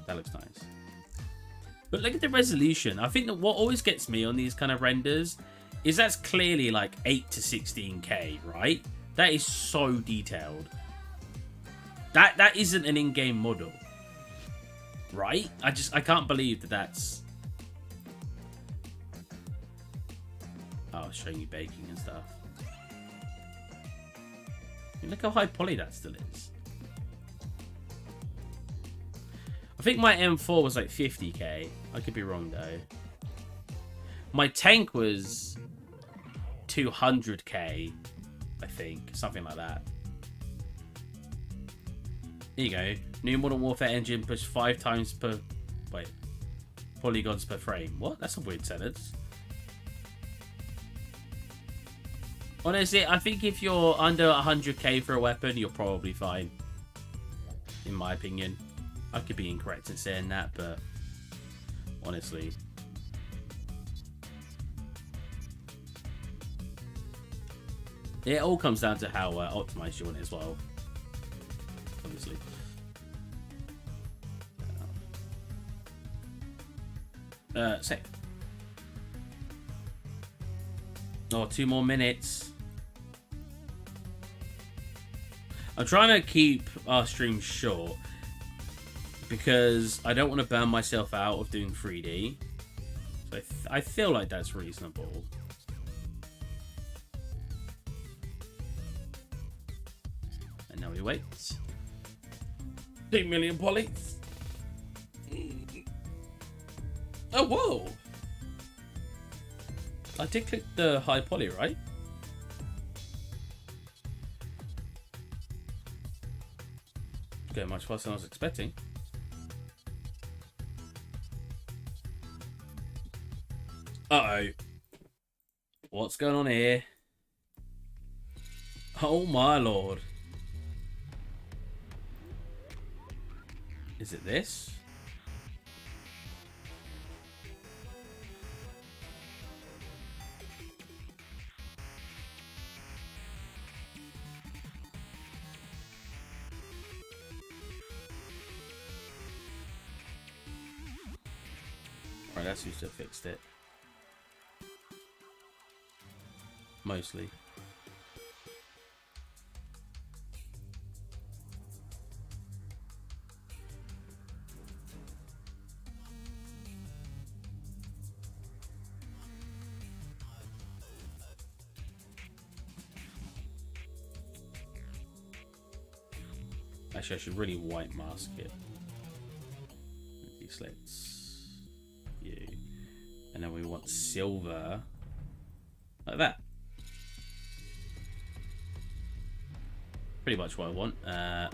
That looks nice. But look at the resolution. I think that what always gets me on these kind of renders is that's clearly like 8 to 16K, right? That is so detailed. That isn't an in-game model, right? I can't believe that that's... Oh, it's showing you baking and stuff. Look how high poly that still is. I think my M4 was like 50k. I could be wrong though. My tank was 200k, I think. Something like that. Here you go. New Modern Warfare engine pushed 5 times per... Wait. Polygons per frame. What? That's a weird sentence. Honestly, I think if you're under 100k for a weapon, you're probably fine. In my opinion. I could be incorrect in saying that, but... honestly... it all comes down to how optimized you want it as well. Obviously. Save. Oh, 2 more minutes. I'm trying to keep our streams short because I don't want to burn myself out of doing 3D. So I feel like that's reasonable. And now we wait. 2 million polys. Oh, whoa. I did click the high poly, right? Going much faster than I was expecting. Uh-oh. What's going on here? Oh my lord. Is it this? Right, that's who still fixed it. Mostly. Actually, I should really white mask it. These slits. You. And then we want silver. Like that. Pretty much what I want. I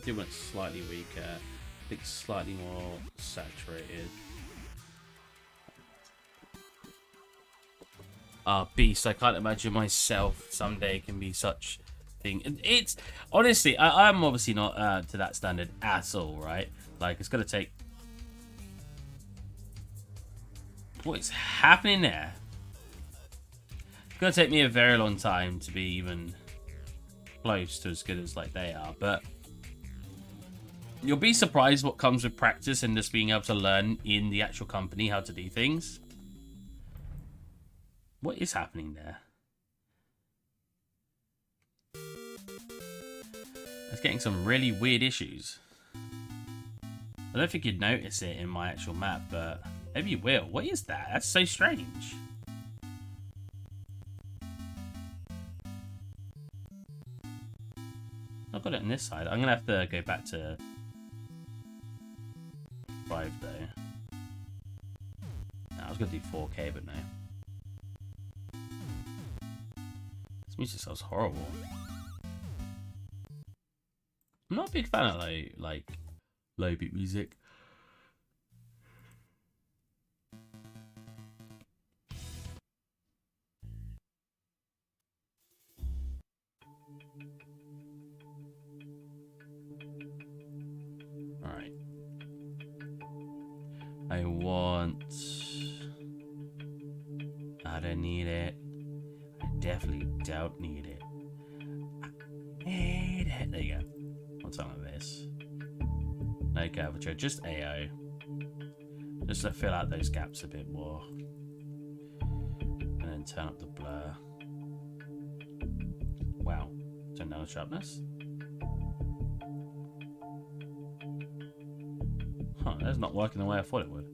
do want it slightly weaker. I think slightly more saturated. Beast, I can't imagine myself someday can be such thing. It's honestly, I'm obviously not to that standard at all, right? Like, it's gonna take... what is happening there? It's gonna take me a very long time to be even close to as good as like they are, but you'll be surprised what comes with practice and just being able to learn in the actual company how to do things. What is happening there? It's getting some really weird issues. I don't think you'd notice it in my actual map, but maybe you will. What is that? That's so strange. I've got it on this side. I'm going to have to go back to 5 though. No, I was going to do 4K, but no. This music sounds horrible. I'm not a big fan of like low beat music. All right. I don't need it. definitely don't need it. I need it. There you go. What's on like this? No curvature, just AO. Just to fill out those gaps a bit more. And then turn up the blur. Wow. Turn down the sharpness. Huh, that's not working the way I thought it would.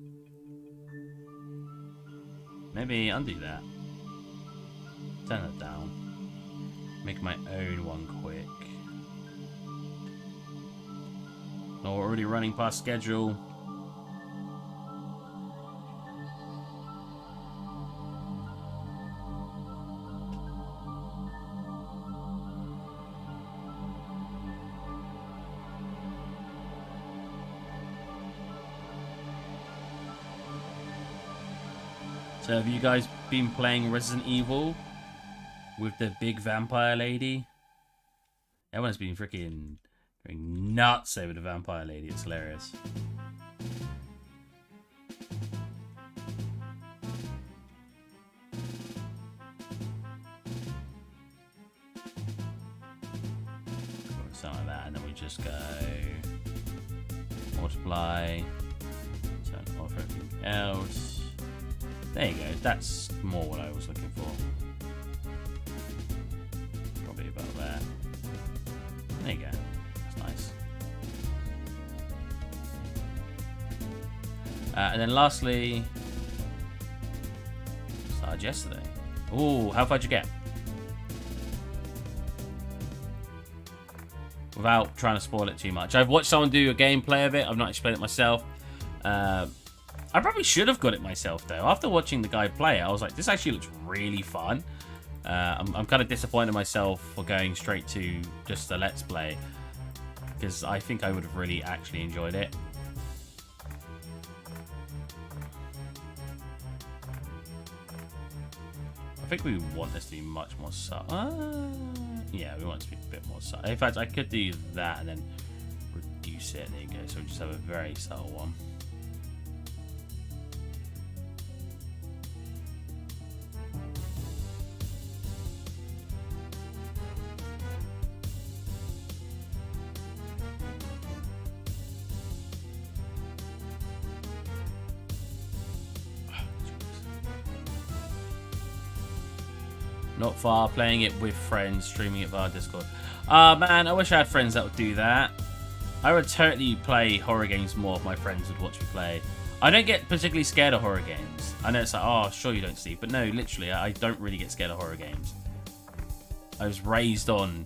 Maybe undo that. Turn it down. Make my own one quick. No, we're already running past schedule. So have you guys been playing Resident Evil with the big vampire lady? Everyone's been freaking going nuts over the vampire lady. It's hilarious. Something like that, and then we just go multiply, turn off everything else. There you go, that's more what I was looking for. Probably about there. There you go, that's nice. And then lastly, started yesterday. Ooh, how far'd you get? Without trying to spoil it too much. I've watched someone do a gameplay of it, I've not explained it myself. I probably should have got it myself though. After watching the guy play it, I was like, this actually looks really fun. I'm kind of disappointed in myself for going straight to just a let's play, because I think I would have really actually enjoyed it. I think we want this to be much more subtle. Yeah, we want it to be a bit more subtle. In fact, I could do that and then reduce it. There you go. So we just have a very subtle one. Not far, playing it with friends, streaming it via Discord. Man, I wish I had friends that would do that. I would totally play horror games more if my friends would watch me play. I don't get particularly scared of horror games. I know it's like, oh, sure you don't, Steve. But no, literally, I don't really get scared of horror games. I was raised on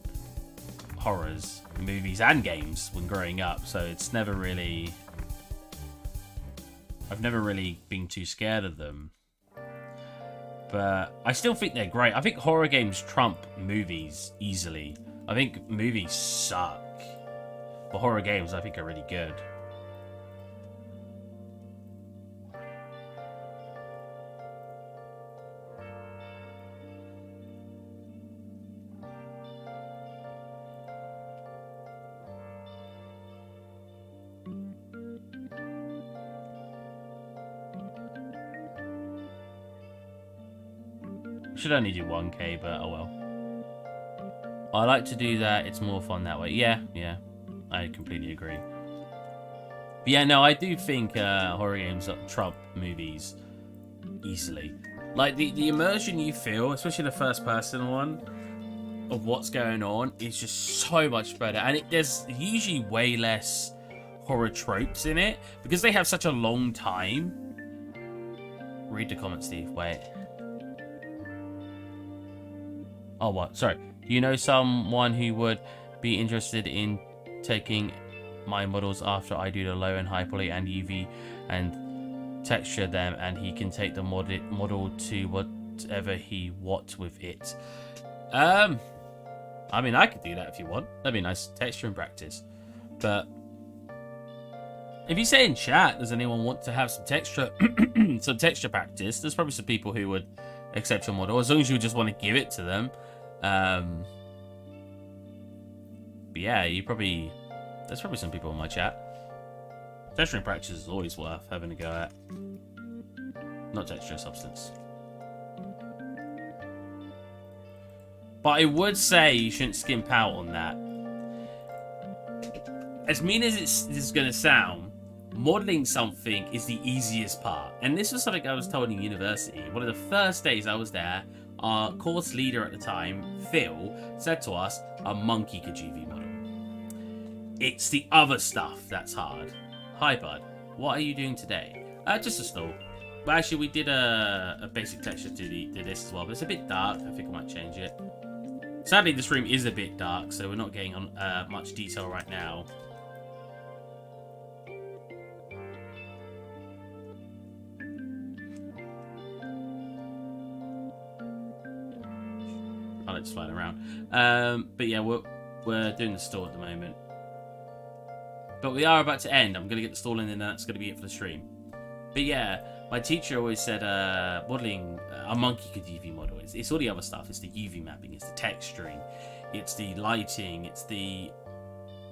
horrors, movies and games when growing up. So it's never really... I've never really been too scared of them. But I still think they're great. I think horror games trump movies easily. I think movies suck. But horror games, I think, are really good. Should only do 1K, but oh well. I like to do that. It's more fun that way. Yeah, I completely agree. But yeah, no, I do think horror games trump movies easily. Like the immersion you feel, especially the first person one, of what's going on is just so much better. And there's usually way less horror tropes in it because they have such a long time. Read the comment, Steve. Wait. Oh, what? Sorry. Do you know someone who would be interested in taking my models after I do the low and high poly and UV and texture them, and he can take the model to whatever he wants with it? I mean, I could do that if you want. That'd be nice texture and practice. But if you say in chat, does anyone want to have some texture, some texture practice? There's probably some people who would accept your model as long as you just want to give it to them. But yeah, there's probably some people in my chat. Texturing practice is always worth having a go at. Not texture, substance. But I would say you shouldn't skimp out on that. As mean as it's going to sound, modeling something is the easiest part. And this was something I was told in university. One of the first days I was there, our course leader at the time, Phil, said to us, a monkey could UV model. It's the other stuff that's hard. Hi, bud. What are you doing today? Just a stall. But actually, we did a basic texture to this as well. But it's a bit dark. I think I might change it. Sadly, this room is a bit dark, so we're not getting on much detail right now. I'll let it slide around. But yeah, we're doing the stall at the moment. But we are about to end. I'm going to get the stall in, and that's going to be it for the stream. But yeah, my teacher always said modeling, a monkey could UV model. It's all the other stuff. It's the UV mapping, it's the texturing, it's the lighting, it's the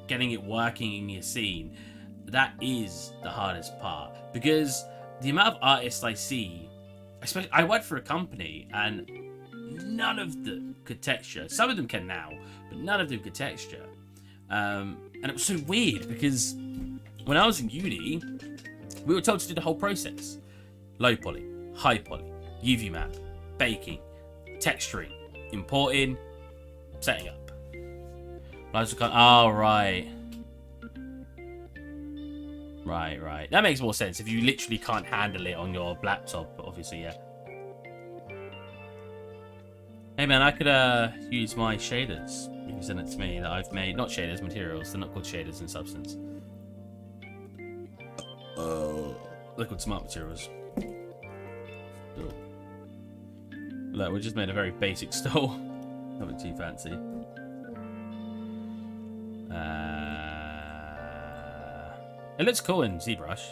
getting it working in your scene. That is the hardest part. Because the amount of artists I see, especially, I work for a company, and none of them could texture. Some of them can now, but none of them could texture. And it was so weird because when I was in uni, we were told to do the whole process. Low poly, high poly, UV map, baking, texturing, importing, setting up. But I was kind of, oh, right. Right. That makes more sense if you literally can't handle it on your laptop, but obviously, yeah. Hey man, I could use my shaders. You can send it to me that I've made. Not shaders, materials. They're not called shaders in Substance. They're called smart materials. Cool. Look, we just made a very basic stole. Nothing too fancy. It looks cool in ZBrush.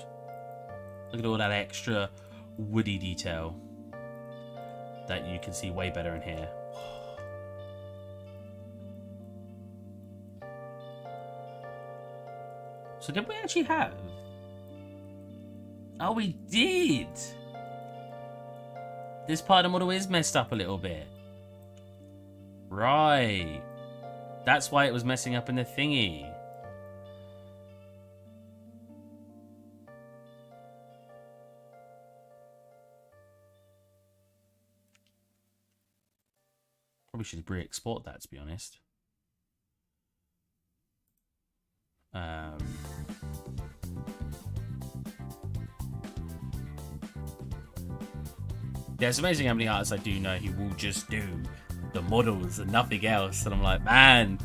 Look at all that extra woody detail that you can see way better in here. So did we actually have? Oh, we did! This part of the model is messed up a little bit. Right. That's why it was messing up in the thingy. Probably should re-export that, to be honest. Yeah, it's amazing how many artists I do know who will just do the models and nothing else. And I'm like, man,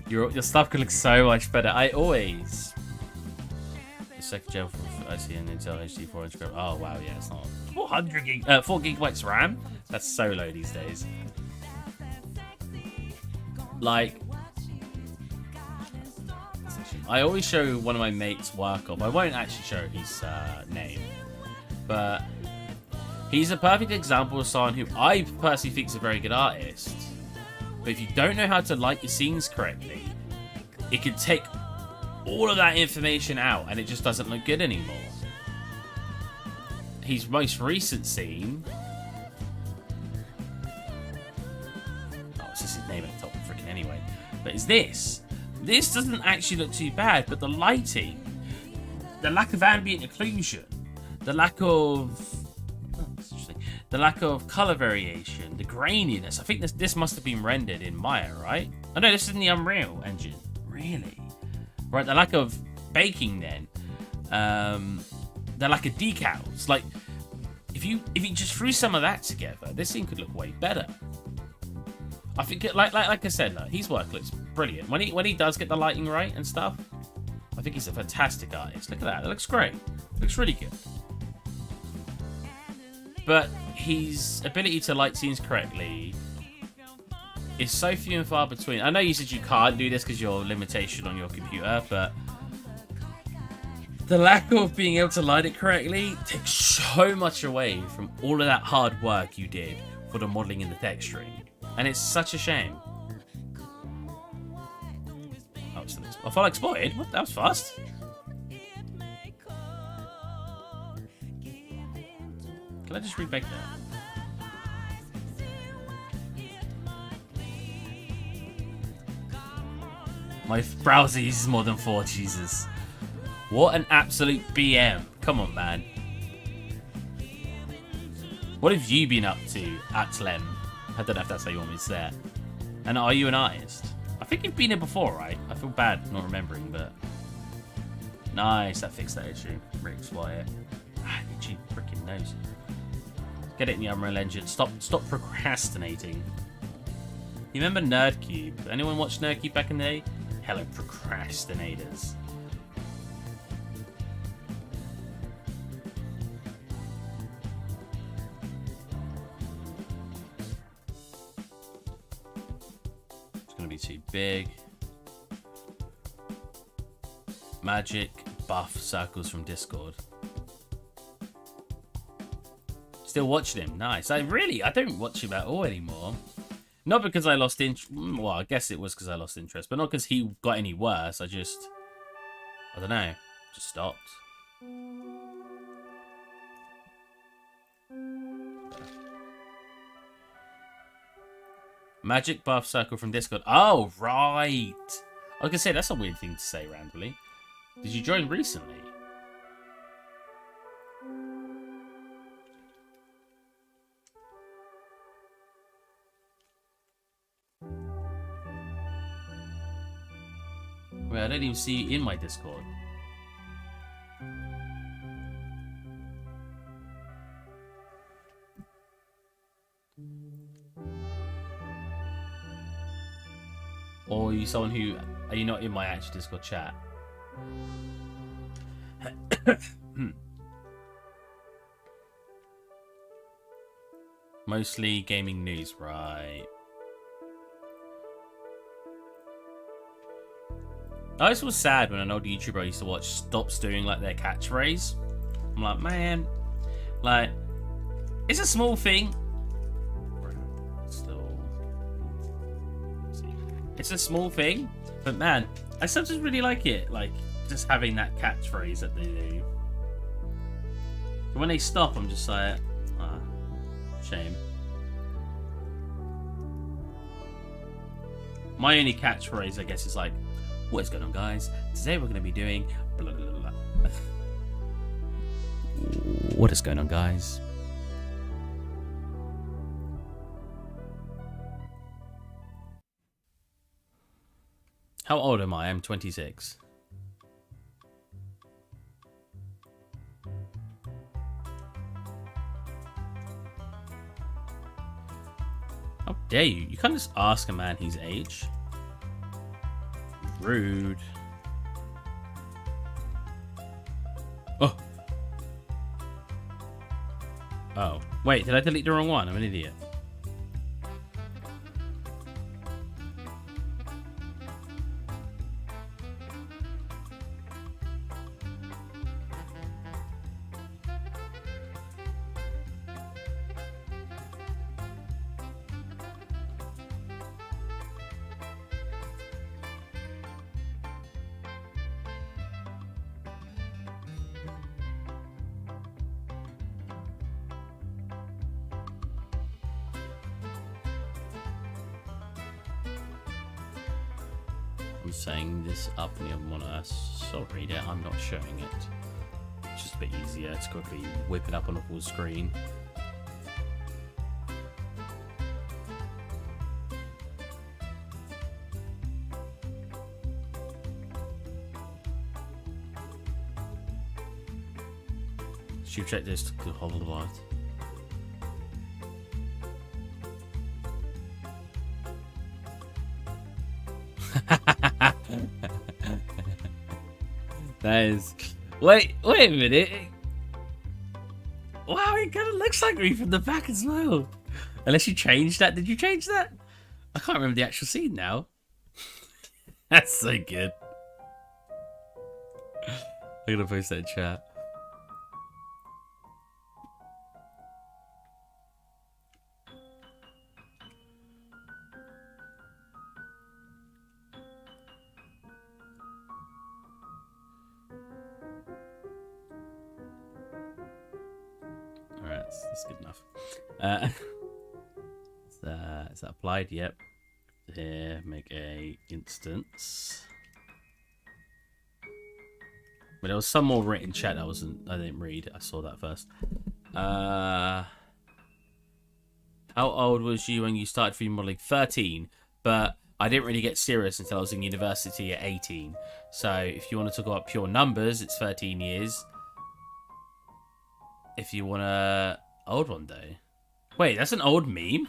your stuff could look so much better. I always... The second gel from IC and Intel HD 4 inch. Oh, wow, yeah, it's not... 4 gigabytes RAM? That's so low these days. Like... I always show one of my mates work of. I won't actually show his name. But... he's a perfect example of someone who I personally think is a very good artist. But if you don't know how to light your scenes correctly, it can take all of that information out and it just doesn't look good anymore. His most recent scene... oh, it's just his name at the top freaking anyway. But it's this. This doesn't actually look too bad, but the lighting, the lack of ambient occlusion, the lack of... the lack of color variation, the graininess. I think this must have been rendered in Maya, right? Oh no, this is in the Unreal Engine. Really? Right, the lack of baking then. The lack of decals. Like, if you just threw some of that together, this thing could look way better. I think, like I said, his work looks brilliant. When he does get the lighting right and stuff, I think he's a fantastic artist. Look at that. It looks great. It looks really good. But his ability to light scenes correctly is so few and far between. I know you said you can't do this because you're a limitation on your computer, but the lack of being able to light it correctly takes so much away from all of that hard work you did for the modeling and the texturing. And it's such a shame. Oh, I felt exported. What? That was fast. Can I just rebake that? My browser uses more than 4, Jesus. What an absolute BM. Come on, man. What have you been up to, Atlem? I don't know if that's how you want me to say it. And are you an artist? I think you've been here before, right? I feel bad not remembering, but... Nice, that fixed that issue. Re-exploit it. Ah, itchy freaking nose. Get it in the Unreal Engine. Stop procrastinating. You remember Nerdcube? Anyone watch Nerdcube back in the day? Hello, procrastinators. It's gonna be too big. Magic buff circles from Discord. Still watching him. Nice. I don't watch him at all anymore. Not because I lost interest. Well, I guess it was because I lost interest, but not because he got any worse. I don't know. Just stopped. Magic buff circle from Discord. Oh, right. I was gonna say that's a weird thing to say randomly. Did you join recently? Wait, I don't even see you in my Discord. Or are you someone who... Are you not in my actual Discord chat? Mostly gaming news, right? I always was sad when an old YouTuber I used to watch stops doing like their catchphrase. I'm like, man, like, it's a small thing. Still, it's a small thing, but man, I sometimes really like it. Like, just having that catchphrase that they do. But when they stop, I'm just like, ah, shame. My only catchphrase, I guess, is like, what is going on, guys? Today we're going to be doing blah, blah, blah, blah. What is going on, guys? How old am I? I'm 26. How dare you? You can't just ask a man his age. Rude. Oh. Oh. Wait, did I delete the wrong one? I'm an idiot. I'm saying this up in the other monitor. Sorry that I'm not showing it. It's just a bit easier to quickly whip it up on a full screen. Should check this to hold the light. That is... Wait a minute. Wow, it kind of looks like me from the back as well. Unless you changed that. Did you change that? I can't remember the actual scene now. That's so good. I'm gonna post that in chat. That's good enough. Is that applied? Yep. Here, make a instance. But there was some more written chat I didn't read. I saw that first. How old was you when you started 3D modeling? 13. But I didn't really get serious until I was in university at 18. So if you want to talk about pure numbers, it's 13 years. If you want a old one though. Wait, that's an old meme?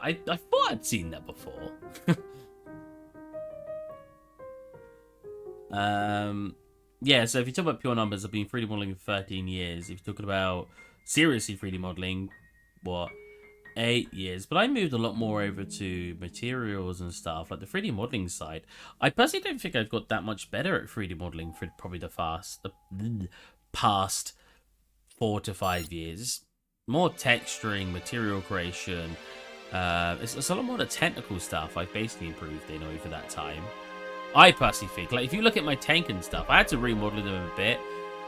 I thought I'd seen that before. Yeah, so if you talk about pure numbers, I've been 3D modeling for 13 years. If you're talking about seriously 3D modeling, what, 8 years? But I moved a lot more over to materials and stuff, like the 3D modeling side. I personally don't think I've got that much better at 3D modeling for probably the past 4 to 5 years. More texturing, material creation. It's a lot more the technical stuff I've basically improved in over that time. I personally think, like, if you look at my tank and stuff, I had to remodel them a bit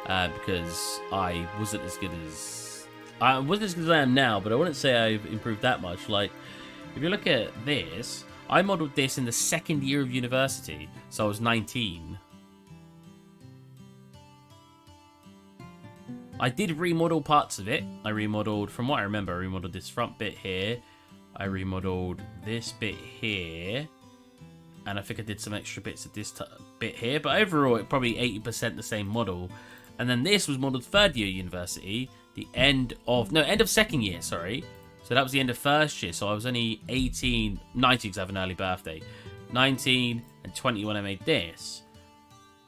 because I wasn't as good as I am now, but I wouldn't say I've improved that much. Like, if you look at this, I modeled this in the second year of university, so I was 19. I did remodel parts of it. I remodeled, from what I remember, I remodeled this front bit here. I remodeled this bit here. And I think I did some extra bits of this bit here. But overall, it probably 80% the same model. And then this was modeled third year university. End of second year, sorry. So that was the end of first year. So I was only 19 because I have an early birthday. 19 and 20 when I made this.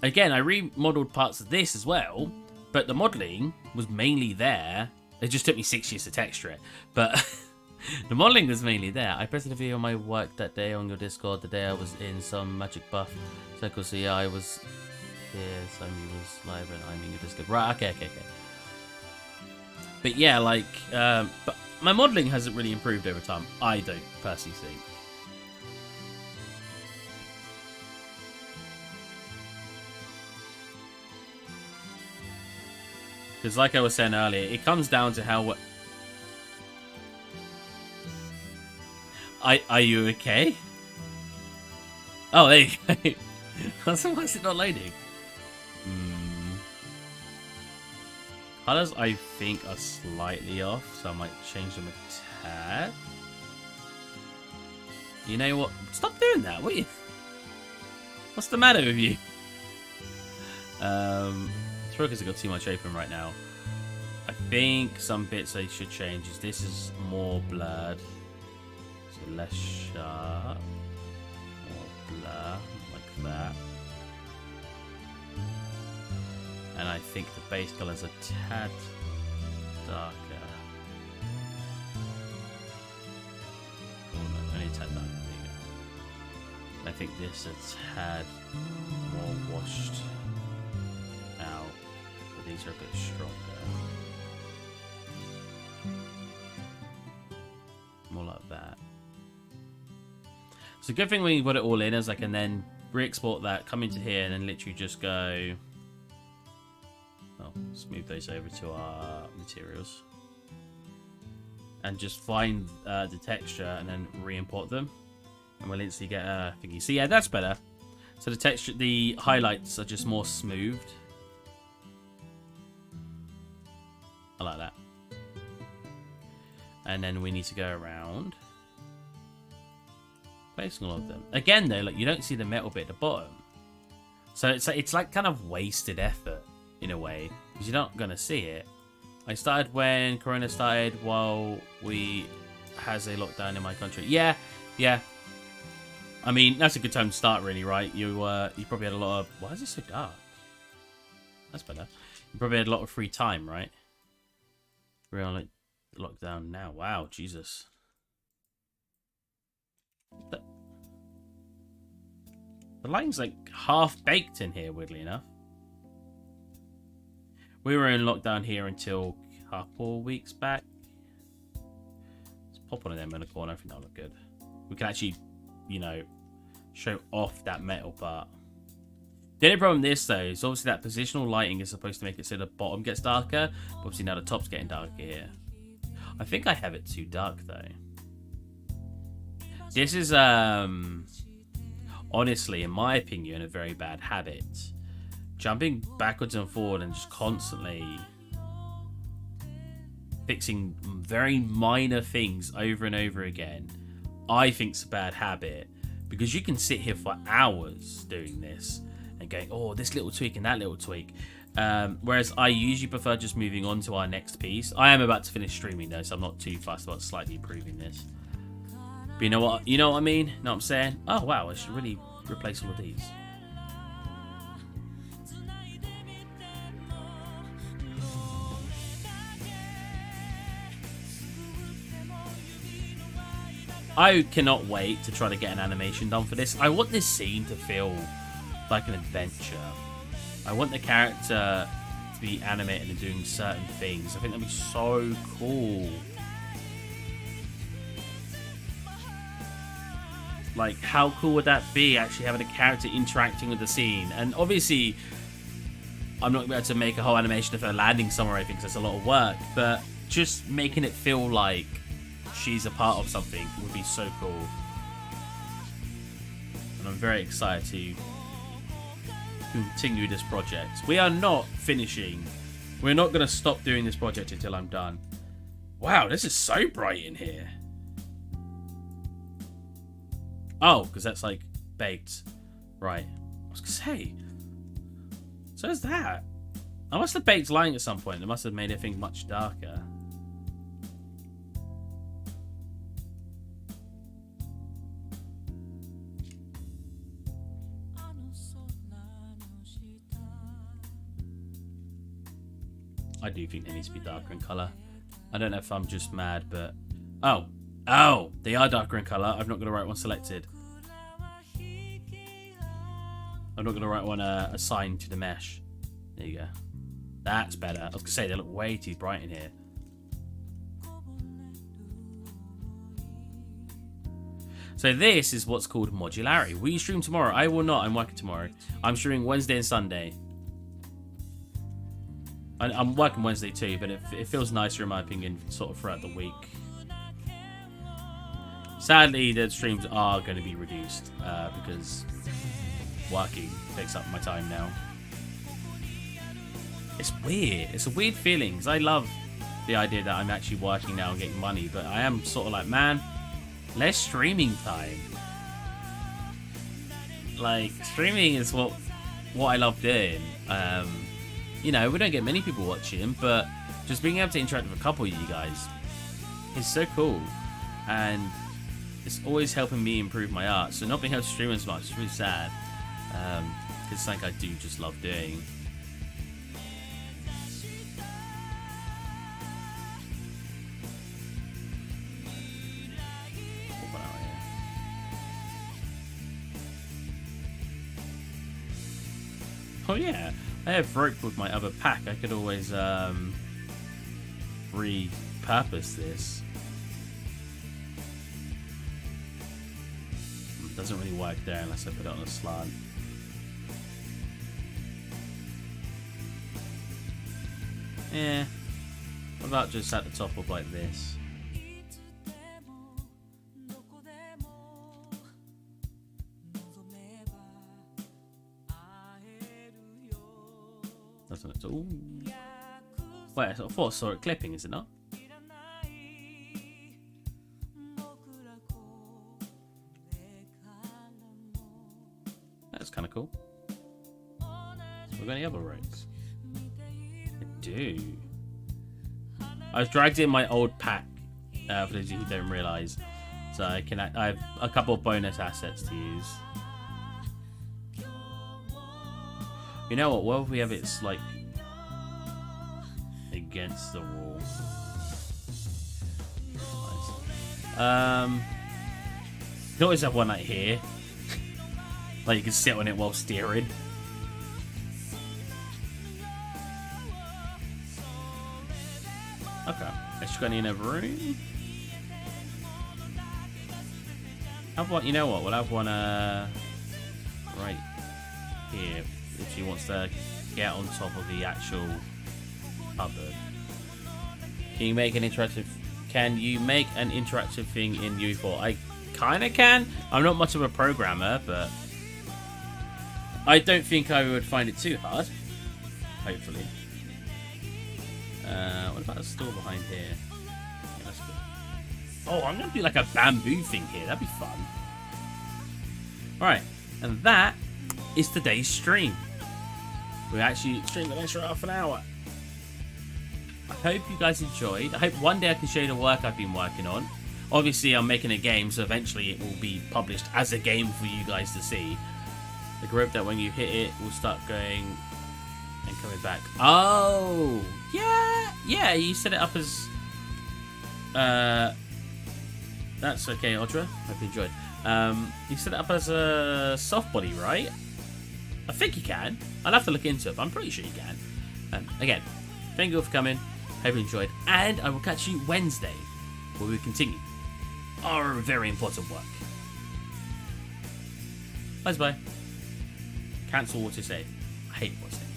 Again, I remodeled parts of this as well. But the modeling was mainly there. It just took me 6 years to texture it. But the modeling was mainly there. I posted a video on my work that day on your Discord. The day I was in some magic buff circle. So yeah, I was here. Somebody was live and I'm in your Discord. Right, okay. But yeah, like, but my modeling hasn't really improved over time. I don't personally think. Because like I was saying earlier, it comes down to how... Are you okay? Oh, there you go. Why is it not loading? Colors, I think, are slightly off, so I might change them a tad. You know what? Stop doing that, will you? What's the matter with you? It's probably because I've got too much open right now. I think some bits I should change is this is more blurred. So less sharp. More blur, like that. And I think the base color's a tad darker. Oh no, only a tad darker. There you go. And I think this is a tad more washed out. But these are a bit stronger. More like that. So good thing when you put it all in is I can then re-export that, come into here, and then literally just go. Let's move those over to our materials. And just find the texture and then re-import them. And we'll instantly get a thingy. So yeah, that's better. So the texture, the highlights are just more smoothed. I like that. And then we need to go around. Placing all of them. Again though, like you don't see the metal bit at the bottom. So it's like kind of wasted effort. In a way, because you're not gonna see it. I started when Corona started, while we has a lockdown in my country. Yeah. I mean, that's a good time to start, really, right? You probably had a lot of. Why is it so dark? That's better. You probably had a lot of free time, right? We're on like lockdown now. Wow, Jesus. The lighting's like half baked in here, weirdly enough. We were in lockdown here until a couple weeks back. Let's pop one of them in the corner. I think that'll look good. We can actually, you know, show off that metal part. The only problem with this, though, is obviously that positional lighting is supposed to make it so the bottom gets darker. But obviously now the top's getting darker here. I think I have it too dark, though. This is honestly, in my opinion, a very bad habit. Jumping backwards and forward and just constantly fixing very minor things over and over again, I think it's a bad habit, because you can sit here for hours doing this and going, oh, this little tweak and that little tweak. Whereas I usually prefer just moving on to our next piece. I am about to finish streaming though, so I'm not too fussed about slightly improving this. But you know what I mean? Know what I'm saying? Oh wow, I should really replace all of these. I cannot wait to try to get an animation done for this. I want this scene to feel like an adventure. I want the character to be animated and doing certain things. I think that'd be so cool. Like, how cool would that be, actually having a character interacting with the scene? And obviously, I'm not going to be able to make a whole animation of her landing somewhere, I think, because that's a lot of work. But just making it feel like she's a part of something would be so cool. And I'm very excited to continue this project. We are not finishing. We're not going to stop doing this project until I'm done. Wow, this is so bright in here. Oh, because that's like baked. Right. I was going to say. So is that. I must have baked lighting at some point. It must have made everything much darker. I do think they need to be darker in colour. I don't know if I'm just mad, but... Oh! They are darker in colour. I'm not going to write one selected. I'm not going to write one assigned to the mesh. There you go. That's better. I was going to say, they look way too bright in here. So this is what's called modularity. Will you stream tomorrow? I will not. I'm working tomorrow. I'm streaming Wednesday and Sunday. I'm working Wednesday too, but it feels nicer in my opinion, sort of throughout the week. Sadly, the streams are going to be reduced because working takes up my time now. It's weird. It's a weird feeling because I love the idea that I'm actually working now and getting money, but I am sort of like, man, less streaming time. Like, streaming is what I love doing. You know, we don't get many people watching, but just being able to interact with a couple of you guys is so cool. And it's always helping me improve my art. So not being able to stream as much is really sad. It's something I do just love doing. Oh yeah, I have rope with my other pack. I could always repurpose this. It doesn't really work there unless I put it on a slant. Yeah. What about just at the top of like this? Doesn't it? Ooh. Wait, I thought I saw it clipping, is it not? That's kind of cool. We've got any other ropes? I do. I've dragged in my old pack, for those of you who don't realise. So I have a couple of bonus assets to use. You know what? What if we have it like against the wall? Nice. You can always have one like here. Like you can sit on it while steering. Okay. Actually got any in a room? How about, you know what? We'll have one right here. If she wants to get on top of the actual cupboard. Can you make an interactive thing in UE4? I kind of can. I'm not much of a programmer, but I don't think I would find it too hard. Hopefully. What about a store behind here? Yeah, that's good. Oh, I'm going to do like a bamboo thing here. That'd be fun. Alright, and that is today's stream. We actually streamed an extra half an hour. I hope you guys enjoyed. I hope one day I can show you the work I've been working on. Obviously, I'm making a game, so eventually it will be published as a game for you guys to see. The group that when you hit it will start going and coming back. Oh, yeah, yeah. You set it up as. That's okay, Audra. Hope you enjoyed. You set it up as a soft body, right? I think you can. I'll have to look into it, but I'm pretty sure you can. Again, thank you all for coming. Hope you enjoyed, and I will catch you Wednesday, where we continue our very important work. Bye bye. Cancel what to say. I hate what to say.